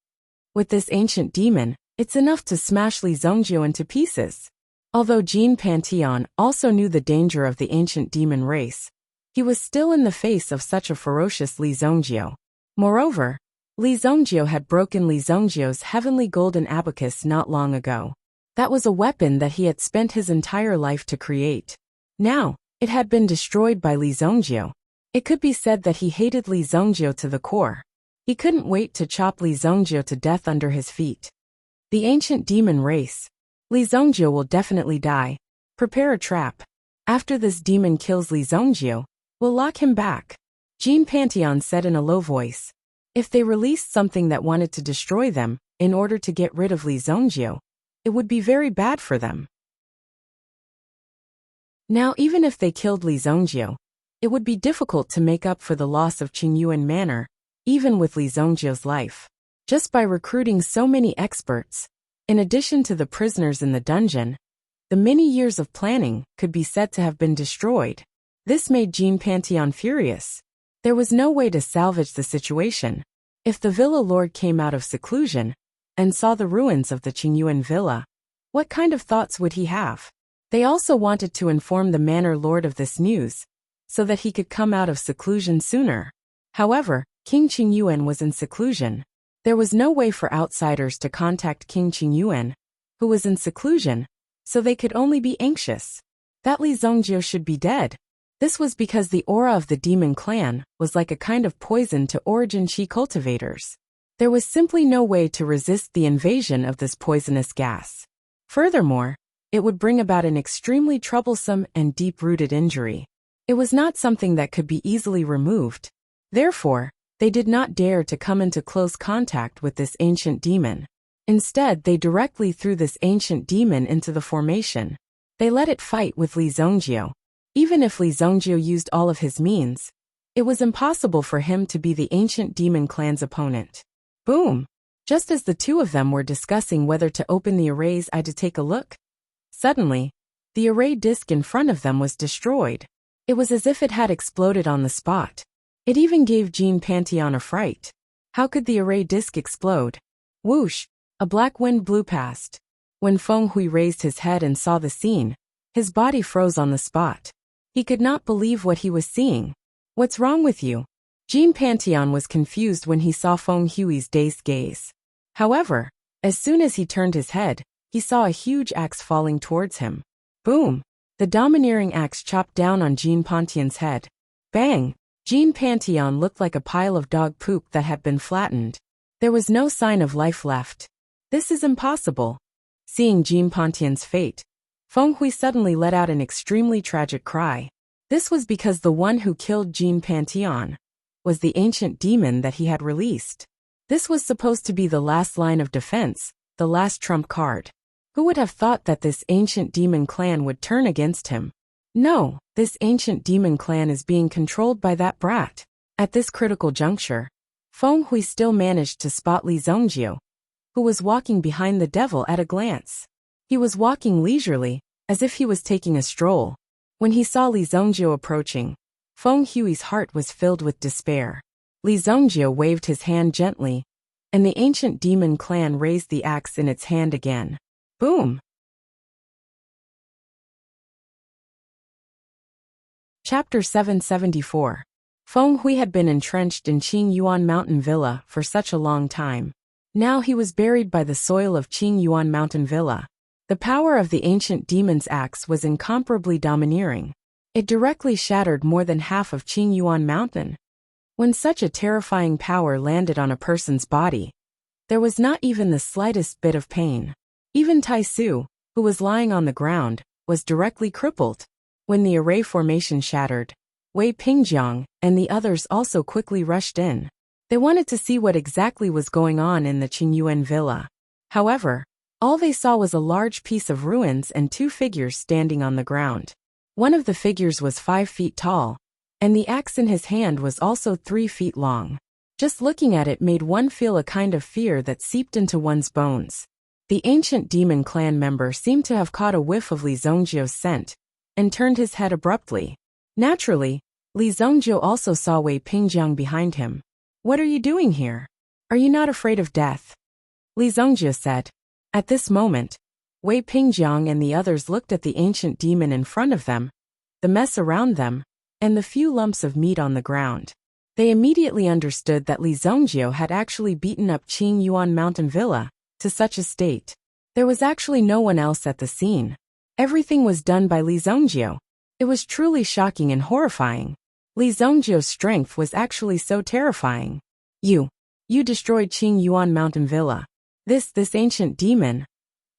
With this ancient demon, it's enough to smash Li Zongjio into pieces. Although Jin Pantheon also knew the danger of the ancient demon race, he was still in the face of such a ferocious Li Zongjio. Moreover, Li Zongjio had broken Li Zongjio's heavenly golden abacus not long ago. That was a weapon that he had spent his entire life to create. Now, it had been destroyed by Li Zongjio. It could be said that he hated Li Zongjio to the core. He couldn't wait to chop Li Zongjio to death under his feet. The ancient demon race. Li Zongjio will definitely die. Prepare a trap. After this demon kills Li Zongjio, we'll lock him back. Jin Pantheon said in a low voice. If they released something that wanted to destroy them, in order to get rid of Li Zongjio, it would be very bad for them. Now even if they killed Li Zongjio, it would be difficult to make up for the loss of Qingyuan Manor, even with Li Zongjio's life. Just by recruiting so many experts, in addition to the prisoners in the dungeon, the many years of planning could be said to have been destroyed. This made Jin Pantheon furious. There was no way to salvage the situation. If the villa lord came out of seclusion and saw the ruins of the Qingyuan villa, what kind of thoughts would he have? They also wanted to inform the manor lord of this news, so that he could come out of seclusion sooner. However, King Qingyuan was in seclusion. There was no way for outsiders to contact King Qingyuan, who was in seclusion, so they could only be anxious. That Li Zongjio should be dead. This was because the aura of the demon clan was like a kind of poison to origin chi cultivators. There was simply no way to resist the invasion of this poisonous gas. Furthermore, it would bring about an extremely troublesome and deep-rooted injury. It was not something that could be easily removed. Therefore, they did not dare to come into close contact with this ancient demon. Instead, they directly threw this ancient demon into the formation. They let it fight with Li Zongjio. Even if Li Zhongjiu used all of his means, it was impossible for him to be the ancient demon clan's opponent. Boom! Just as the two of them were discussing whether to open the array's eye to take a look, suddenly, the array disc in front of them was destroyed. It was as if it had exploded on the spot. It even gave Jean Pantheon a fright. How could the array disc explode? Whoosh! A black wind blew past. When Feng Hui raised his head and saw the scene, his body froze on the spot. He could not believe what he was seeing. What's wrong with you? Jean Pantheon was confused when he saw Feng Hui's dazed gaze. However, as soon as he turned his head, he saw a huge axe falling towards him. Boom! The domineering axe chopped down on Jean Pantheon's head. Bang! Jean Pantheon looked like a pile of dog poop that had been flattened. There was no sign of life left. This is impossible. Seeing Jean Pantheon's fate, Feng Hui suddenly let out an extremely tragic cry. This was because the one who killed Jean Pantheon was the ancient demon that he had released. This was supposed to be the last line of defense, the last trump card. Who would have thought that this ancient demon clan would turn against him? No, this ancient demon clan is being controlled by that brat. At this critical juncture, Feng Hui still managed to spot Li Zhongjiu, who was walking behind the devil at a glance. He was walking leisurely, as if he was taking a stroll. When he saw Li Zhongjiu approaching, Feng Hui's heart was filled with despair. Li Zhongjiu waved his hand gently, and the ancient demon clan raised the axe in its hand again. Boom! Chapter 774. Feng Hui had been entrenched in Qingyuan Mountain Villa for such a long time. Now he was buried by the soil of Qingyuan Mountain Villa. The power of the ancient demon's axe was incomparably domineering. It directly shattered more than half of Qingyuan Mountain. When such a terrifying power landed on a person's body, there was not even the slightest bit of pain. Even Tai Su, who was lying on the ground, was directly crippled. When the array formation shattered, Wei Pingjiang and the others also quickly rushed in. They wanted to see what exactly was going on in the Qingyuan villa. However, all they saw was a large piece of ruins and two figures standing on the ground. One of the figures was 5 feet tall, and the axe in his hand was also 3 feet long. Just looking at it made one feel a kind of fear that seeped into one's bones. The ancient demon clan member seemed to have caught a whiff of Li Zhongjiu's scent, and turned his head abruptly. Naturally, Li Zhongjiu also saw Wei Pingjiang behind him. "What are you doing here? Are you not afraid of death?" Li Zhongjiu said. At this moment, Wei Pingjiang and the others looked at the ancient demon in front of them, the mess around them, and the few lumps of meat on the ground. They immediately understood that Li Zhongjiu had actually beaten up Qingyuan Mountain Villa to such a state. There was actually no one else at the scene. Everything was done by Li Zhongjiu. It was truly shocking and horrifying. Li Zhongjiu's strength was actually so terrifying. You destroyed Qingyuan Mountain Villa. This ancient demon.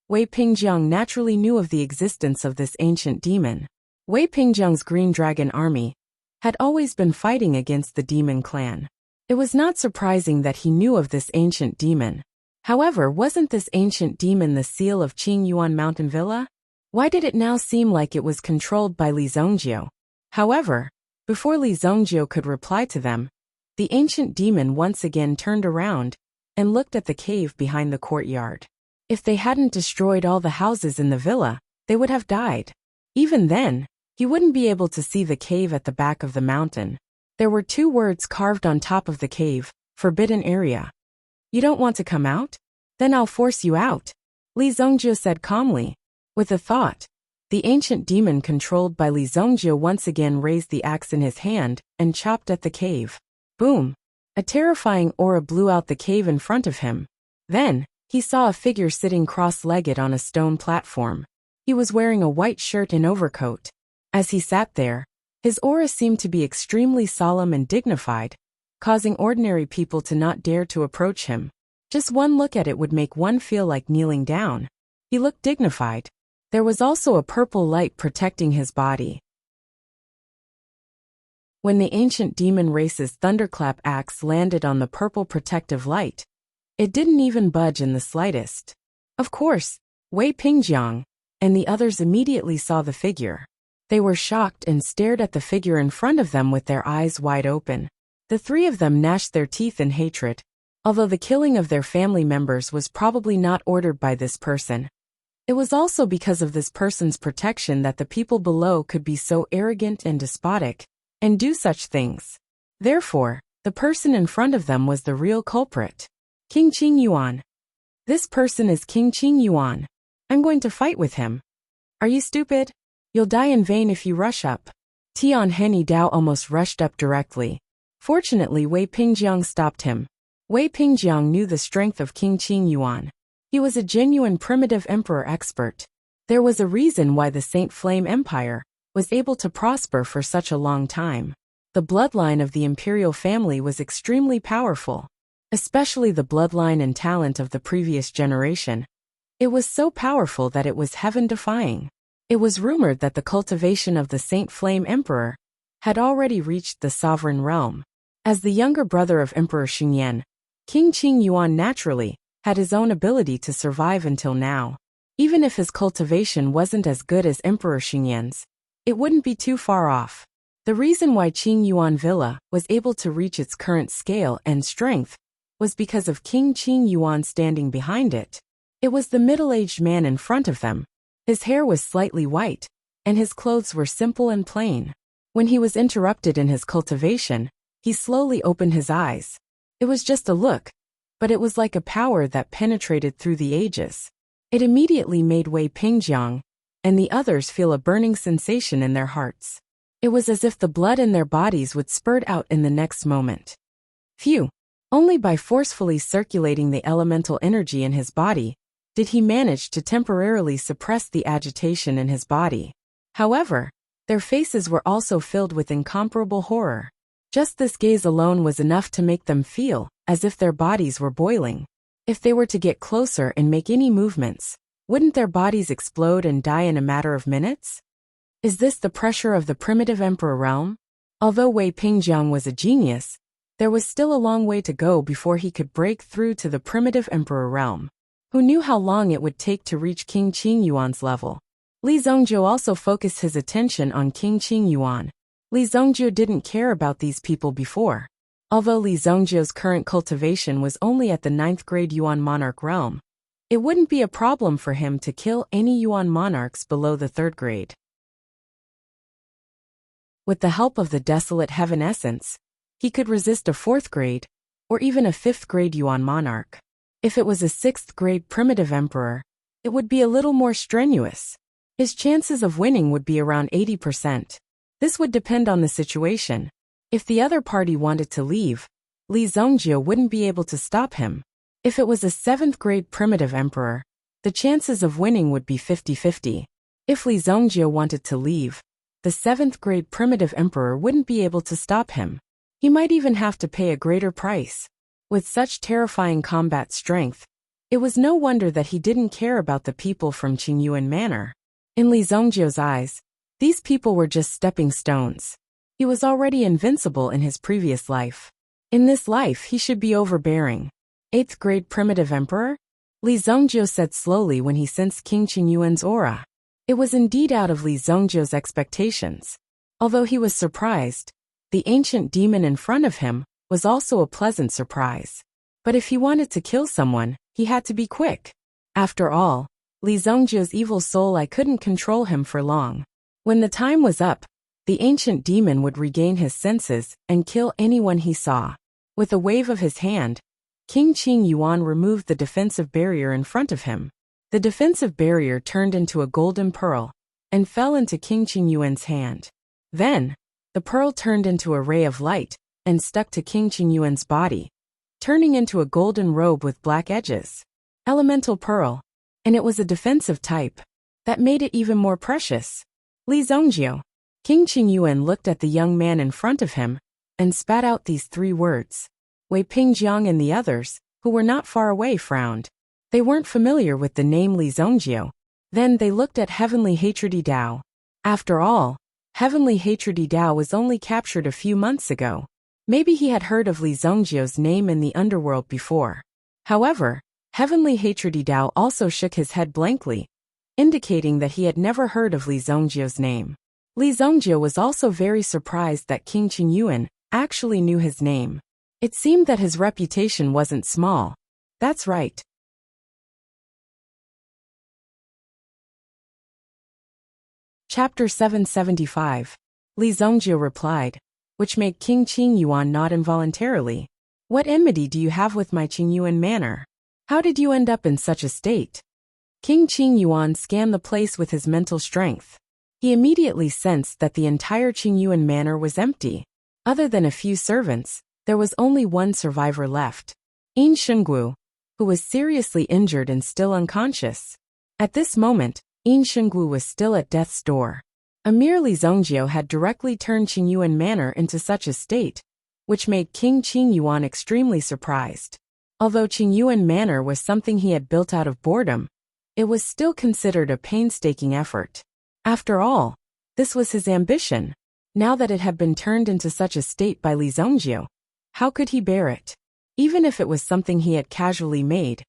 Wei Pingjiang naturally knew of the existence of this ancient demon. Wei Pingjiang's Green Dragon army had always been fighting against the demon clan. It was not surprising that he knew of this ancient demon. However, wasn't this ancient demon the seal of Qingyuan Mountain Villa? Why did it now seem like it was controlled by Li Zhongjiu? However, before Li Zhongjiu could reply to them, the ancient demon once again turned around and looked at the cave behind the courtyard. If they hadn't destroyed all the houses in the villa, they would have died. Even then, he wouldn't be able to see the cave at the back of the mountain. There were 2 words carved on top of the cave: Forbidden Area. "You don't want to come out? Then I'll force you out," Li Zhongjiu said calmly. With a thought, the ancient demon controlled by Li Zhongjiu once again raised the axe in his hand and chopped at the cave. Boom! A terrifying aura blew out the cave in front of him. Then, he saw a figure sitting cross-legged on a stone platform. He was wearing a white shirt and overcoat. As he sat there, his aura seemed to be extremely solemn and dignified, causing ordinary people to not dare to approach him. Just one look at it would make one feel like kneeling down. He looked dignified. There was also a purple light protecting his body. When the ancient demon race's thunderclap axe landed on the purple protective light, it didn't even budge in the slightest. Of course, Wei Pingjiang and the others immediately saw the figure. They were shocked and stared at the figure in front of them with their eyes wide open. The three of them gnashed their teeth in hatred. Although the killing of their family members was probably not ordered by this person, it was also because of this person's protection that the people below could be so arrogant and despotic, and do such things. Therefore, the person in front of them was the real culprit. King Qing Yuan. This person is King Qing Yuan. I'm going to fight with him. Are you stupid? You'll die in vain if you rush up. Tian Heni Dao almost rushed up directly. Fortunately, Wei Pingjiang stopped him. Wei Pingjiang knew the strength of King Qing Yuan. He was a genuine primitive emperor expert. There was a reason why the Saint Flame Empire was able to prosper for such a long time. The bloodline of the imperial family was extremely powerful, especially the bloodline and talent of the previous generation. It was so powerful that it was heaven-defying. It was rumored that the cultivation of the Saint Flame Emperor had already reached the sovereign realm. As the younger brother of Emperor Xingyan, King Qing Yuan naturally had his own ability to survive until now. Even if his cultivation wasn't as good as Emperor Xingyan's, it wouldn't be too far off. The reason why Qing Yuan Villa was able to reach its current scale and strength was because of King Qing Yuan standing behind it. It was the middle-aged man in front of them. His hair was slightly white, and his clothes were simple and plain. When he was interrupted in his cultivation, he slowly opened his eyes. It was just a look, but it was like a power that penetrated through the ages. It immediately made Wei Pingjiang and the others feel a burning sensation in their hearts. It was as if the blood in their bodies would spurt out in the next moment. Phew! Only by forcefully circulating the elemental energy in his body did he manage to temporarily suppress the agitation in his body. However, their faces were also filled with incomparable horror. Just this gaze alone was enough to make them feel as if their bodies were boiling. If they were to get closer and make any movements, wouldn't their bodies explode and die in a matter of minutes? Is this the pressure of the primitive emperor realm? Although Wei Pingjiang was a genius, there was still a long way to go before he could break through to the primitive emperor realm. Who knew how long it would take to reach King Qing Yuan's level? Li Zongjiu also focused his attention on King Qing Yuan. Li Zongjiu didn't care about these people before. Although Li Zongjiu's current cultivation was only at the 9th grade Yuan monarch realm, it wouldn't be a problem for him to kill any Yuan monarchs below the 3rd grade. With the help of the Desolate Heaven Essence, he could resist a 4th grade, or even a 5th grade Yuan monarch. If it was a 6th grade primitive emperor, it would be a little more strenuous. His chances of winning would be around 80%. This would depend on the situation. If the other party wanted to leave, Li Zongjiu wouldn't be able to stop him. If it was a 7th grade primitive emperor, the chances of winning would be 50-50. If Li Zongjiu wanted to leave, the 7th grade primitive emperor wouldn't be able to stop him. He might even have to pay a greater price. With such terrifying combat strength, it was no wonder that he didn't care about the people from Qingyuan Manor. In Li Zongjiu's eyes, these people were just stepping stones. He was already invincible in his previous life. In this life he should be overbearing. 8th grade primitive emperor? Li Zongjiu said slowly when he sensed King Qingyuan's aura. It was indeed out of Li Zongjiu's expectations. Although he was surprised, the ancient demon in front of him was also a pleasant surprise. But if he wanted to kill someone, he had to be quick. After all, Li Zongjiu's evil soul couldn't control him for long. When the time was up, the ancient demon would regain his senses and kill anyone he saw. With a wave of his hand, King Qing Yuan removed the defensive barrier in front of him. The defensive barrier turned into a golden pearl and fell into King Qing Yuan's hand. Then, the pearl turned into a ray of light and stuck to King Qing Yuan's body, turning into a golden robe with black edges. Elemental pearl. And it was a defensive type. That made it even more precious. Li Zongjiu. King Qing Yuan looked at the young man in front of him and spat out these 3 words. Wei Pingjiang and the others, who were not far away, frowned. They weren't familiar with the name Li Zongjiu. Then they looked at Heavenly Hatredy Dao. After all, Heavenly Hatredy Dao was only captured a few months ago. Maybe he had heard of Li Zongjiu's name in the underworld before. However, Heavenly Hatredy Dao also shook his head blankly, indicating that he had never heard of Li Zongjiu's name. Li Zongjie was also very surprised that King Qingyuan actually knew his name. It seemed that his reputation wasn't small. That's right. Chapter 775. Li Zongjie replied, which made King Qingyuan nod involuntarily. What enmity do you have with my Qingyuan manor? How did you end up in such a state? King Qingyuan scanned the place with his mental strength. He immediately sensed that the entire Qingyuan manor was empty. Other than a few servants, there was only one survivor left. Yin Shenggu, who was seriously injured and still unconscious. At this moment, Yin Shenggu was still at death's door. Emir Li Zongjie had directly turned Qingyuan manor into such a state, which made King Qingyuan extremely surprised. Although Qingyuan manor was something he had built out of boredom, it was still considered a painstaking effort. After all, this was his ambition. Now that it had been turned into such a state by Li Zongjie, how could he bear it? Even if it was something he had casually made,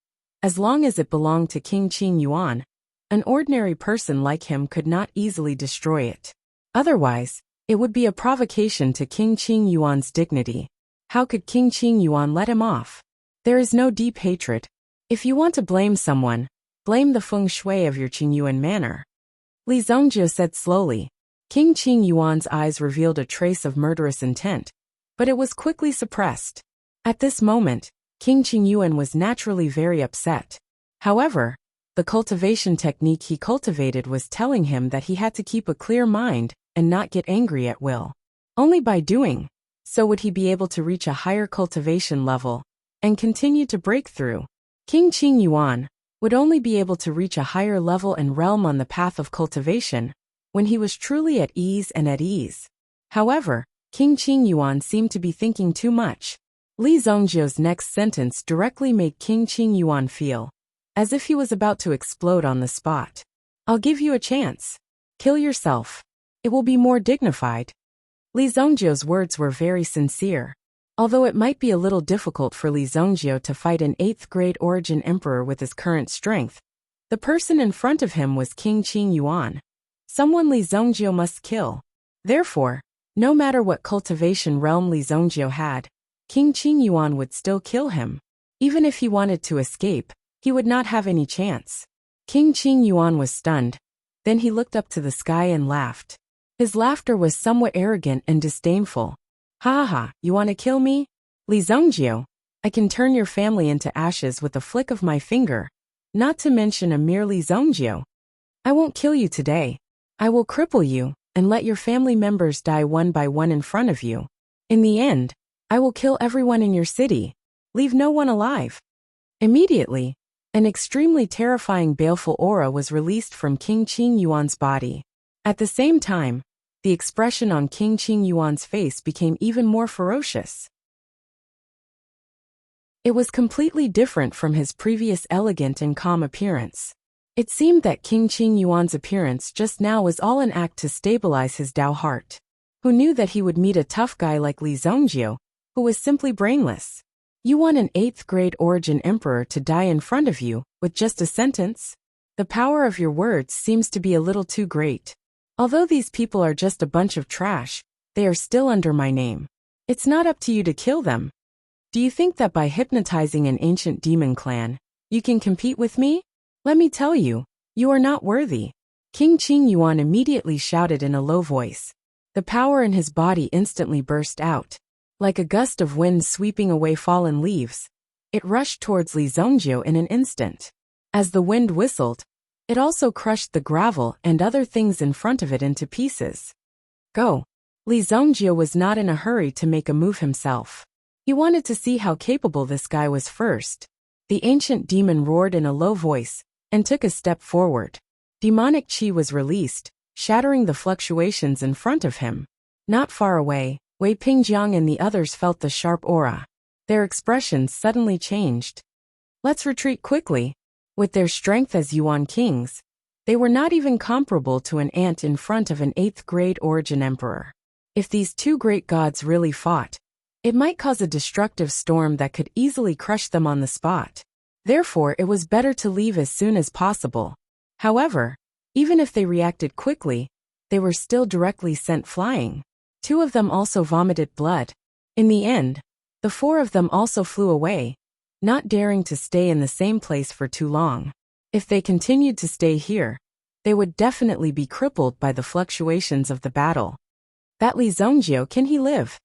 as long as it belonged to King Qingyuan, an ordinary person like him could not easily destroy it. Otherwise, it would be a provocation to King Qingyuan's dignity. How could King Qingyuan let him off? There is no deep hatred. If you want to blame someone, blame the feng shui of your Qingyuan manor. Li Zongjie said slowly. King Qingyuan's eyes revealed a trace of murderous intent, but it was quickly suppressed. At this moment, King Qingyuan was naturally very upset. However, the cultivation technique he cultivated was telling him that he had to keep a clear mind and not get angry at will. Only by doing so would he be able to reach a higher cultivation level and continue to break through. King Qingyuan would only be able to reach a higher level and realm on the path of cultivation when he was truly at ease and at ease. However, King Qingyuan seemed to be thinking too much. Li Zongjie's next sentence directly made King Qingyuan feel as if he was about to explode on the spot. I'll give you a chance. Kill yourself. It will be more dignified. Li Zongjie's words were very sincere. Although it might be a little difficult for Li Zongjie to fight an 8th grade origin emperor with his current strength, the person in front of him was King Qingyuan, someone Li Zongjie must kill. Therefore, no matter what cultivation realm Li Zongjie had, King Qingyuan would still kill him. Even if he wanted to escape, he would not have any chance. King Qingyuan was stunned. Then he looked up to the sky and laughed. His laughter was somewhat arrogant and disdainful. Ha ha, you want to kill me? Li Zongjie, I can turn your family into ashes with a flick of my finger. Not to mention Emir Li Zongjie. I won't kill you today. I will cripple you and let your family members die one by one in front of you. In the end, I will kill everyone in your city. Leave no one alive. Immediately, an extremely terrifying baleful aura was released from King Qingyuan's body. At the same time, the expression on King Qingyuan's face became even more ferocious. It was completely different from his previous elegant and calm appearance. It seemed that King Qingyuan's appearance just now was all an act to stabilize his Dao heart. Who knew that he would meet a tough guy like Li Zongjie, who was simply brainless? You want an 8th grade origin emperor to die in front of you, with just a sentence? The power of your words seems to be a little too great. Although these people are just a bunch of trash, they are still under my name. It's not up to you to kill them. Do you think that by hypnotizing an ancient demon clan, you can compete with me? Let me tell you, you are not worthy. King Qingyuan immediately shouted in a low voice. The power in his body instantly burst out. Like a gust of wind sweeping away fallen leaves, it rushed towards Li Zongjie in an instant. As the wind whistled, it also crushed the gravel and other things in front of it into pieces. Go. Li Zongjie was not in a hurry to make a move himself. He wanted to see how capable this guy was first. The ancient demon roared in a low voice and took a step forward. Demonic chi was released, shattering the fluctuations in front of him. Not far away, Wei Pingjiang and the others felt the sharp aura. Their expressions suddenly changed. Let's retreat quickly. With their strength as Yuan kings, they were not even comparable to an ant in front of an 8th grade origin emperor. If these two great gods really fought, it might cause a destructive storm that could easily crush them on the spot. Therefore, it was better to leave as soon as possible. However, even if they reacted quickly, they were still directly sent flying. 2 of them also vomited blood. In the end, the 4 of them also flew away, not daring to stay in the same place for too long. If they continued to stay here, they would definitely be crippled by the fluctuations of the battle. That Li Zongjiu, can he live?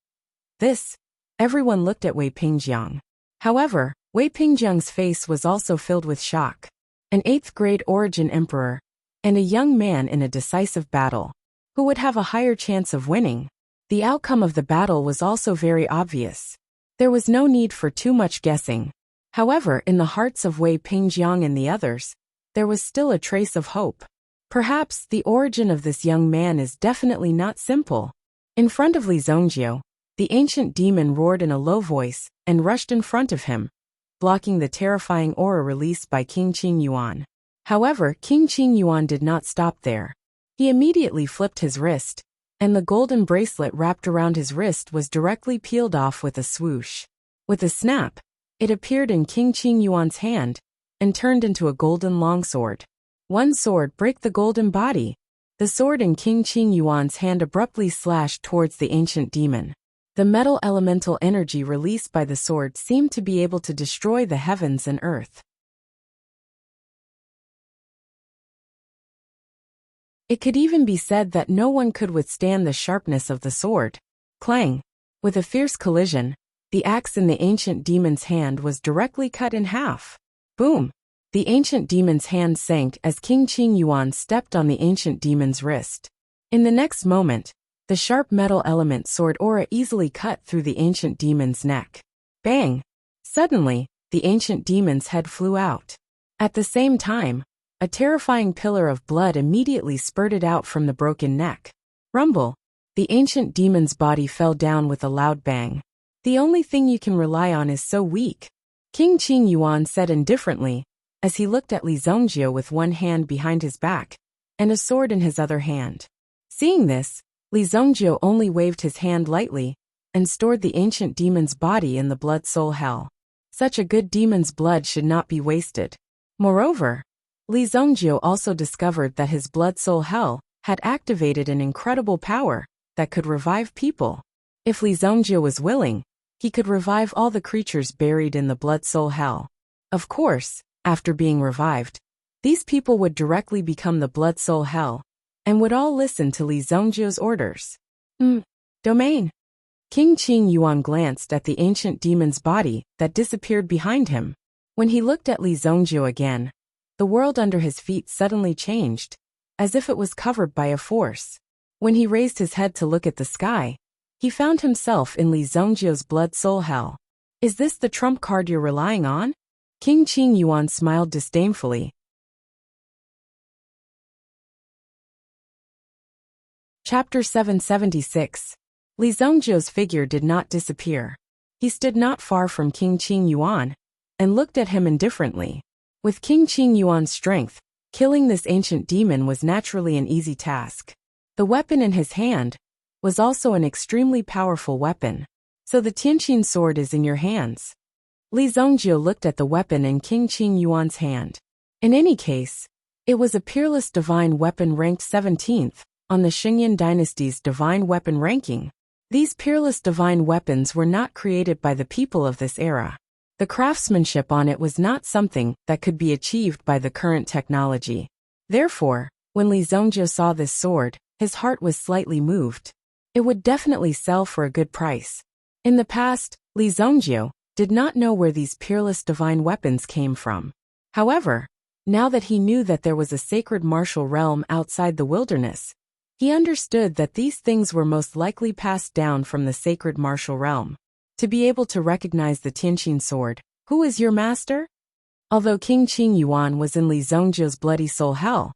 Everyone looked at Wei Pingjiang. However, Wei Pingjiang's face was also filled with shock. An 8th grade origin emperor, and a young man in a decisive battle. Who would have a higher chance of winning? The outcome of the battle was also very obvious. There was no need for too much guessing. However, in the hearts of Wei Pingjiang and the others, there was still a trace of hope. Perhaps the origin of this young man is definitely not simple. In front of Li Zongjiu, the ancient demon roared in a low voice and rushed in front of him, blocking the terrifying aura released by King Qing Yuan. However, King Qing Yuan did not stop there. He immediately flipped his wrist, and the golden bracelet wrapped around his wrist was directly peeled off with a swoosh. With a snap, it appeared in King Qing Yuan's hand and turned into a golden longsword. One sword broke the golden body. The sword in King Qing Yuan's hand abruptly slashed towards the ancient demon. The metal elemental energy released by the sword seemed to be able to destroy the heavens and earth. It could even be said that no one could withstand the sharpness of the sword. Clang! With a fierce collision, the axe in the ancient demon's hand was directly cut in half. Boom! The ancient demon's hand sank as King Qing Yuan stepped on the ancient demon's wrist. In the next moment, the sharp metal element sword aura easily cut through the ancient demon's neck. Bang! Suddenly, the ancient demon's head flew out. At the same time, a terrifying pillar of blood immediately spurted out from the broken neck. Rumble! The ancient demon's body fell down with a loud bang. The only thing you can rely on is so weak, King Qing Yuan said indifferently, as he looked at Li Zongjiu with one hand behind his back and a sword in his other hand. Seeing this, Li Zongjiu only waved his hand lightly and stored the ancient demon's body in the blood soul hell. Such a good demon's blood should not be wasted. Moreover, Li Zongjiu also discovered that his blood soul hell had activated an incredible power that could revive people. If Li Zongjiu was willing, he could revive all the creatures buried in the blood soul hell. Of course, after being revived, these people would directly become the blood soul hell and would all listen to Li Zongjiu's orders. Domain. King Qing Yuan glanced at the ancient demon's body that disappeared behind him. When he looked at Li Zongjiu again, the world under his feet suddenly changed, as if it was covered by a force. When he raised his head to look at the sky, he found himself in Li Zongjiu's blood soul hell. Is this the trump card you're relying on? King Qing Yuan smiled disdainfully. Chapter 776. Li Zongjiu's figure did not disappear. He stood not far from King Qing Yuan and looked at him indifferently. With King Qing Yuan's strength, killing this ancient demon was naturally an easy task. The weapon in his hand was also an extremely powerful weapon. So the Tianqin sword is in your hands. Li Zongjiu looked at the weapon in King Qing Yuan's hand. In any case, it was a peerless divine weapon ranked 17th on the Xingyan dynasty's divine weapon ranking. These peerless divine weapons were not created by the people of this era. The craftsmanship on it was not something that could be achieved by the current technology. Therefore, when Li Zongjiu saw this sword, his heart was slightly moved. It would definitely sell for a good price. In the past, Li Zongjiu did not know where these peerless divine weapons came from. However, now that he knew that there was a sacred martial realm outside the wilderness, he understood that these things were most likely passed down from the sacred martial realm. To be able to recognize the Tianqin sword, who is your master? Although King Qing Yuan was in Li Zongjiu's bloody soul hell,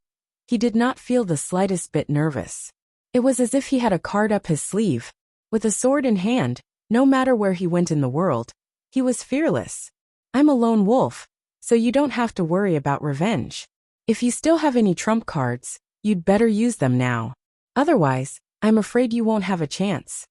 he did not feel the slightest bit nervous. It was as if he had a card up his sleeve. With a sword in hand, no matter where he went in the world, he was fearless. I'm a lone wolf, so you don't have to worry about revenge. If you still have any trump cards, you'd better use them now. Otherwise, I'm afraid you won't have a chance.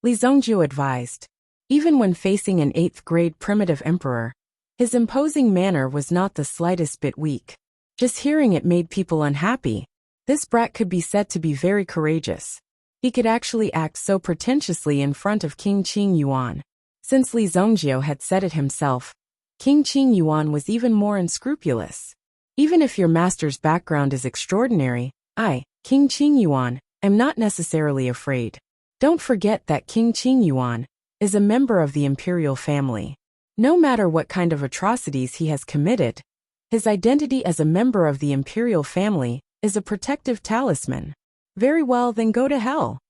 Li Zongjiu advised. Even when facing an 8th grade primitive emperor, his imposing manner was not the slightest bit weak. Just hearing it made people unhappy. This brat could be said to be very courageous. He could actually act so pretentiously in front of King Qing Yuan. Since Li Zongjio had said it himself, King Qing Yuan was even more unscrupulous. Even if your master's background is extraordinary, I, King Qing Yuan, am not necessarily afraid. Don't forget that King Qing Yuan is a member of the imperial family. No matter what kind of atrocities he has committed, his identity as a member of the imperial family is a protective talisman. Very well, then go to hell.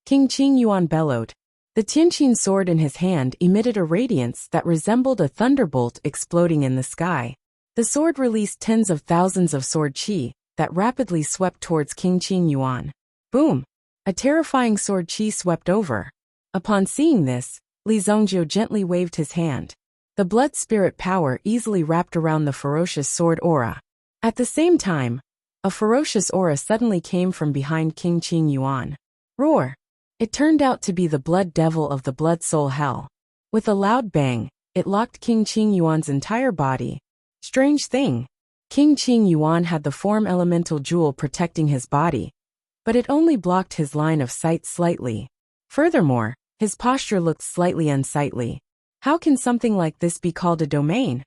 King Qing Yuan bellowed. The Tianqin sword in his hand emitted a radiance that resembled a thunderbolt exploding in the sky. The sword released tens of thousands of sword qi that rapidly swept towards King Qing Yuan. Boom! A terrifying sword qi swept over. Upon seeing this, Li Zongjio gently waved his hand. The blood spirit power easily wrapped around the ferocious sword aura. At the same time, a ferocious aura suddenly came from behind King Qing Yuan. Roar! It turned out to be the blood devil of the blood soul hell. With a loud bang, it locked King Qing Yuan's entire body. Strange thing. King Qing Yuan had the form elemental jewel protecting his body, but it only blocked his line of sight slightly. Furthermore, his posture looked slightly unsightly. How can something like this be called a domain?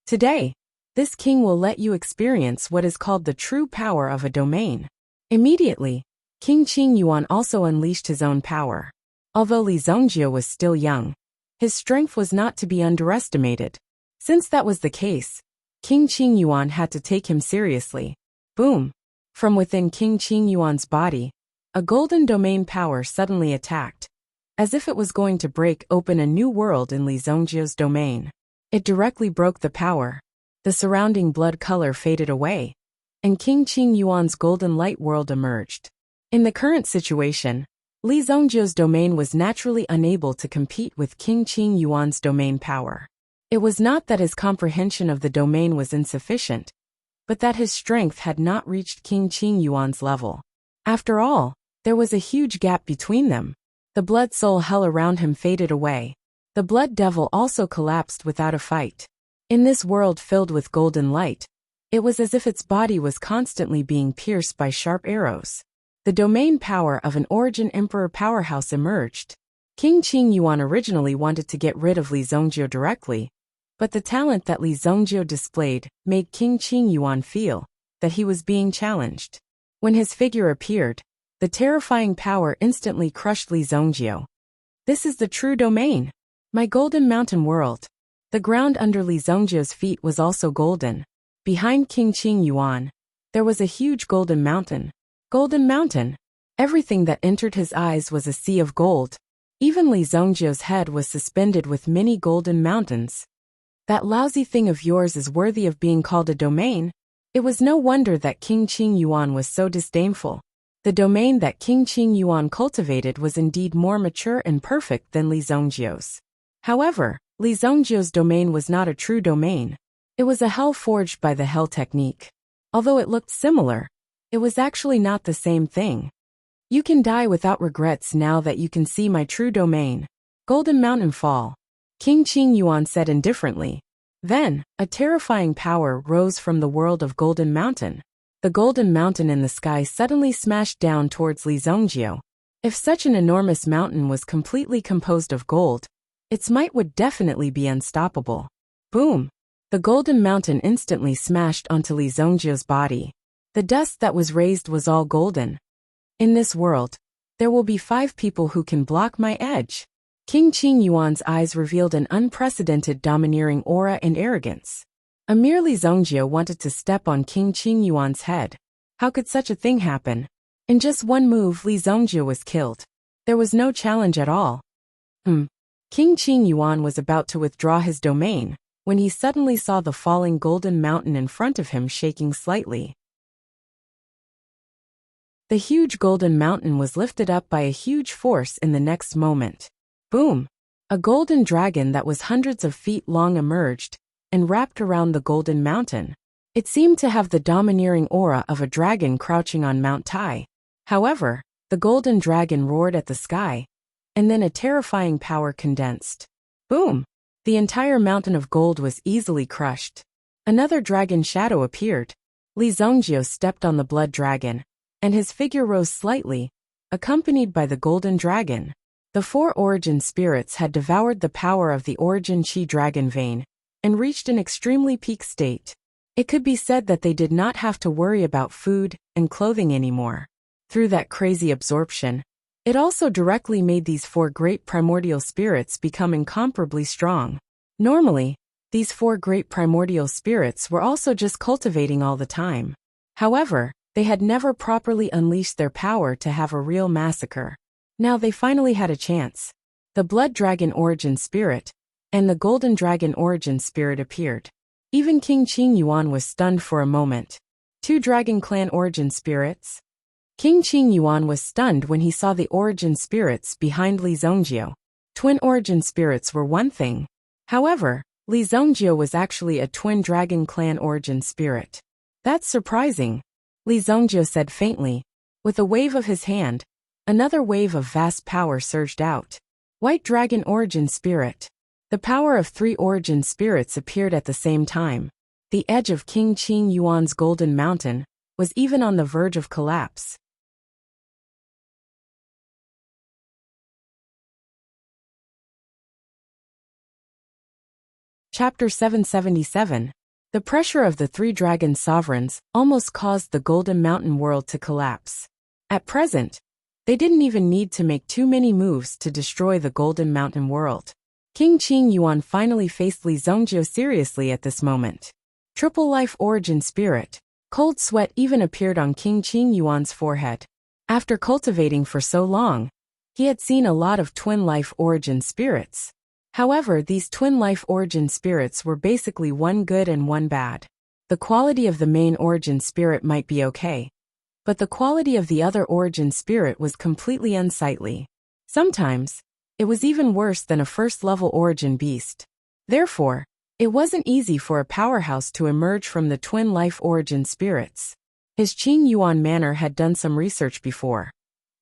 Today, this king will let you experience what is called the true power of a domain. Immediately, King Qing Yuan also unleashed his own power. Although Li Zongjio was still young, his strength was not to be underestimated. Since that was the case, King Qing Yuan had to take him seriously. Boom! From within King Qing Yuan's body, a golden domain power suddenly attacked, as if it was going to break open a new world in Li Zongjio's domain. It directly broke the power. The surrounding blood color faded away, and King Qing Yuan's golden light world emerged. In the current situation, Li Zongjio's domain was naturally unable to compete with King Qing Yuan's domain power. It was not that his comprehension of the domain was insufficient, but that his strength had not reached King Qing Yuan's level. After all, there was a huge gap between them. The blood soul hell around him faded away. The blood devil also collapsed without a fight. In this world filled with golden light, it was as if its body was constantly being pierced by sharp arrows. The domain power of an origin emperor powerhouse emerged. King Qing Yuan originally wanted to get rid of Li Zongjio directly, but the talent that Li Zongjio displayed made King Qing Yuan feel that he was being challenged. When his figure appeared, the terrifying power instantly crushed Li Zongjio. This is the true domain. My golden mountain world. The ground under Li Zongjio's feet was also golden. Behind King Qing Yuan, there was a huge golden mountain. Golden mountain. Everything that entered his eyes was a sea of gold. Even Li Zongjio's head was suspended with many golden mountains. That lousy thing of yours is worthy of being called a domain? It was no wonder that King Qing Yuan was so disdainful. The domain that King Qing Yuan cultivated was indeed more mature and perfect than Li Zongjio's. However, Li Zongjio's domain was not a true domain. It was a hell forged by the hell technique. Although it looked similar, it was actually not the same thing. You can die without regrets now that you can see my true domain. Golden Mountain Fall. King Qing Yuan said indifferently. Then, a terrifying power rose from the world of Golden Mountain. The Golden Mountain in the sky suddenly smashed down towards Li Zongjio. If such an enormous mountain was completely composed of gold, its might would definitely be unstoppable. Boom! The Golden Mountain instantly smashed onto Li Zongjio's body. The dust that was raised was all golden. In this world, there will be 5 people who can block my edge. King Qing Yuan's eyes revealed an unprecedented domineering aura and arrogance. A mere Li Zongjio wanted to step on King Qing Yuan's head. How could such a thing happen? In just one move, Li Zongjio was killed. There was no challenge at all. King Qing Yuan was about to withdraw his domain when he suddenly saw the falling golden mountain in front of him shaking slightly. The huge golden mountain was lifted up by a huge force in the next moment. Boom! A golden dragon that was hundreds of feet long emerged and wrapped around the golden mountain. It seemed to have the domineering aura of a dragon crouching on Mount Tai. However, the golden dragon roared at the sky, and then a terrifying power condensed. Boom! The entire mountain of gold was easily crushed. Another dragon shadow appeared. Li Zongjio stepped on the blood dragon, and his figure rose slightly, accompanied by the golden dragon. The 4 origin spirits had devoured the power of the origin chi dragon vein, and reached an extremely peak state. It could be said that they did not have to worry about food and clothing anymore. Through that crazy absorption, it also directly made these 4 great primordial spirits become incomparably strong. Normally, these 4 great primordial spirits were also just cultivating all the time. However, they had never properly unleashed their power to have a real massacre. Now they finally had a chance. The Blood Dragon Origin Spirit and the Golden Dragon Origin Spirit appeared. Even King Qing Yuan was stunned for a moment. 2 Dragon Clan Origin Spirits? King Qing Yuan was stunned when he saw the origin spirits behind Li Zongjio. Twin origin spirits were one thing. However, Li Zongjio was actually a twin Dragon Clan origin spirit. That's surprising, Li Zongjio said faintly. With a wave of his hand, another wave of vast power surged out. White Dragon Origin Spirit. The power of 3 origin spirits appeared at the same time. The edge of King Qing Yuan's Golden Mountain was even on the verge of collapse. Chapter 777. The pressure of the 3 dragon sovereigns almost caused the Golden Mountain world to collapse. At present, they didn't even need to make too many moves to destroy the Golden Mountain world. King Qing Yuan finally faced Li Zongjio seriously at this moment. Triple Life Origin Spirit. Cold sweat even appeared on King Qing Yuan's forehead. After cultivating for so long, he had seen a lot of twin life origin spirits. However, these twin life origin spirits were basically one good and one bad. The quality of the main origin spirit might be okay, but the quality of the other origin spirit was completely unsightly. Sometimes, it was even worse than a first-level origin beast. Therefore, it wasn't easy for a powerhouse to emerge from the twin life origin spirits. His Qing Yuan manor had done some research before,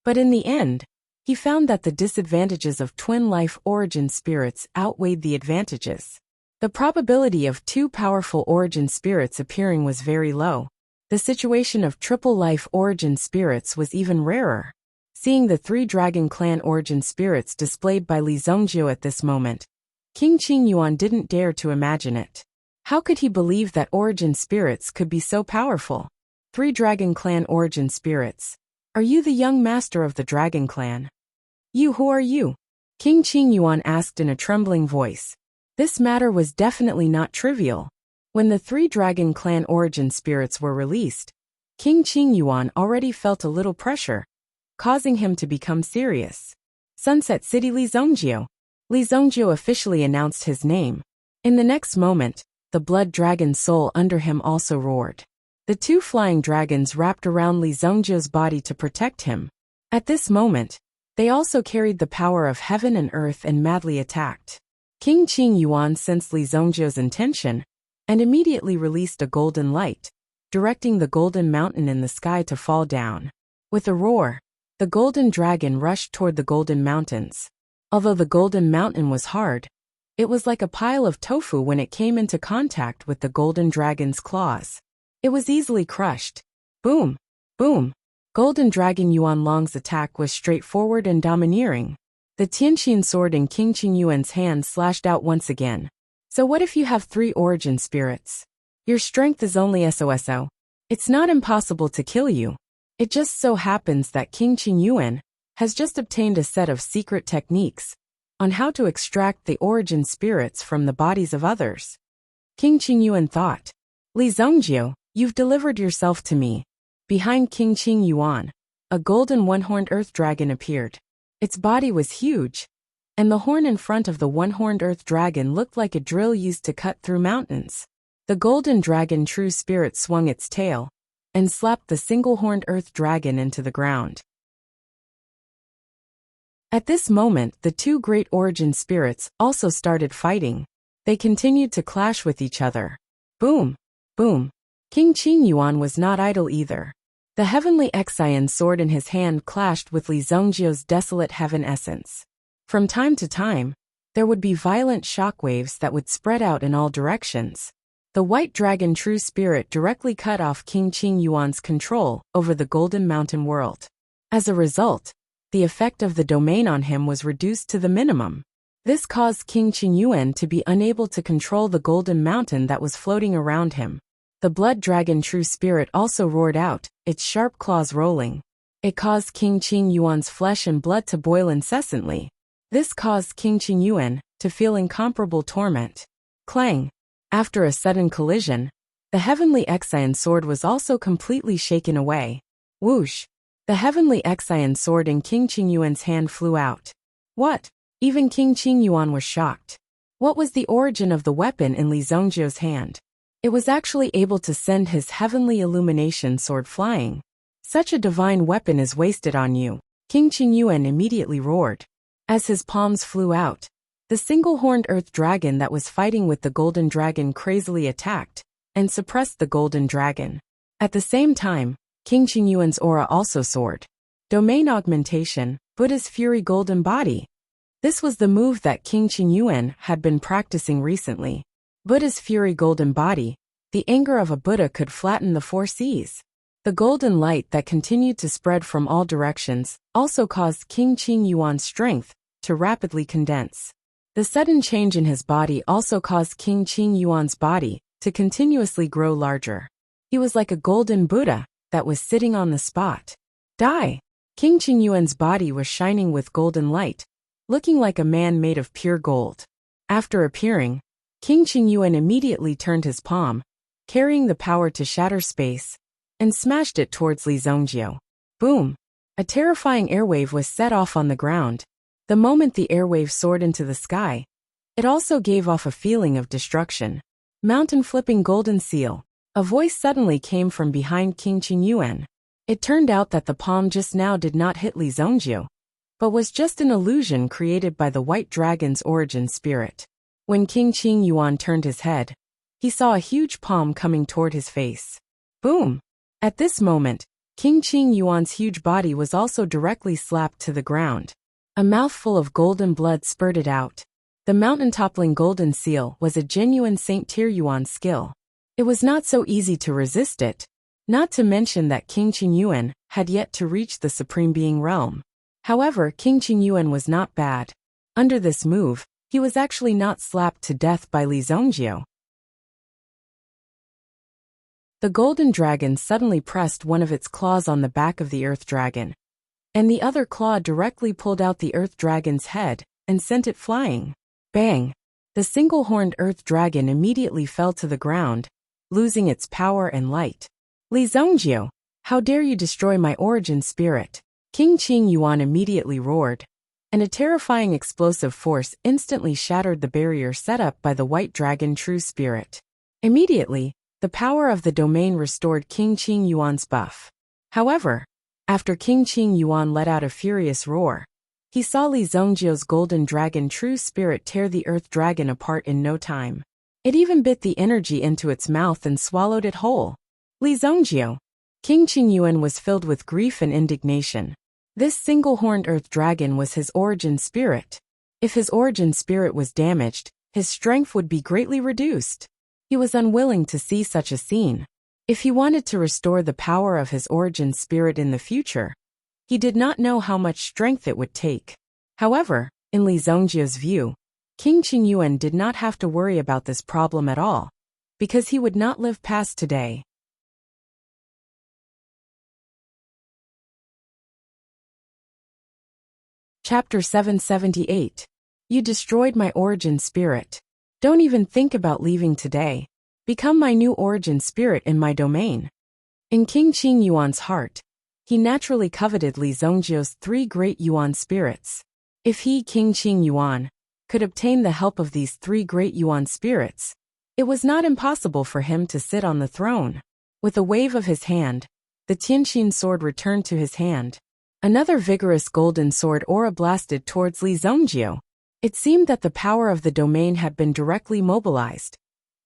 but in the end, he found that the disadvantages of twin life origin spirits outweighed the advantages. The probability of 2 powerful origin spirits appearing was very low. The situation of triple life origin spirits was even rarer. Seeing the 3 Dragon Clan origin spirits displayed by Li Zongjio at this moment, King Qing Yuan didn't dare to imagine it. How could he believe that origin spirits could be so powerful? 3 Dragon Clan origin spirits. Are you the young master of the Dragon Clan? Who are you? King Qing Yuan asked in a trembling voice. This matter was definitely not trivial. When the 3 Dragon Clan origin spirits were released, King Qing Yuan already felt a little pressure, causing him to become serious. Sunset City Li Zongjio. Li Zongjio officially announced his name. In the next moment, the blood dragon soul under him also roared. The 2 flying dragons wrapped around Li Zongjio's body to protect him. At this moment, they also carried the power of heaven and earth and madly attacked. King Qing Yuan sensed Li Zongjio's intention, and immediately released a golden light, directing the Golden Mountain in the sky to fall down. With a roar, the Golden Dragon rushed toward the Golden Mountains. Although the Golden Mountain was hard, it was like a pile of tofu when it came into contact with the Golden Dragon's claws. It was easily crushed. Boom! Boom! Golden Dragon Yuan Long's attack was straightforward and domineering. The Tianqin sword in King Qing Yuan's hand slashed out once again. So what if you have 3 origin spirits? Your strength is only SOSO. It's not impossible to kill you. It just so happens that King Qing Yuan has just obtained a set of secret techniques on how to extract the origin spirits from the bodies of others. King Qing Yuan thought. Li Zongjio, you've delivered yourself to me. Behind King Qing Yuan, a golden one-horned earth dragon appeared. Its body was huge, and the horn in front of the one-horned earth dragon looked like a drill used to cut through mountains. The golden dragon true spirit swung its tail and slapped the single-horned earth dragon into the ground. At this moment, the 2 great origin spirits also started fighting. They continued to clash with each other. Boom! Boom! King Qing Yuan was not idle either. The heavenly Xian sword in his hand clashed with Li Zongjio's desolate heaven essence. From time to time, there would be violent shockwaves that would spread out in all directions. The white dragon true spirit directly cut off King Qing Yuan's control over the Golden Mountain world. As a result, the effect of the domain on him was reduced to the minimum. This caused King Qing Yuan to be unable to control the Golden Mountain that was floating around him. The blood dragon true spirit also roared out, its sharp claws rolling. It caused King Qing Yuan's flesh and blood to boil incessantly. This caused King Qing Yuan to feel incomparable torment. Clang! After a sudden collision, the heavenly Xian sword was also completely shaken away. Whoosh! The heavenly Xian sword in King Qing Yuan's hand flew out. What? Even King Qing Yuan was shocked. What was the origin of the weapon in Li Zongjiu's hand? It was actually able to send his heavenly illumination sword flying. Such a divine weapon is wasted on you, King Qing Yuan immediately roared. As his palms flew out, the single-horned earth dragon that was fighting with the golden dragon crazily attacked and suppressed the golden dragon. At the same time, King Qing Yuan's aura also soared. Domain augmentation, Buddha's fury golden body. This was the move that King Qing Yuan had been practicing recently. Buddha's fury golden body, the anger of a Buddha could flatten the four seas. The golden light that continued to spread from all directions also caused King Qing Yuan's strength to rapidly condense. The sudden change in his body also caused King Qing Yuan's body to continuously grow larger. He was like a golden Buddha that was sitting on the spot. Die! King Qing Yuan's body was shining with golden light, looking like a man made of pure gold. After appearing, King Qing Yuan immediately turned his palm, carrying the power to shatter space, and smashed it towards Li Zongjiu. Boom! A terrifying airwave was set off on the ground. The moment the airwave soared into the sky, it also gave off a feeling of destruction. Mountain-flipping golden seal. A voice suddenly came from behind King Qing Yuan. It turned out that the palm just now did not hit Li Zongjiu, but was just an illusion created by the white dragon's origin spirit. When King Qing Yuan turned his head, he saw a huge palm coming toward his face. Boom! At this moment, King Qing Yuan's huge body was also directly slapped to the ground. A mouthful of golden blood spurted out. The mountain-toppling golden seal was a genuine Saint Tier Yuan skill. It was not so easy to resist it, not to mention that King Qing Yuan had yet to reach the Supreme Being realm. However, King Qing Yuan was not bad. Under this move, he was actually not slapped to death by Li Zongjiu. The golden dragon suddenly pressed one of its claws on the back of the earth dragon, and the other claw directly pulled out the earth dragon's head and sent it flying. Bang! The single-horned earth dragon immediately fell to the ground, losing its power and light. Li Zongjiu, how dare you destroy my origin spirit? King Qing Yuan immediately roared, and a terrifying explosive force instantly shattered the barrier set up by the white dragon true spirit. Immediately, the power of the domain restored King Qing Yuan's buff. However, after King Qing Yuan let out a furious roar, he saw Li Zongjiu's golden dragon true spirit tear the earth dragon apart in no time. It even bit the energy into its mouth and swallowed it whole. Li Zongjiu! King Qing Yuan was filled with grief and indignation. This single-horned earth dragon was his origin spirit. If his origin spirit was damaged, his strength would be greatly reduced. He was unwilling to see such a scene. If he wanted to restore the power of his origin spirit in the future, he did not know how much strength it would take. However, in Li Zongjiu's view, King Qing Yuan did not have to worry about this problem at all, because he would not live past today. Chapter 778. You destroyed my origin spirit. Don't even think about leaving today. Become my new origin spirit in my domain. In King Qing Yuan's heart, he naturally coveted Li Zongjiu's 3 great Yuan spirits. If he, King Qing Yuan, could obtain the help of these 3 great Yuan spirits, it was not impossible for him to sit on the throne. With a wave of his hand, the Tianqin sword returned to his hand. Another vigorous golden sword aura blasted towards Li Zongjiu. It seemed that the power of the domain had been directly mobilized,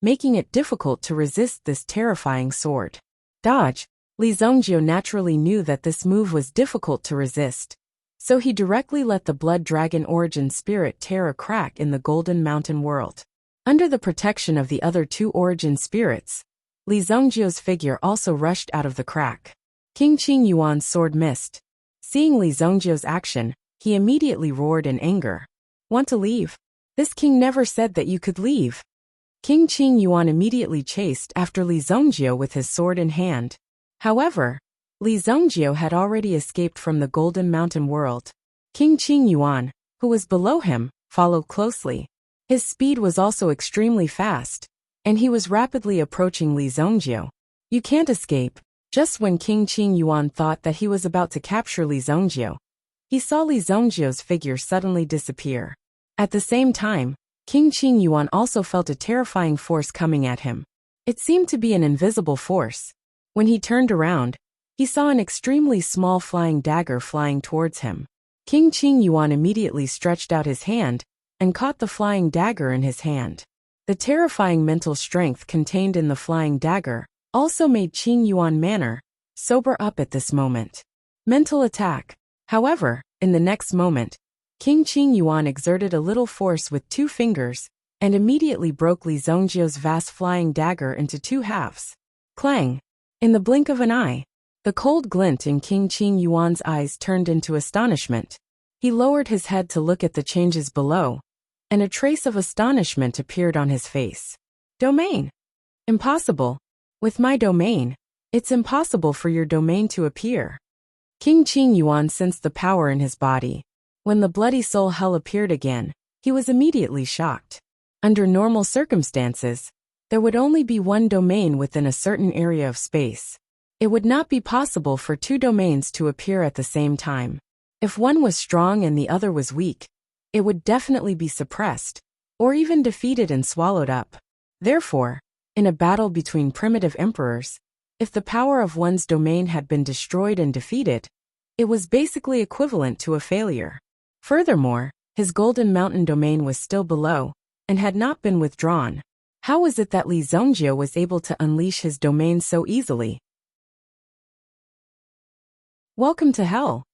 making it difficult to resist this terrifying sword. Dodge! Li Zongjiu naturally knew that this move was difficult to resist, so he directly let the blood dragon origin spirit tear a crack in the Golden Mountain world. Under the protection of the other two origin spirits, Li Zhongjio's figure also rushed out of the crack. King Qing Yuan's sword missed. Seeing Li Zhongjio's action, he immediately roared in anger. Want to leave? This king never said that you could leave. King Qing Yuan immediately chased after Li Zhongjio with his sword in hand. However, Li Zhongjio had already escaped from the Golden Mountain world. King Qing Yuan, who was below him, followed closely. His speed was also extremely fast, and he was rapidly approaching Li Zhongjio. You can't escape. Just when King Qing Yuan thought that he was about to capture Li Zhongjio, he saw Li Zhongjio's figure suddenly disappear. At the same time, King Qing Yuan also felt a terrifying force coming at him. It seemed to be an invisible force. When he turned around, he saw an extremely small flying dagger flying towards him. King Qing Yuan immediately stretched out his hand and caught the flying dagger in his hand. The terrifying mental strength contained in the flying dagger also made Qing Yuan manner sober up at this moment. Mental attack. However, in the next moment, King Qing Yuan exerted a little force with 2 fingers and immediately broke Li Zhongjio's vast flying dagger into 2 halves. Clang! In the blink of an eye, the cold glint in King Qing Yuan's eyes turned into astonishment. He lowered his head to look at the changes below, and a trace of astonishment appeared on his face. Domain! Impossible! With my domain, it's impossible for your domain to appear. King Qing Yuan sensed the power in his body. When the bloody soul hell appeared again, he was immediately shocked. Under normal circumstances, there would only be one domain within a certain area of space. It would not be possible for 2 domains to appear at the same time. If one was strong and the other was weak, it would definitely be suppressed, or even defeated and swallowed up. Therefore, in a battle between primitive emperors, if the power of one's domain had been destroyed and defeated, it was basically equivalent to a failure. Furthermore, his Golden Mountain domain was still below, and had not been withdrawn. How was it that Li Zhongjio was able to unleash his domain so easily? Welcome to hell.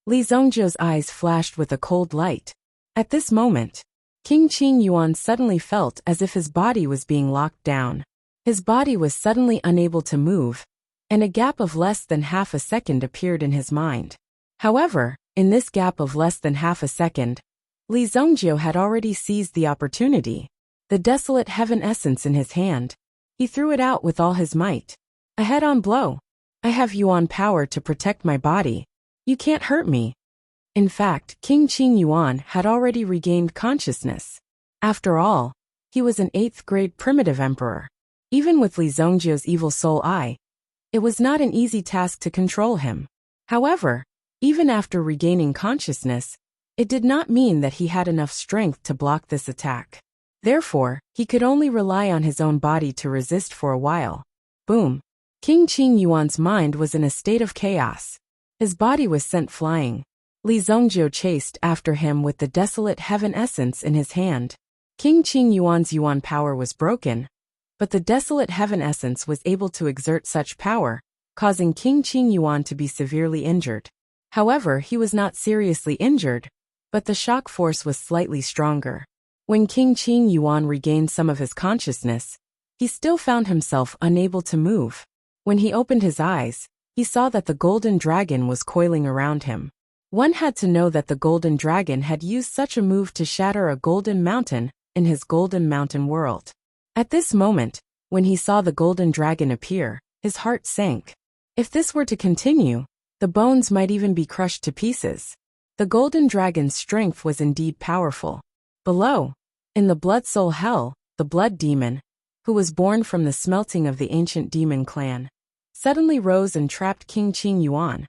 Li Zhongjio's eyes flashed with a cold light. At this moment, King Qing Yuan suddenly felt as if his body was being locked down. His body was suddenly unable to move, and a gap of less than half a second appeared in his mind. However, in this gap of less than half a second, Li Zhongjio had already seized the opportunity. The desolate heaven essence in his hand, he threw it out with all his might. A head-on blow. I have Yuan power to protect my body. You can't hurt me. In fact, King Qing Yuan had already regained consciousness. After all, he was an 8th grade primitive emperor. Even with Li Zhongjio's evil soul eye, it was not an easy task to control him. However, even after regaining consciousness, it did not mean that he had enough strength to block this attack. Therefore, he could only rely on his own body to resist for a while. Boom! King Qing Yuan's mind was in a state of chaos. His body was sent flying. Li Zhongjio chased after him with the desolate heaven essence in his hand. King Qing Yuan's Yuan power was broken, but the desolate heaven essence was able to exert such power, causing King Qing Yuan to be severely injured. However, he was not seriously injured, but the shock force was slightly stronger. When King Qing Yuan regained some of his consciousness, he still found himself unable to move. When he opened his eyes, he saw that the golden dragon was coiling around him. One had to know that the golden dragon had used such a move to shatter a golden mountain in his Golden Mountain world. At this moment, when he saw the golden dragon appear, his heart sank. If this were to continue, the bones might even be crushed to pieces. The golden dragon's strength was indeed powerful. Below, in the blood soul hell, the blood demon, who was born from the smelting of the ancient demon clan, suddenly rose and trapped King Qing Yuan,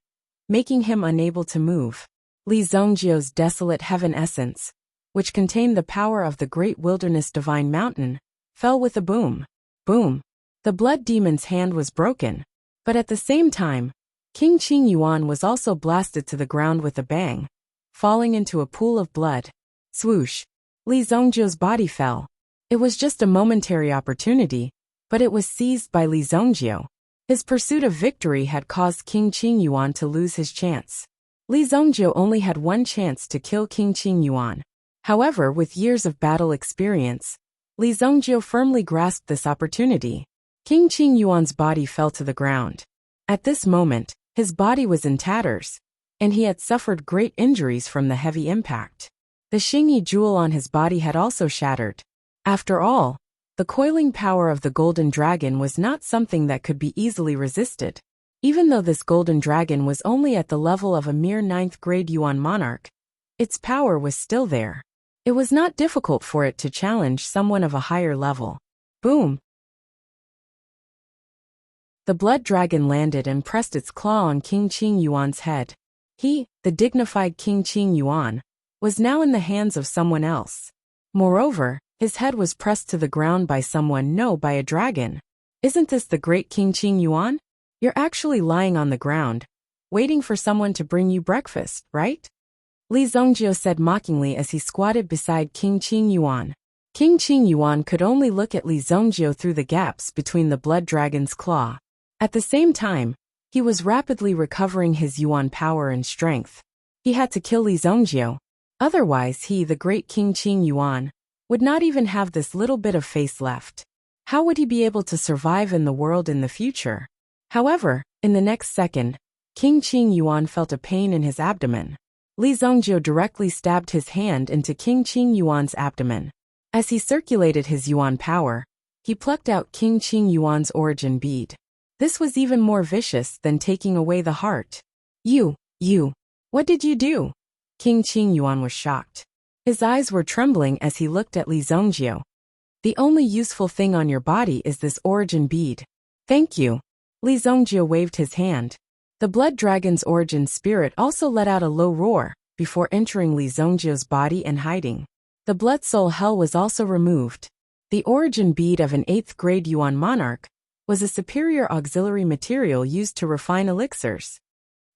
making him unable to move. Li Zhongjio's desolate heaven essence, which contained the power of the great wilderness divine mountain, fell with a boom. Boom! The blood demon's hand was broken, but at the same time, King Qing Yuan was also blasted to the ground with a bang, falling into a pool of blood. Swoosh! Li Zhongjio's body fell. It was just a momentary opportunity, but it was seized by Li Zhongjio. His pursuit of victory had caused King Qing Yuan to lose his chance. Li Zhongjio only had one chance to kill King Qing Yuan. However, with years of battle experience, Li Zhongjie firmly grasped this opportunity. King Qing Yuan's body fell to the ground. At this moment, his body was in tatters, and he had suffered great injuries from the heavy impact. The Xingyi jewel on his body had also shattered. After all, the coiling power of the golden dragon was not something that could be easily resisted. Even though this golden dragon was only at the level of a mere 9th grade Yuan monarch, its power was still there. It was not difficult for it to challenge someone of a higher level. Boom! The blood dragon landed and pressed its claw on King Qing Yuan's head. He, the dignified King Qing Yuan, was now in the hands of someone else. Moreover, his head was pressed to the ground by someone, no, by a dragon. Isn't this the great King Qing Yuan? You're actually lying on the ground, waiting for someone to bring you breakfast, right? Li Zhongjie said mockingly as he squatted beside King Qing Yuan. King Qing Yuan could only look at Li Zhongjie through the gaps between the blood dragon's claw. At the same time, he was rapidly recovering his Yuan power and strength. He had to kill Li Zhongjie. Otherwise he, the great King Qing Yuan, would not even have this little bit of face left. How would he be able to survive in the world in the future? However, in the next second, King Qing Yuan felt a pain in his abdomen. Li Zhongjie directly stabbed his hand into King Qing Yuan's abdomen. As he circulated his Yuan power, he plucked out King Qing Yuan's origin bead. This was even more vicious than taking away the heart. You, what did you do? King Qing Yuan was shocked. His eyes were trembling as he looked at Li Zhongjie. The only useful thing on your body is this origin bead. Thank you. Li Zhongjie waved his hand. The blood dragon's origin spirit also let out a low roar before entering Li Zhongjie's body and hiding. The blood soul hell was also removed. The origin bead of an 8th grade Yuan monarch was a superior auxiliary material used to refine elixirs.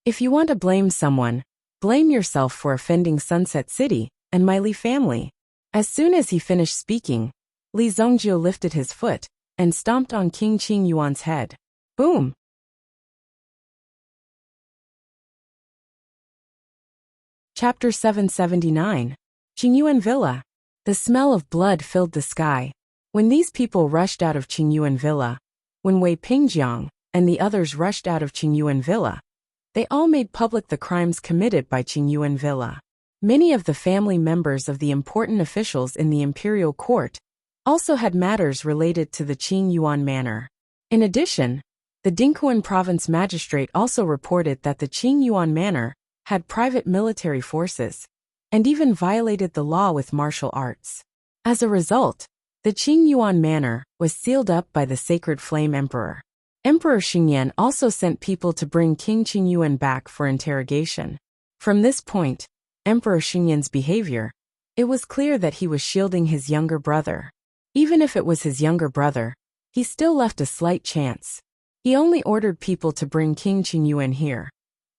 If you want to blame someone, blame yourself for offending Sunset City and my Li family. As soon as he finished speaking, Li Zhongjie lifted his foot and stomped on King Qing Yuan's head. Boom! Chapter 779. Qingyuan Villa. The smell of blood filled the sky. When these people rushed out of Qingyuan Villa, when Wei Pingjiang and the others rushed out of Qingyuan Villa, they all made public the crimes committed by Qingyuan Villa. Many of the family members of the important officials in the imperial court also had matters related to the Qing Yuan manor. In addition, the Dinghuan province magistrate also reported that the Qing Yuan manor had private military forces and even violated the law with martial arts. As a result, the Qing Yuan manor was sealed up by the Sacred Flame Emperor. Emperor Xingyan also sent people to bring King Qingyuan back for interrogation. From this point, Emperor Xingyan's behavior, it was clear that he was shielding his younger brother. Even if it was his younger brother, he still left a slight chance. He only ordered people to bring King Qingyuan here,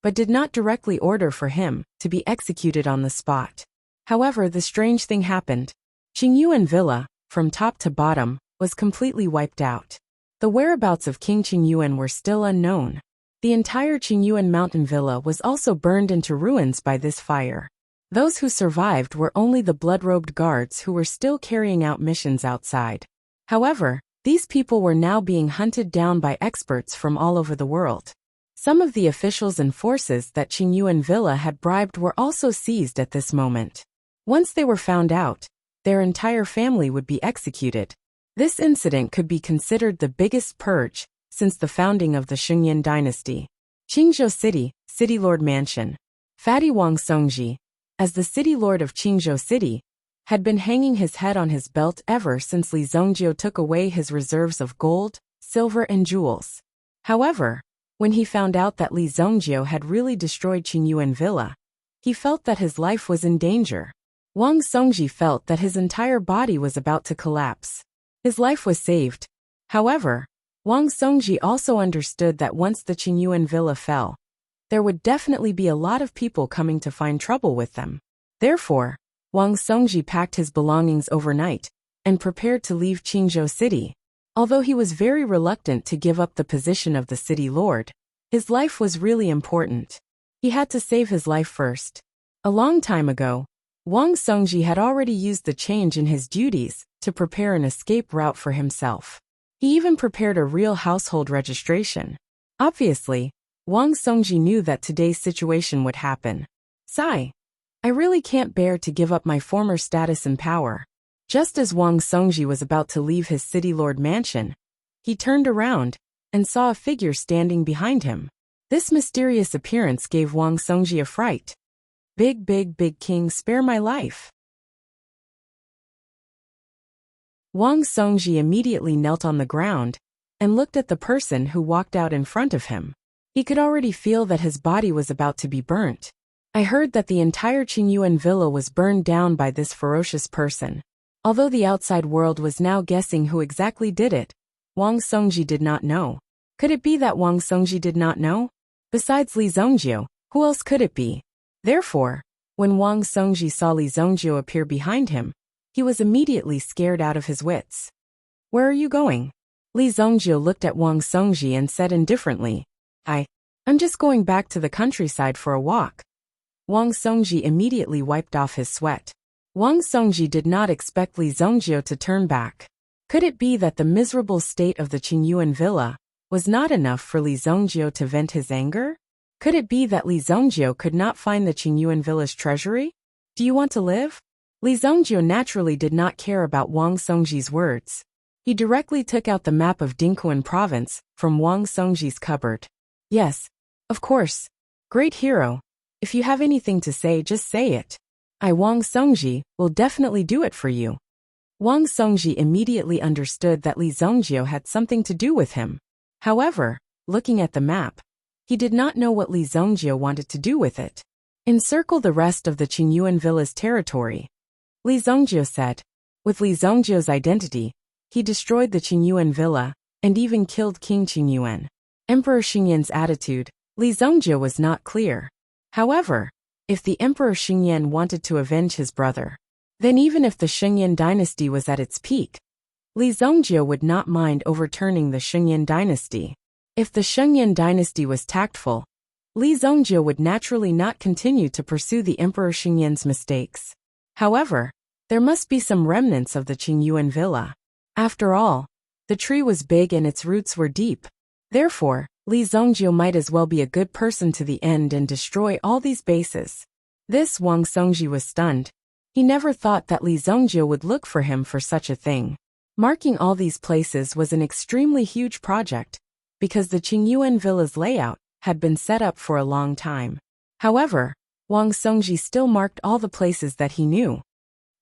but did not directly order for him to be executed on the spot. However, the strange thing happened. Qingyuan Villa, from top to bottom, was completely wiped out. The whereabouts of King Qingyuan were still unknown. The entire Qingyuan mountain villa was also burned into ruins by this fire. Those who survived were only the blood-robed guards who were still carrying out missions outside. However, these people were now being hunted down by experts from all over the world. Some of the officials and forces that Qingyuan Villa had bribed were also seized at this moment. Once they were found out, their entire family would be executed. This incident could be considered the biggest purge since the founding of the Shungyan dynasty. Qingzhou City, City Lord Mansion. Fatty Wang Songji, as the city lord of Qingzhou City, had been hanging his head on his belt ever since Li Zhongjie took away his reserves of gold, silver and jewels. However, when he found out that Li Zhongjie had really destroyed Qingyuan Villa, he felt that his life was in danger. Wang Songji felt that his entire body was about to collapse. His life was saved. However, Wang Songji also understood that once the Qingyuan Villa fell, there would definitely be a lot of people coming to find trouble with them. Therefore, Wang Songji packed his belongings overnight and prepared to leave Qingzhou City. Although he was very reluctant to give up the position of the city lord, his life was really important. He had to save his life first. A long time ago, Wang Songji had already used the change in his duties to prepare an escape route for himself. He even prepared a real household registration. Obviously, Wang Songji knew that today's situation would happen. Sigh. I really can't bear to give up my former status and power. Just as Wang Songji was about to leave his city lord mansion, he turned around and saw a figure standing behind him. This mysterious appearance gave Wang Songji a fright. Big king, spare my life. Wang Songji immediately knelt on the ground and looked at the person who walked out in front of him. He could already feel that his body was about to be burnt. I heard that the entire Qingyuan villa was burned down by this ferocious person. Although the outside world was now guessing who exactly did it, Wang Songji did not know. Could it be that Wang Songji did not know? Besides Li Zongjiu, who else could it be? Therefore, when Wang Songji saw Li Zongjiu appear behind him, he was immediately scared out of his wits. Where are you going? Li Zongjiu looked at Wang Songji and said indifferently, I'm just going back to the countryside for a walk. Wang Songji immediately wiped off his sweat. Wang Songji did not expect Li Zongjiu to turn back. Could it be that the miserable state of the Qingyuan villa was not enough for Li Zongjiu to vent his anger? Could it be that Li Zongjiu could not find the Qingyuan villa's treasury? Do you want to live? Li Zongjiu naturally did not care about Wang Songji's words. He directly took out the map of Dingquan province from Wang Songji's cupboard. Yes, of course. Great hero. If you have anything to say, just say it. Wang Songji, will definitely do it for you. Wang Songji immediately understood that Li Zongjiu had something to do with him. However, looking at the map, he did not know what Li Zongjiu wanted to do with it. Encircle the rest of the Qingyuan villa's territory. Li Zongjiu said. With Li Zongjiu's identity, he destroyed the Qingyuan villa and even killed King Qingyuan. Emperor Xingyan's attitude, Li Zongjiu was not clear. However, if the Emperor Xingyan wanted to avenge his brother, then even if the Xingyan dynasty was at its peak, Li Zongjiu would not mind overturning the Xingyan dynasty. If the Xingyan dynasty was tactful, Li Zongjiu would naturally not continue to pursue the Emperor Xingyan's mistakes. However, there must be some remnants of the Qingyuan villa. After all, the tree was big and its roots were deep. Therefore, Li Zongjiu might as well be a good person to the end and destroy all these bases. This Wang Songji was stunned. He never thought that Li Zongjiu would look for him for such a thing. Marking all these places was an extremely huge project, because the Qingyuan villa's layout had been set up for a long time. However, Wang Songji still marked all the places that he knew.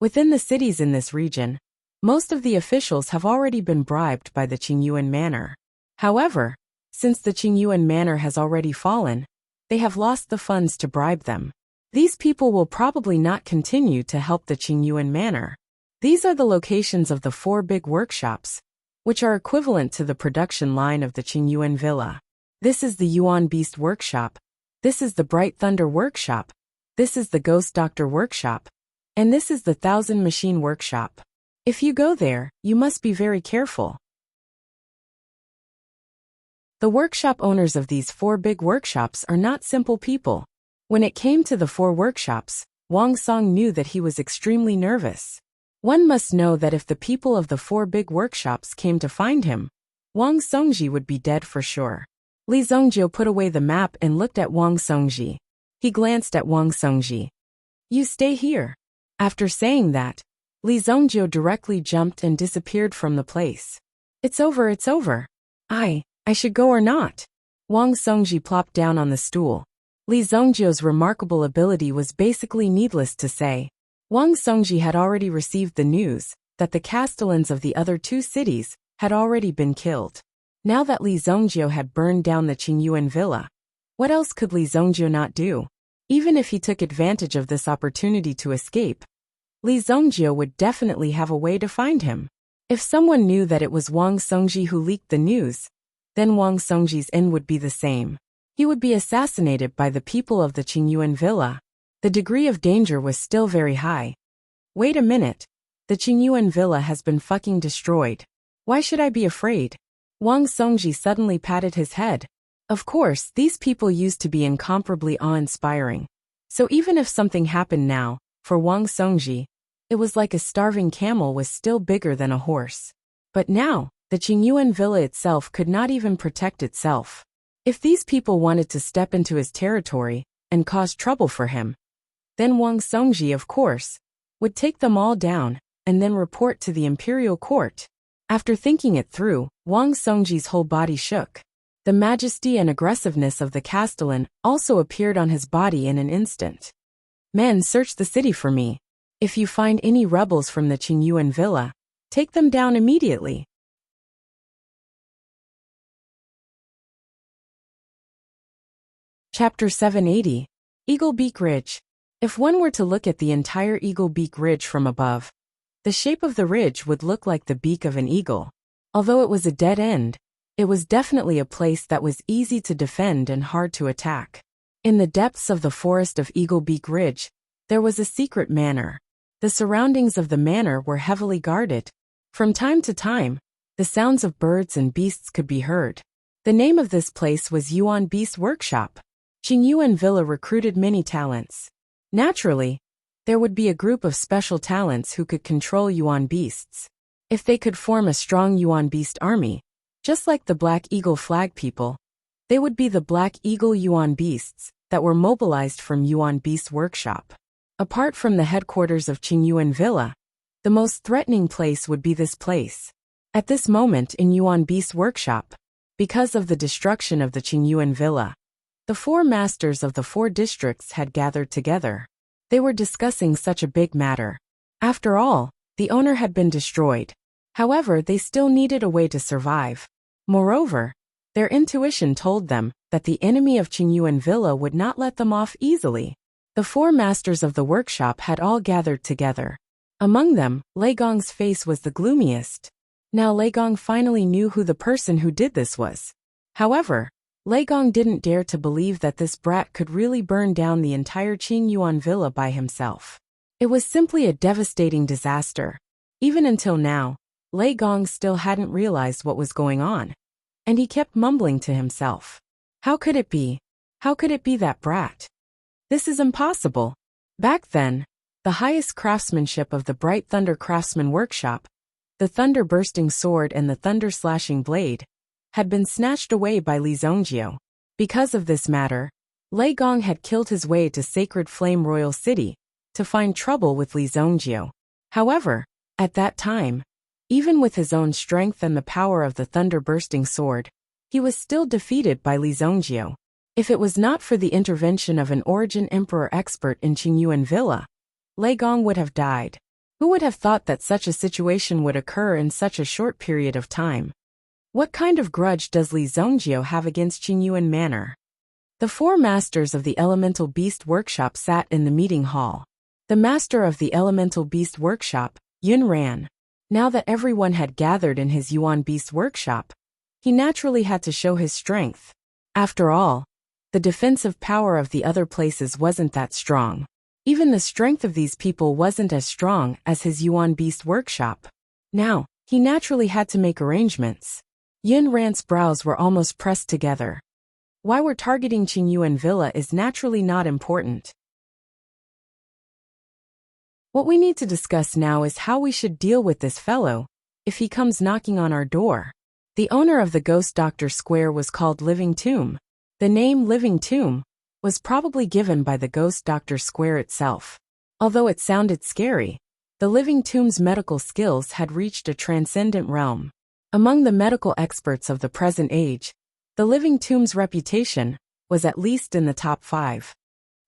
Within the cities in this region, most of the officials have already been bribed by the Qingyuan manor. However, since the Qingyuan manor has already fallen, they have lost the funds to bribe them. These people will probably not continue to help the Qingyuan manor. These are the locations of the 4 big workshops, which are equivalent to the production line of the Qingyuan villa. This is the Yuan Beast workshop. This is the Bright Thunder workshop. This is the Ghost Doctor workshop. And this is the Thousand Machine workshop. If you go there, you must be very careful. The workshop owners of these 4 big workshops are not simple people. When it came to the 4 workshops, Wang Song knew that he was extremely nervous. One must know that if the people of the 4 big workshops came to find him, Wang Songji would be dead for sure. Li Zongjiu put away the map and looked at Wang Songji. He glanced at Wang Songji. You stay here. After saying that, Li Zongjiu directly jumped and disappeared from the place. It's over, it's over. I should go or not? Wang Songji plopped down on the stool. Li Zongjiu's remarkable ability was basically needless to say. Wang Songji had already received the news that the castellans of the other 2 cities had already been killed. Now that Li Zongjiu had burned down the Qingyuan villa, what else could Li Zongjiu not do? Even if he took advantage of this opportunity to escape, Li Zongjiu would definitely have a way to find him. If someone knew that it was Wang Songji who leaked the news, then Wang Songji's end would be the same. He would be assassinated by the people of the Qingyuan villa. The degree of danger was still very high. Wait a minute. The Qingyuan villa has been fucking destroyed. Why should I be afraid? Wang Songji suddenly patted his head. Of course, these people used to be incomparably awe-inspiring. So even if something happened now, for Wang Songji, It was like a starving camel was still bigger than a horse. But now, the Qingyuan villa itself could not even protect itself. If these people wanted to step into his territory and cause trouble for him, then Wang Songji, of course, would take them all down and then report to the imperial court. After thinking it through, Wang Songji's whole body shook. The majesty and aggressiveness of the Castellan also appeared on his body in an instant. Men, search the city for me. If you find any rebels from the Qingyuan villa, take them down immediately. Chapter 780. Eagle Beak Ridge. If one were to look at the entire Eagle Beak Ridge from above, the shape of the ridge would look like the beak of an eagle. Although it was a dead end, it was definitely a place that was easy to defend and hard to attack. In the depths of the forest of Eagle Beak Ridge, there was a secret manor. The surroundings of the manor were heavily guarded. From time to time, the sounds of birds and beasts could be heard. The name of this place was Yuan Beast Workshop. Qingyuan Villa recruited many talents. Naturally, there would be a group of special talents who could control Yuan beasts. If they could form a strong Yuan beast army, just like the Black Eagle flag people, they would be the Black Eagle Yuan beasts that were mobilized from Yuan Beast Workshop. Apart from the headquarters of Qingyuan Villa, the most threatening place would be this place. At this moment in Yuan Beast Workshop, because of the destruction of the Qingyuan Villa, the four masters of the four districts had gathered together. They were discussing such a big matter. After all, the owner had been destroyed. However, they still needed a way to survive. Moreover, their intuition told them that the enemy of Qingyuan Villa would not let them off easily. The four masters of the workshop had all gathered together. Among them, Lei Gong's face was the gloomiest. Now Lei Gong finally knew who the person who did this was. However, Lei Gong didn't dare to believe that this brat could really burn down the entire Qingyuan Villa by himself. It was simply a devastating disaster. Even until now, Lei Gong still hadn't realized what was going on, and he kept mumbling to himself. How could it be? How could it be that brat? This is impossible. Back then, the highest craftsmanship of the Bright Thunder Craftsman Workshop, the thunder-bursting sword and the thunder-slashing blade, had been snatched away by Li Zongjio. Because of this matter, Lei Gong had killed his way to Sacred Flame Royal City to find trouble with Li Zongjio. However, at that time, even with his own strength and the power of the thunder-bursting sword, he was still defeated by Li Zongjio. If it was not for the intervention of an Origin Emperor expert in Qingyuan Villa, Lei Gong would have died. Who would have thought that such a situation would occur in such a short period of time? What kind of grudge does Li Zongjio have against Qingyuan Manor? The four masters of the Elemental Beast Workshop sat in the meeting hall. The master of the Elemental Beast Workshop, Yun Ran. Now that everyone had gathered in his Yuan Beast Workshop, he naturally had to show his strength. After all, the defensive power of the other places wasn't that strong. Even the strength of these people wasn't as strong as his Yuan Beast Workshop. Now, he naturally had to make arrangements. Yun Ran's brows were almost pressed together. Why we're targeting Qingyuan Villa is naturally not important. What we need to discuss now is how we should deal with this fellow if he comes knocking on our door. The owner of the Ghost Doctor Square was called Living Tomb. The name Living Tomb was probably given by the Ghost Doctor Square itself. Although it sounded scary, the Living Tomb's medical skills had reached a transcendent realm. Among the medical experts of the present age, the Living Tomb's reputation was at least in the top 5.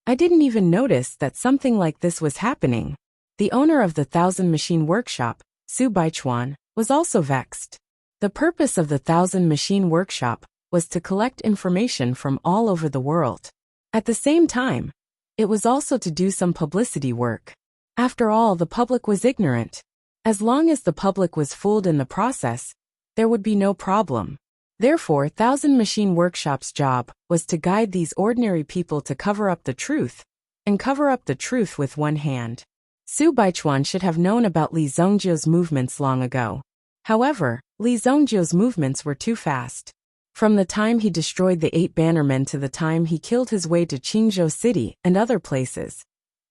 I didn't even notice that something like this was happening. The owner of the Thousand Machine Workshop, Su Baichuan, was also vexed. The purpose of the Thousand Machine Workshop was to collect information from all over the world. At the same time, it was also to do some publicity work. After all, the public was ignorant. As long as the public was fooled in the process, there would be no problem. Therefore, Thousand Machine Workshop's job was to guide these ordinary people to cover up the truth, and cover up the truth with one hand. Su Baichuan should have known about Li Zongjio's movements long ago. However, Li Zongjio's movements were too fast. From the time he destroyed the 8 bannermen to the time he killed his way to Qingzhou City and other places,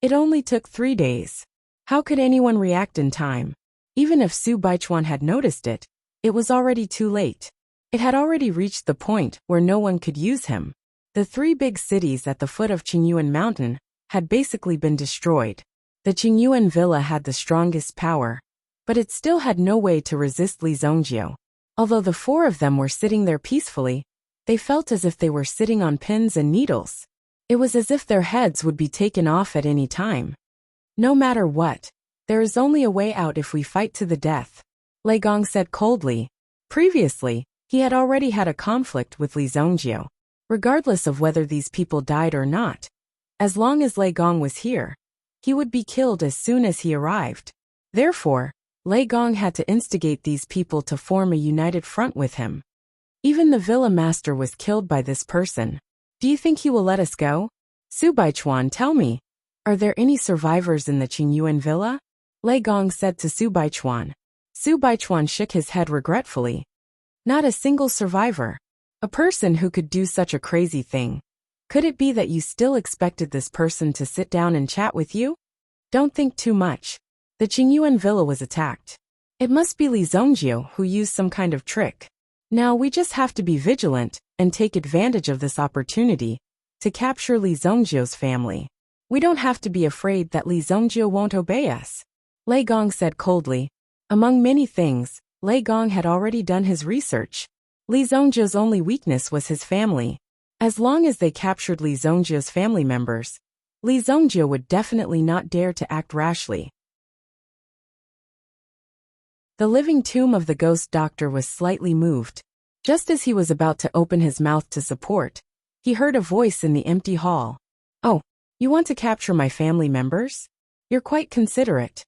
it only took 3 days. How could anyone react in time? Even if Su Baichuan had noticed it, it was already too late. It had already reached the point where no one could use him. The three big cities at the foot of Qingyuan Mountain had basically been destroyed. The Qingyuan Villa had the strongest power, but it still had no way to resist Li Zongjio. Although the four of them were sitting there peacefully, they felt as if they were sitting on pins and needles. It was as if their heads would be taken off at any time. No matter what, there is only a way out if we fight to the death, Lei Gong said coldly. Previously, he had already had a conflict with Li Zongjio. Regardless of whether these people died or not, as long as Lei Gong was here, he would be killed as soon as he arrived. Therefore, Lei Gong had to instigate these people to form a united front with him. Even the villa master was killed by this person. Do you think he will let us go? Su Baichuan, tell me, are there any survivors in the Qingyuan villa? Lei Gong said to Su Baichuan. Su Baichuan shook his head regretfully. Not a single survivor. A person who could do such a crazy thing. Could it be that you still expected this person to sit down and chat with you? Don't think too much. The Qingyuan villa was attacked. It must be Li Zongjio who used some kind of trick. Now we just have to be vigilant and take advantage of this opportunity to capture Li Zongjio's family. We don't have to be afraid that Li Zongjio won't obey us, Lei Gong said coldly. Among many things, Lei Gong had already done his research. Li Zongjio's only weakness was his family. As long as they captured Li Zongjio's family members, Li Zongjio would definitely not dare to act rashly. The living tomb of the ghost doctor was slightly moved. Just as he was about to open his mouth to support, he heard a voice in the empty hall. Oh, you want to capture my family members? You're quite considerate.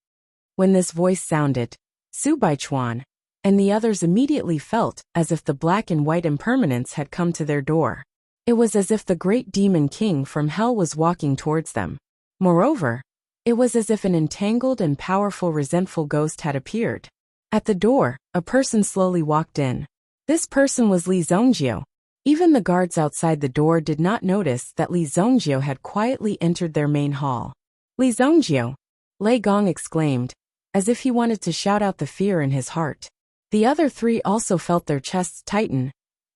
When this voice sounded, Su Baichuan and the others immediately felt as if the black and white impermanence had come to their door. It was as if the great demon king from hell was walking towards them. Moreover, it was as if an entangled and powerful resentful ghost had appeared. At the door, a person slowly walked in. This person was Li Zongjio. Even the guards outside the door did not notice that Li Zongjio had quietly entered their main hall. Li Zongjio, Lei Gong exclaimed, as if he wanted to shout out the fear in his heart. The other three also felt their chests tighten,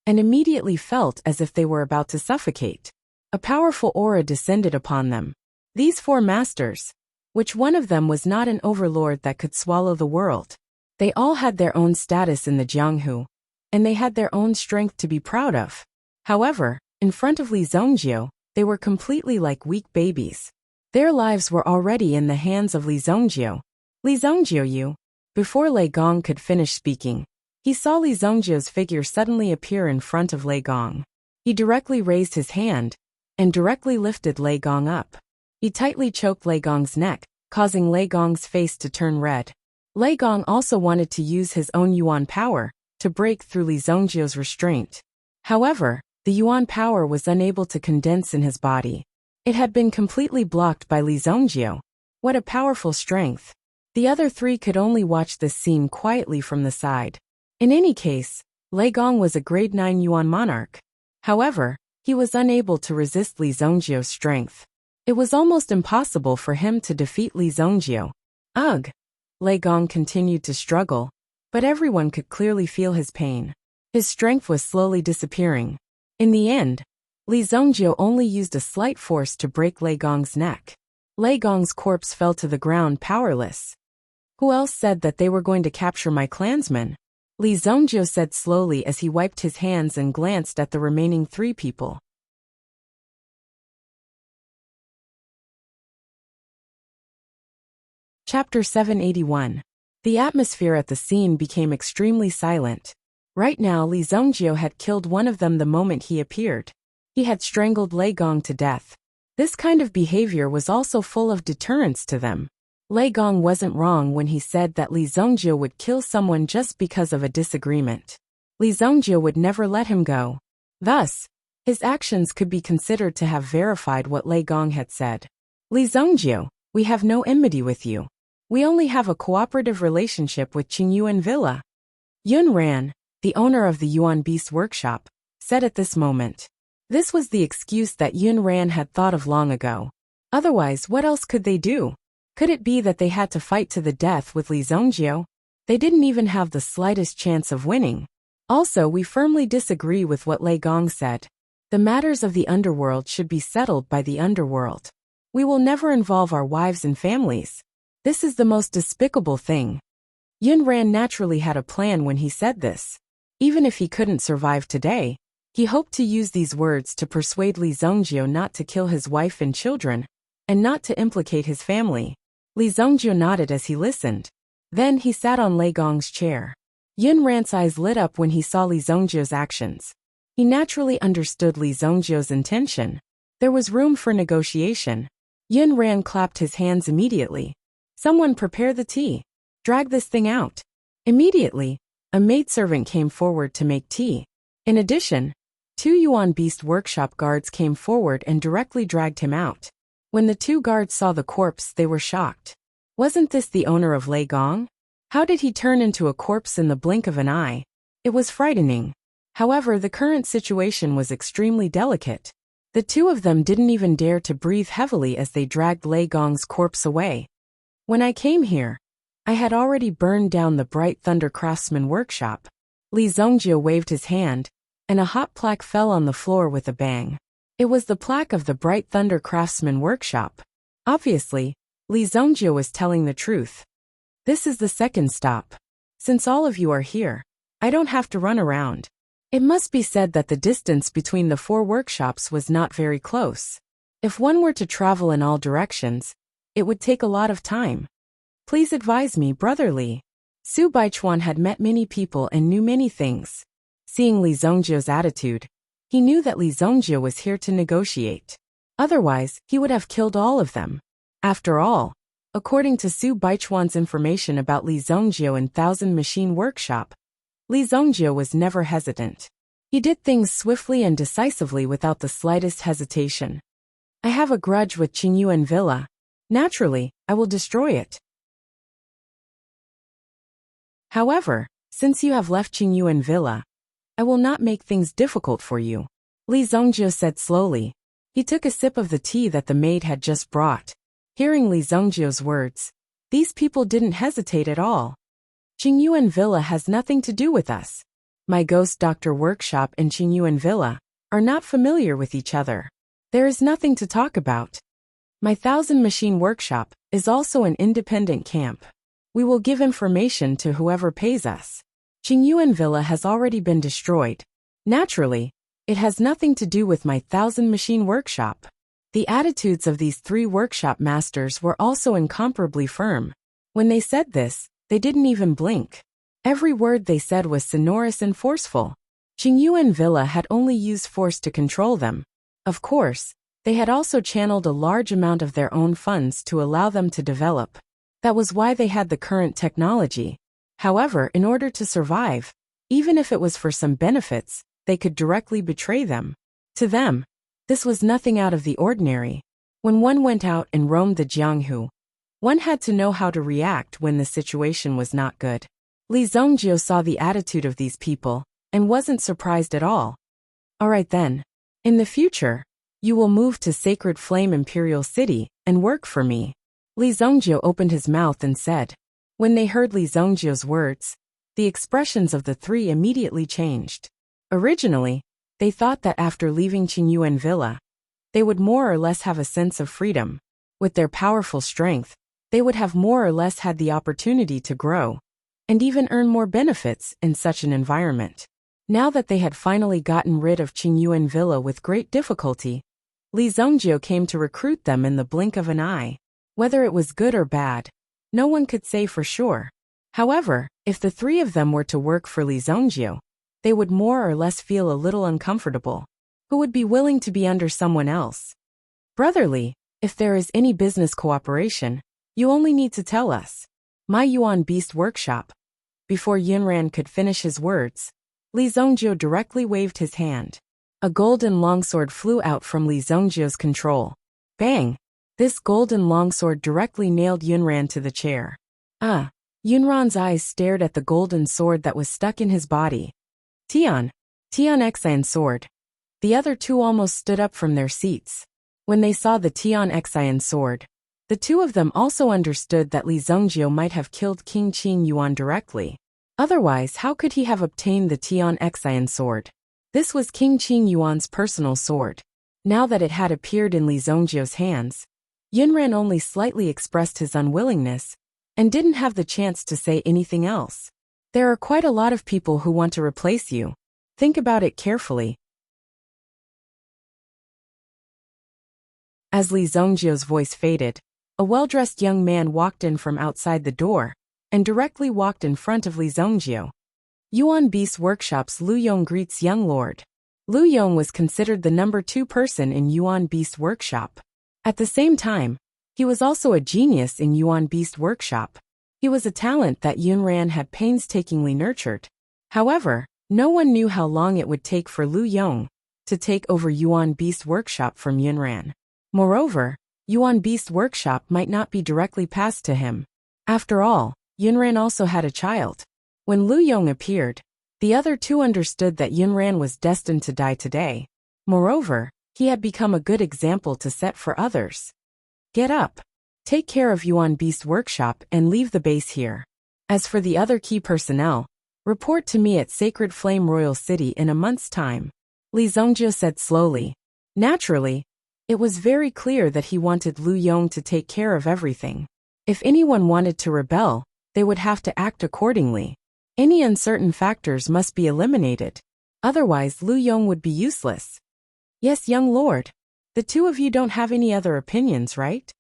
and immediately felt as if they were about to suffocate. A powerful aura descended upon them. These four masters, which one of them was not an overlord that could swallow the world. They all had their own status in the Jianghu, and they had their own strength to be proud of. However, in front of Li Zongjio, they were completely like weak babies. Their lives were already in the hands of Li Zongjio. Li Zongjio, you. Before Lei Gong could finish speaking, he saw Li Zongjio's figure suddenly appear in front of Lei Gong. He directly raised his hand and directly lifted Lei Gong up. He tightly choked Lei Gong's neck, causing Lei Gong's face to turn red. Lei Gong also wanted to use his own Yuan power to break through Li Zongjio's restraint. However, the Yuan power was unable to condense in his body. It had been completely blocked by Li Zongjio. What a powerful strength. The other three could only watch this scene quietly from the side. In any case, Lei Gong was a grade 9 Yuan monarch. However, he was unable to resist Li Zongjio's strength. It was almost impossible for him to defeat Li Zongjio. Ugh! Lei Gong continued to struggle, but everyone could clearly feel his pain. His strength was slowly disappearing. In the end, Li Zongjio only used a slight force to break Lei Gong's neck. Lei Gong's corpse fell to the ground powerless. Who else said that they were going to capture my clansmen? Li Zongjio said slowly as he wiped his hands and glanced at the remaining three people. Chapter 781. The atmosphere at the scene became extremely silent. Right now Li Zongjio had killed one of them the moment he appeared. He had strangled Lei Gong to death. This kind of behavior was also full of deterrence to them. Lei Gong wasn't wrong when he said that Li Zongjio would kill someone just because of a disagreement. Li Zongjio would never let him go. Thus, his actions could be considered to have verified what Lei Gong had said. Li Zongjio, we have no enmity with you. We only have a cooperative relationship with Qingyuan Villa. Yun Ran, the owner of the Yuan Beast Workshop, said at this moment. This was the excuse that Yun Ran had thought of long ago. Otherwise, what else could they do? Could it be that they had to fight to the death with Li Zongjio? They didn't even have the slightest chance of winning. Also, we firmly disagree with what Lei Gong said. The matters of the underworld should be settled by the underworld. We will never involve our wives and families. This is the most despicable thing. Yun Ran naturally had a plan when he said this. Even if he couldn't survive today, he hoped to use these words to persuade Li Zongjio not to kill his wife and children, and not to implicate his family. Li Zongjio nodded as he listened. Then he sat on Lei Gong's chair. Yun Ran's eyes lit up when he saw Li Zongjio's actions. He naturally understood Li Zongjio's intention. There was room for negotiation. Yun Ran clapped his hands immediately. Someone prepare the tea. Drag this thing out. Immediately, a maidservant came forward to make tea. In addition, 2 Yuan Beast Workshop guards came forward and directly dragged him out. When the 2 guards saw the corpse, they were shocked. Wasn't this the owner of Lei Gong? How did he turn into a corpse in the blink of an eye? It was frightening. However, the current situation was extremely delicate. The 2 of them didn't even dare to breathe heavily as they dragged Lei Gong's corpse away. When I came here, I had already burned down the Bright Thunder Craftsman workshop. Li Zongjio waved his hand, and a hot plaque fell on the floor with a bang. It was the plaque of the Bright Thunder Craftsman workshop. Obviously, Li Zongjio was telling the truth. This is the second stop. Since all of you are here, I don't have to run around. It must be said that the distance between the 4 workshops was not very close. If one were to travel in all directions, it would take a lot of time. Please advise me, Brother Li. Su Baichuan had met many people and knew many things. Seeing Li Zongjio's attitude, he knew that Li Zongjio was here to negotiate. Otherwise, he would have killed all of them. After all, according to Su Baichuan's information about Li Zongjio in Thousand Machine Workshop, Li Zongjio was never hesitant. He did things swiftly and decisively without the slightest hesitation. I have a grudge with Qingyuan Villa. Naturally, I will destroy it. However, since you have left Qingyuan Villa, I will not make things difficult for you, Li Zongjio said slowly. He took a sip of the tea that the maid had just brought. Hearing Li Zongjio's words, these people didn't hesitate at all. Qingyuan Villa has nothing to do with us. My Ghost Doctor Workshop and Qingyuan Villa are not familiar with each other. There is nothing to talk about. My Thousand Machine Workshop is also an independent camp. We will give information to whoever pays us. Qingyuan Villa has already been destroyed. Naturally, it has nothing to do with my Thousand Machine Workshop. The attitudes of these 3 workshop masters were also incomparably firm. When they said this, they didn't even blink. Every word they said was sonorous and forceful. Qingyuan Villa had only used force to control them. Of course, they had also channeled a large amount of their own funds to allow them to develop. That was why they had the current technology. However, in order to survive, even if it was for some benefits, they could directly betray them. To them, this was nothing out of the ordinary. When one went out and roamed the Jianghu, one had to know how to react when the situation was not good. Li Zongjio saw the attitude of these people, and wasn't surprised at all. Alright then. In the future, you will move to Sacred Flame Imperial City, and work for me. Li Zongjio opened his mouth and said. When they heard Li Zongjio's words, the expressions of the 3 immediately changed. Originally, they thought that after leaving Qingyuan Villa, they would more or less have a sense of freedom. With their powerful strength, they would have more or less had the opportunity to grow, and even earn more benefits in such an environment. Now that they had finally gotten rid of Qingyuan Villa with great difficulty, Li Zongjio came to recruit them in the blink of an eye. Whether it was good or bad, no one could say for sure. However, if the 3 of them were to work for Li Zongjio, they would more or less feel a little uncomfortable. Who would be willing to be under someone else? Brother Li, if there is any business cooperation, you only need to tell us. My Yuan Beast Workshop. Before Yunran could finish his words, Li Zongjio directly waved his hand. A golden longsword flew out from Li Zongjio's control. Bang! This golden longsword directly nailed Yunran to the chair. Yunran's eyes stared at the golden sword that was stuck in his body. Tian Xian sword. The other 2 almost stood up from their seats. When they saw the Tian Xian sword, The two of them also understood that Li Zhongjie might have killed King Qing Yuan directly. Otherwise, how could he have obtained the Tian Xian sword? This was King Qing Yuan's personal sword. Now that it had appeared in Li Zhongjie's hands, Yunran only slightly expressed his unwillingness and didn't have the chance to say anything else. There are quite a lot of people who want to replace you. Think about it carefully. As Li Zhongjie's voice faded, a well-dressed young man walked in from outside the door and directly walked in front of Li Zhongjie. Yuan Beast Workshop's Lu Yong greets young lord. Lu Yong was considered the number 2 person in Yuan Beast Workshop. At the same time, he was also a genius in Yuan Beast Workshop. He was a talent that Yunran had painstakingly nurtured. However, no one knew how long it would take for Lu Yong to take over Yuan Beast Workshop from Yunran. Moreover, Yuan Beast Workshop might not be directly passed to him. After all, Yunran also had a child. When Lu Yong appeared, the other two understood that Yunran was destined to die today. Moreover, he had become a good example to set for others. Get up. Take care of Yuan Beast Workshop and leave the base here. As for the other key personnel, report to me at Sacred Flame Royal City in a month's time, Li Zhongjie said slowly. Naturally, it was very clear that he wanted Lu Yong to take care of everything. If anyone wanted to rebel, they would have to act accordingly. Any uncertain factors must be eliminated. Otherwise, Lu Yong would be useless. Yes, young lord. The two of you don't have any other opinions, right?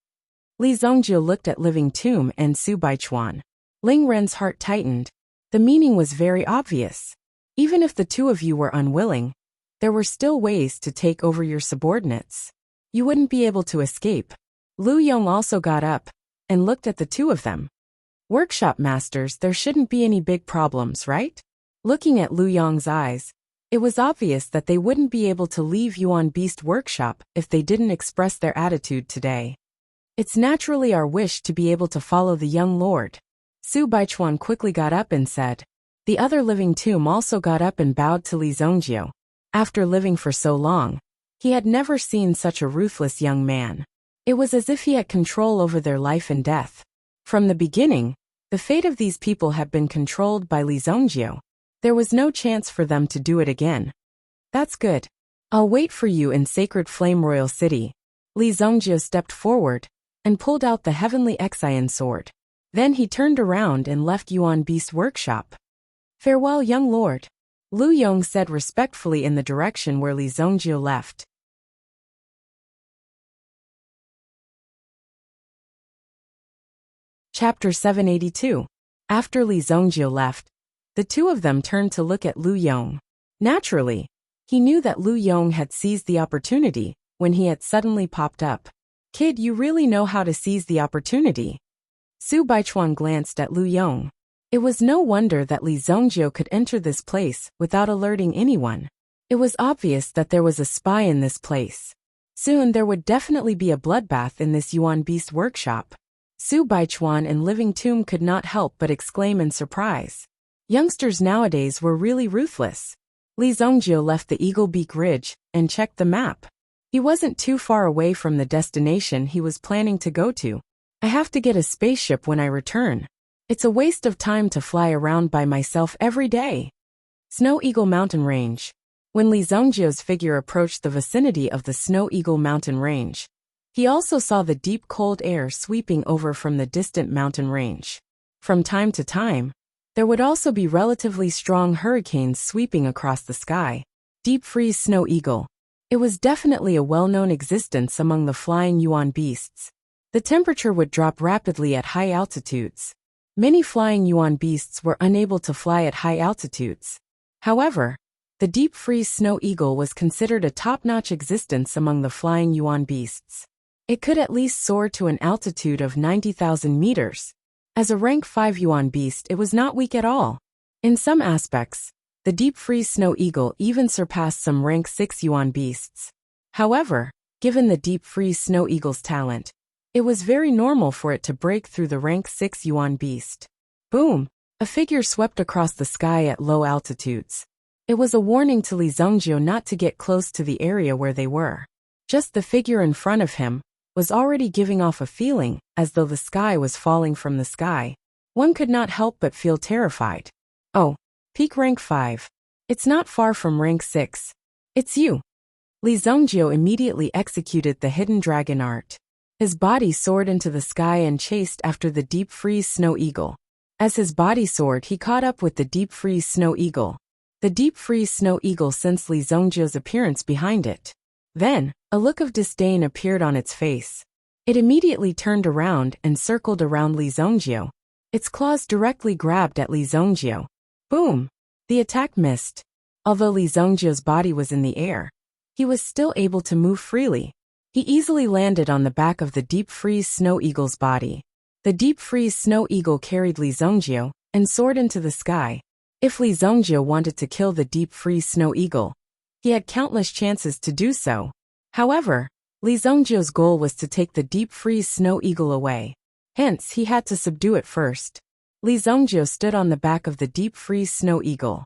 Li Zhongjie looked at Living Tomb and Su Baichuan. Ling Ren's heart tightened. The meaning was very obvious. Even if the two of you were unwilling, there were still ways to take over your subordinates. You wouldn't be able to escape. Lu Yong also got up and looked at the two of them. Workshop masters, there shouldn't be any big problems, right? Looking at Lu Yong's eyes, it was obvious that they wouldn't be able to leave Yuan Beast Workshop if they didn't express their attitude today. It's naturally our wish to be able to follow the young lord. Su Baichuan quickly got up and said. The other Living Tomb also got up and bowed to Li Zhongjie. After living for so long, he had never seen such a ruthless young man. It was as if he had control over their life and death. From the beginning, the fate of these people had been controlled by Li Zhongjie. There was no chance for them to do it again. That's good. I'll wait for you in Sacred Flame Royal City. Li Zhongjie stepped forward and pulled out the Heavenly Xian sword. Then he turned around and left Yuan Beast Workshop. Farewell, young lord. Lu Yong said respectfully in the direction where Li Zhongjie left. Chapter 782. After Li Zhongjie left, the two of them turned to look at Lu Yong. Naturally, he knew that Lu Yong had seized the opportunity when he had suddenly popped up. Kid, you really know how to seize the opportunity. Su Baichuan glanced at Lu Yong. It was no wonder that Li Zhongjie could enter this place without alerting anyone. It was obvious that there was a spy in this place. Soon there would definitely be a bloodbath in this Yuan Beast Workshop. Su Baichuan and Living Tomb could not help but exclaim in surprise. Youngsters nowadays were really ruthless. Li Zhongjie left the Eagle Beak Ridge and checked the map. He wasn't too far away from the destination he was planning to go to. I have to get a spaceship when I return. It's a waste of time to fly around by myself every day. Snow Eagle Mountain Range. When Li Zhongjie's figure approached the vicinity of the Snow Eagle Mountain Range, he also saw the deep cold air sweeping over from the distant mountain range. From time to time, there would also be relatively strong hurricanes sweeping across the sky. Deep Freeze Snow Eagle. It was definitely a well-known existence among the flying Yuan beasts. The temperature would drop rapidly at high altitudes. Many flying Yuan beasts were unable to fly at high altitudes. However, the Deep Freeze Snow Eagle was considered a top-notch existence among the flying Yuan beasts. It could at least soar to an altitude of 90,000 meters. As a rank 5 Yuan beast, it was not weak at all. In some aspects, the Deep Freeze Snow Eagle even surpassed some rank 6 Yuan beasts. However, given the Deep Freeze Snow Eagle's talent, it was very normal for it to break through the rank 6 Yuan beast. Boom! A figure swept across the sky at low altitudes. It was a warning to Li Zhongjie not to get close to the area where they were. Just the figure in front of him was already giving off a feeling as though the sky was falling from the sky. One could not help but feel terrified. Oh, peak rank 5. It's not far from rank 6. It's you. Li Zongjio immediately executed the hidden dragon art. His body soared into the sky and chased after the deep freeze snow eagle. As his body soared, he caught up with the deep freeze snow eagle. The deep freeze snow eagle sensed Li Zongjio's appearance behind it. Then, a look of disdain appeared on its face. It immediately turned around and circled around Li Zongjio. Its claws directly grabbed at Li Zongjio. Boom! The attack missed. Although Li Zongjio's body was in the air, he was still able to move freely. He easily landed on the back of the deep freeze snow eagle's body. The deep freeze snow eagle carried Li Zongjio and soared into the sky. If Li Zongjio wanted to kill the deep freeze snow eagle, he had countless chances to do so. However, Li Zongjio's goal was to take the deep freeze snow eagle away. Hence, he had to subdue it first. Li Zongjio stood on the back of the deep freeze snow eagle.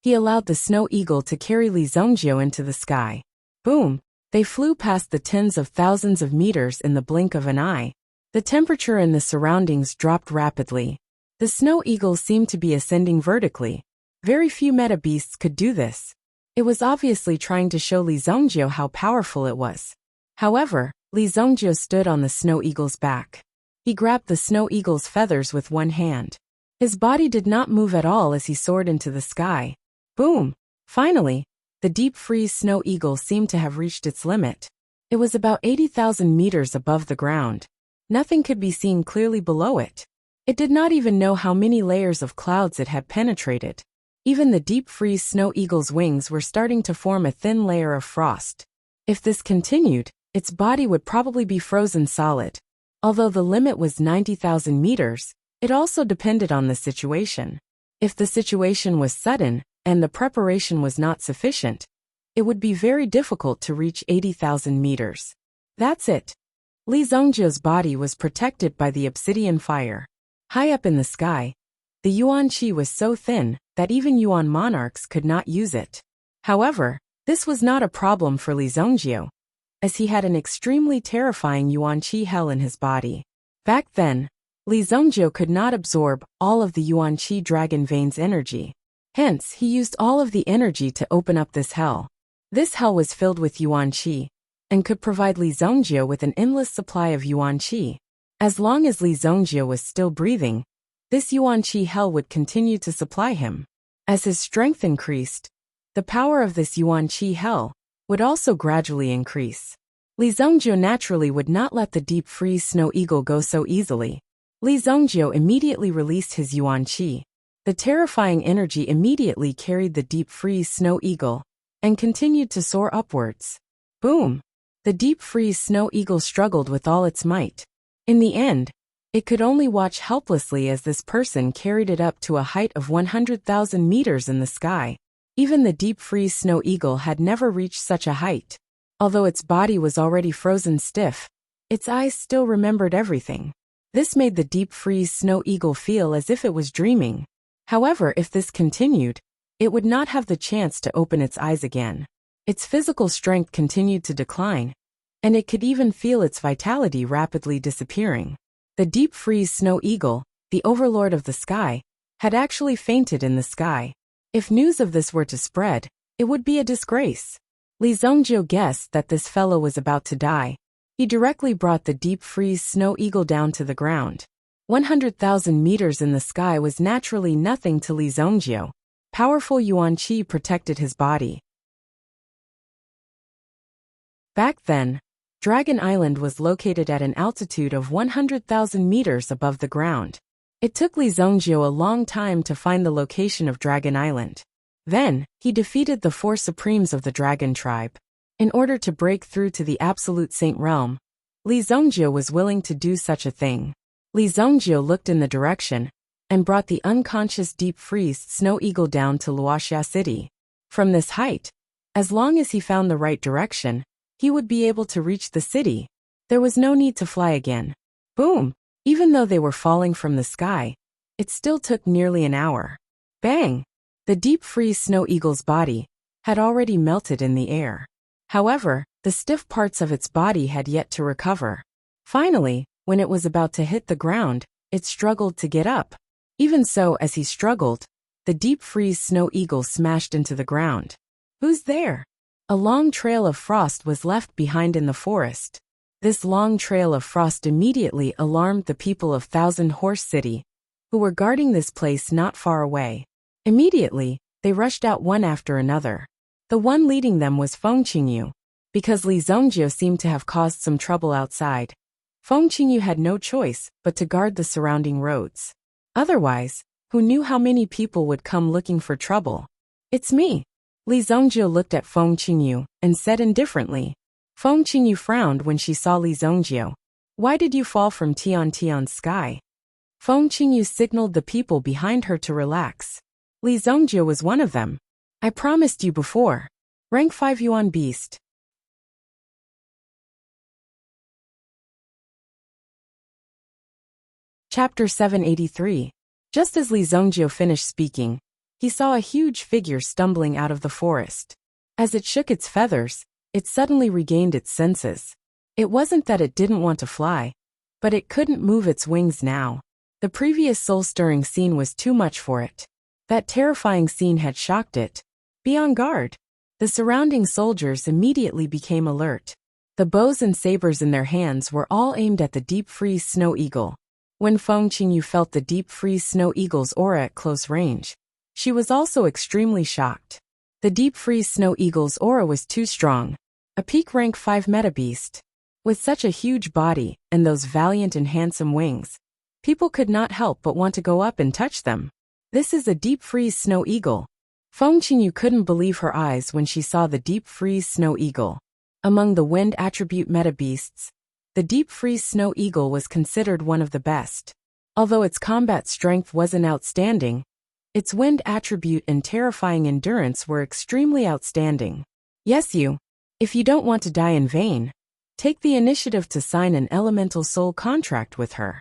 He allowed the snow eagle to carry Li Zongjio into the sky. Boom! They flew past the tens of thousands of meters in the blink of an eye. The temperature in the surroundings dropped rapidly. The snow eagle seemed to be ascending vertically. Very few meta beasts could do this. It was obviously trying to show Li Zongjio how powerful it was. However, Li Zongjio stood on the snow eagle's back. He grabbed the snow eagle's feathers with one hand. His body did not move at all as he soared into the sky. Boom! Finally, the deep freeze snow eagle seemed to have reached its limit. It was about 80,000 meters above the ground. Nothing could be seen clearly below it. It did not even know how many layers of clouds it had penetrated. Even the deep freeze snow eagle's wings were starting to form a thin layer of frost. If this continued, its body would probably be frozen solid. Although the limit was 90,000 meters, it also depended on the situation. If the situation was sudden, and the preparation was not sufficient, it would be very difficult to reach 80,000 meters. That's it. Li Zongjio's body was protected by the obsidian fire. High up in the sky, the Yuan Qi was so thin that even Yuan monarchs could not use it. However, this was not a problem for Li Zongjio, as he had an extremely terrifying Yuan Qi hell in his body. Back then, Li Zongjio could not absorb all of the Yuan Qi dragon vein's energy. Hence, he used all of the energy to open up this hell. This hell was filled with Yuan Qi, and could provide Li Zongjio with an endless supply of Yuan Qi. As long as Li Zongjio was still breathing, this Yuan Qi hell would continue to supply him. As his strength increased, the power of this Yuan Qi hell would also gradually increase. Li Zongjio naturally would not let the deep freeze snow eagle go so easily. Li Zongjio immediately released his Yuan Qi. The terrifying energy immediately carried the deep freeze snow eagle and continued to soar upwards. Boom! The deep freeze snow eagle struggled with all its might. In the end, it could only watch helplessly as this person carried it up to a height of 100,000 meters in the sky. Even the deep freeze snow eagle had never reached such a height. Although its body was already frozen stiff, its eyes still remembered everything. This made the deep freeze snow eagle feel as if it was dreaming. However, if this continued, it would not have the chance to open its eyes again. Its physical strength continued to decline, and it could even feel its vitality rapidly disappearing. The deep freeze snow eagle, the overlord of the sky, had actually fainted in the sky. If news of this were to spread, it would be a disgrace. Li Zongjio guessed that this fellow was about to die. He directly brought the deep freeze snow eagle down to the ground. 100,000 meters in the sky was naturally nothing to Li Zongjio. Powerful Yuan Qi protected his body. Back then, Dragon Island was located at an altitude of 100,000 meters above the ground. It took Li Zongjio a long time to find the location of Dragon Island. Then, he defeated the 4 supremes of the dragon tribe. In order to break through to the absolute Saint Realm, Li Zongjio was willing to do such a thing. Li Zongjio looked in the direction and brought the unconscious deep freeze snow eagle down to Wuxia city. From this height, as long as he found the right direction, he would be able to reach the city. There was no need to fly again. Boom! Even though they were falling from the sky, it still took nearly an hour. Bang! The deep freeze snow eagle's body had already melted in the air. However, the stiff parts of its body had yet to recover. Finally, when it was about to hit the ground, it struggled to get up. Even so, as he struggled, the deep freeze snow eagle smashed into the ground. Who's there? A long trail of frost was left behind in the forest. This long trail of frost immediately alarmed the people of Thousand Horse City, who were guarding this place not far away. Immediately, they rushed out one after another. The one leading them was Feng Qingyu. Because Li Zongjie seemed to have caused some trouble outside, Feng Qingyu had no choice but to guard the surrounding roads. Otherwise, who knew how many people would come looking for trouble? It's me. Li Zongjie looked at Feng Qingyu and said indifferently. Feng Qingyu frowned when she saw Li Zongjie. Why did you fall from Tion's sky? Feng Qingyu signaled the people behind her to relax. Li Zongjie was one of them. I promised you before. Rank 5 Yuan Beast. Chapter 783. Just as Li Zongjie finished speaking, he saw a huge figure stumbling out of the forest. As it shook its feathers, it suddenly regained its senses. It wasn't that it didn't want to fly, but it couldn't move its wings now. The previous soul-stirring scene was too much for it. That terrifying scene had shocked it. Be on guard. The surrounding soldiers immediately became alert. The bows and sabers in their hands were all aimed at the deep freeze snow eagle. When Feng Qingyu felt the deep freeze snow eagle's aura at close range, she was also extremely shocked. The deep freeze snow eagle's aura was too strong. A peak rank 5 meta beast. With such a huge body and those valiant and handsome wings, people could not help but want to go up and touch them. This is a deep freeze snow eagle. Feng Qingyu couldn't believe her eyes when she saw the deep freeze snow eagle. Among the wind attribute meta beasts, the deep freeze snow eagle was considered one of the best. Although its combat strength wasn't outstanding, its wind attribute and terrifying endurance were extremely outstanding. Yes, if you don't want to die in vain, take the initiative to sign an elemental soul contract with her.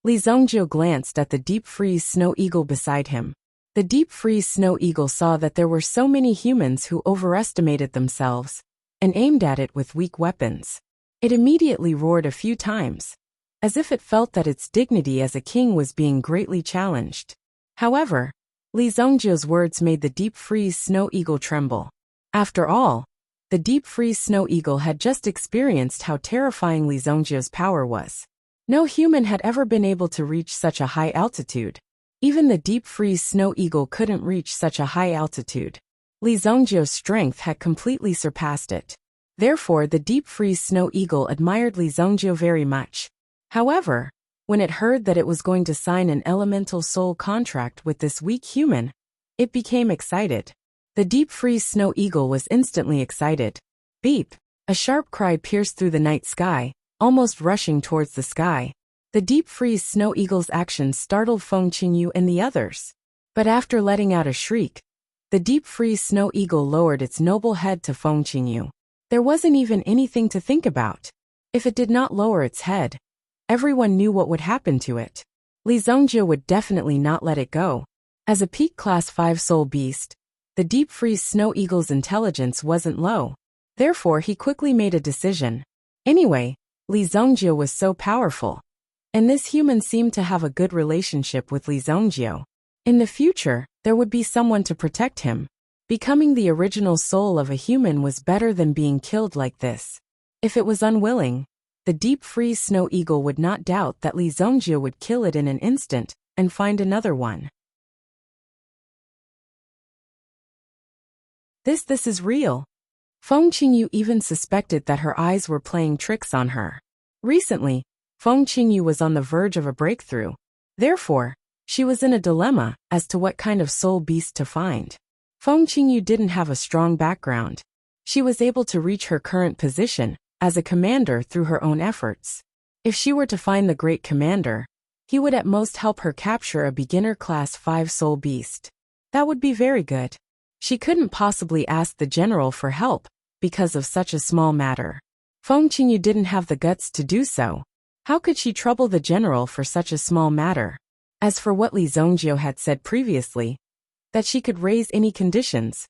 Li Zongjie glanced at the deep freeze snow eagle beside him. The deep freeze snow eagle saw that there were so many humans who overestimated themselves and aimed at it with weak weapons. It immediately roared a few times, as if it felt that its dignity as a king was being greatly challenged. However, Li Zongjie's words made the deep freeze snow eagle tremble. After all, the deep freeze snow eagle had just experienced how terrifying Li Zongjie's power was. No human had ever been able to reach such a high altitude. Even the deep freeze snow eagle couldn't reach such a high altitude. Li Zongjie's strength had completely surpassed it. Therefore, the deep freeze snow eagle admired Li Zongjie very much. However, when it heard that it was going to sign an elemental soul contract with this weak human, it became excited. The deep freeze snow eagle was instantly excited. Beep! A sharp cry pierced through the night sky, almost rushing towards the sky. The deep freeze snow eagle's actions startled Feng Qingyu and the others. But after letting out a shriek, the deep freeze snow eagle lowered its noble head to Feng Qingyu. There wasn't even anything to think about. If it did not lower its head, everyone knew what would happen to it. Li Zongjie would definitely not let it go. As a peak class 5 soul beast, the deep freeze snow eagle's intelligence wasn't low. Therefore, he quickly made a decision. Anyway, Li Zongjie was so powerful, and this human seemed to have a good relationship with Li Zongjie. In the future, there would be someone to protect him. Becoming the original soul of a human was better than being killed like this. If it was unwilling, the deep freeze snow eagle would not doubt that Li Zongjie would kill it in an instant and find another one. This is real. Feng Qingyu even suspected that her eyes were playing tricks on her. Recently, Feng Qingyu was on the verge of a breakthrough. Therefore, she was in a dilemma as to what kind of soul beast to find. Feng Qingyu didn't have a strong background. She was able to reach her current position as a commander through her own efforts. If she were to find the great commander, he would at most help her capture a beginner class 5 soul beast. That would be very good. She couldn't possibly ask the general for help because of such a small matter. Feng Qingyu didn't have the guts to do so. How could she trouble the general for such a small matter? As for what Li Zongjie had said previously, that she could raise any conditions,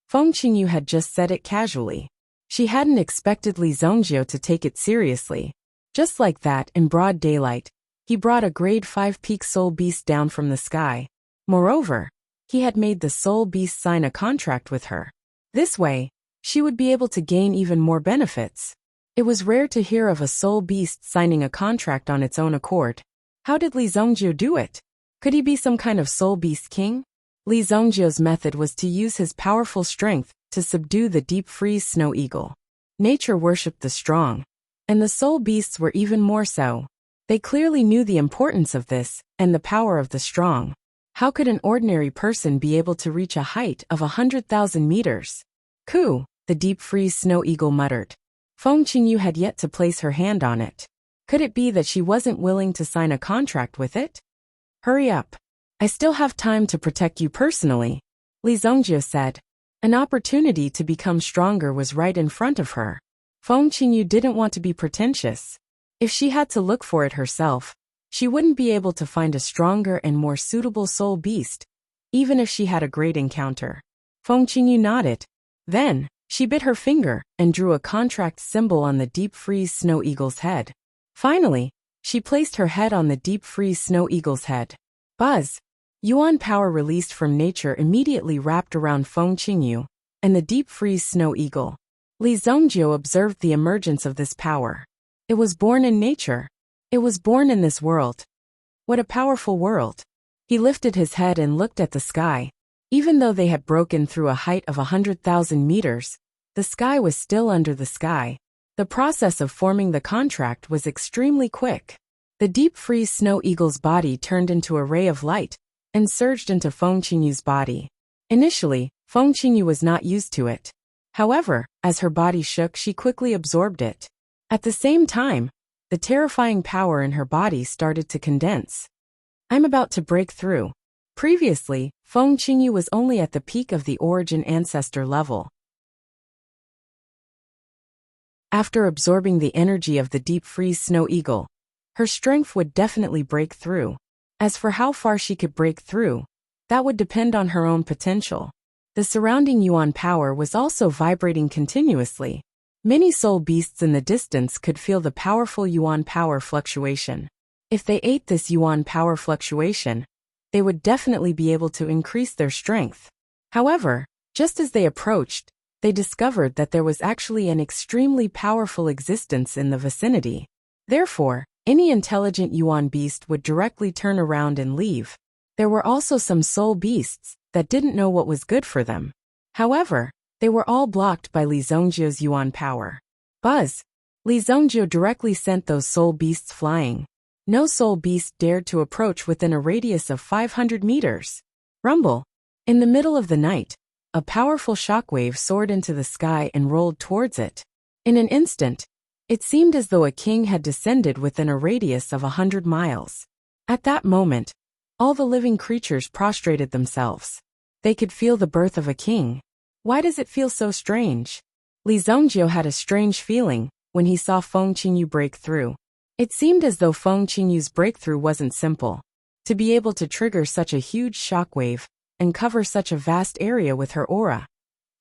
Feng Qingyu had just said it casually. She hadn't expected Li Zongjio to take it seriously. Just like that, in broad daylight, he brought a grade 5 peak soul beast down from the sky. Moreover, he had made the soul beast sign a contract with her. This way, she would be able to gain even more benefits. It was rare to hear of a soul beast signing a contract on its own accord. How did Li Zongjio do it? Could he be some kind of soul beast king? Li Zongjio's method was to use his powerful strength to subdue the deep freeze snow eagle. Nature worshipped the strong, and the soul beasts were even more so. They clearly knew the importance of this and the power of the strong. How could an ordinary person be able to reach a height of 100,000 meters? Coo, the deep freeze snow eagle muttered. Feng Qingyu had yet to place her hand on it. Could it be that she wasn't willing to sign a contract with it? Hurry up. I still have time to protect you personally, Li Zongjio said. An opportunity to become stronger was right in front of her. Feng Qingyu didn't want to be pretentious. If she had to look for it herself, she wouldn't be able to find a stronger and more suitable soul beast, even if she had a great encounter. Feng Qingyu nodded. Then, she bit her finger and drew a contract symbol on the deep freeze snow eagle's head. Finally, she placed her head on the deep freeze snow eagle's head. Buzz! Yuan power released from nature immediately wrapped around Feng Qingyu and the deep freeze snow eagle. Li Zongjio observed the emergence of this power. It was born in nature. It was born in this world. What a powerful world. He lifted his head and looked at the sky. Even though they had broken through a height of 100,000 meters, the sky was still under the sky. The process of forming the contract was extremely quick. The deep freeze snow eagle's body turned into a ray of light and surged into Feng Qingyu's body. Initially, Feng Qingyu was not used to it. However, as her body shook, she quickly absorbed it. At the same time, the terrifying power in her body started to condense. I'm about to break through. Previously, Feng Qingyu was only at the peak of the origin ancestor level. After absorbing the energy of the deep freeze snow eagle, her strength would definitely break through. As for how far she could break through, that would depend on her own potential. The surrounding Yuan power was also vibrating continuously. Many soul beasts in the distance could feel the powerful Yuan power fluctuation. If they ate this Yuan power fluctuation, they would definitely be able to increase their strength. However, just as they approached, they discovered that there was actually an extremely powerful existence in the vicinity. Therefore, any intelligent Yuan beast would directly turn around and leave. There were also some soul beasts that didn't know what was good for them. However, they were all blocked by Li Zongjio's Yuan power. Buzz! Li Zongjio directly sent those soul beasts flying. No soul beast dared to approach within a radius of 500 meters. Rumble! In the middle of the night, a powerful shockwave soared into the sky and rolled towards it. In an instant, it seemed as though a king had descended within a radius of 100 miles. At that moment, all the living creatures prostrated themselves. They could feel the birth of a king. Why does it feel so strange? Li Zongjio had a strange feeling when he saw Feng Qingyu break through. It seemed as though Feng Qingyu's breakthrough wasn't simple. To be able to trigger such a huge shockwave and cover such a vast area with her aura.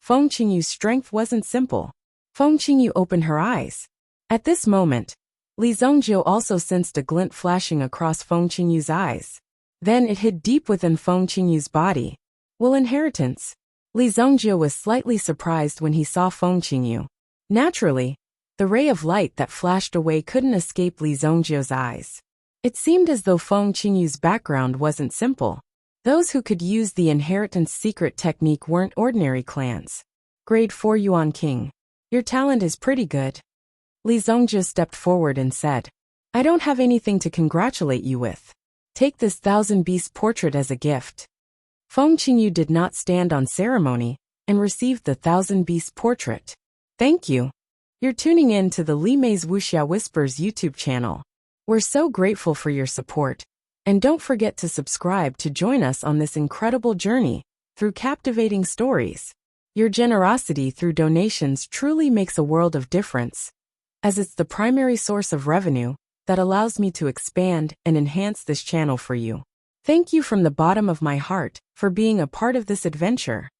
Feng Qingyu's strength wasn't simple. Feng Qingyu opened her eyes. At this moment, Li Zongjio also sensed a glint flashing across Feng Qingyu's eyes. Then it hid deep within Feng Qingyu's body. Will inheritance? Li Zongjio was slightly surprised when he saw Feng Qingyu. Naturally, the ray of light that flashed away couldn't escape Li Zongjio's eyes. It seemed as though Feng Qingyu's background wasn't simple. Those who could use the inheritance secret technique weren't ordinary clans. Grade 4 Yuan King. Your talent is pretty good. Li Zongjio stepped forward and said, I don't have anything to congratulate you with. Take this 1000-beast portrait as a gift. Feng Qingyu did not stand on ceremony and received the 1000-beast portrait. Thank you. You're tuning in to the Li Mei's Wuxia Whispers YouTube channel. We're so grateful for your support. And don't forget to subscribe to join us on this incredible journey through captivating stories. Your generosity through donations truly makes a world of difference, as it's the primary source of revenue that allows me to expand and enhance this channel for you. Thank you from the bottom of my heart for being a part of this adventure.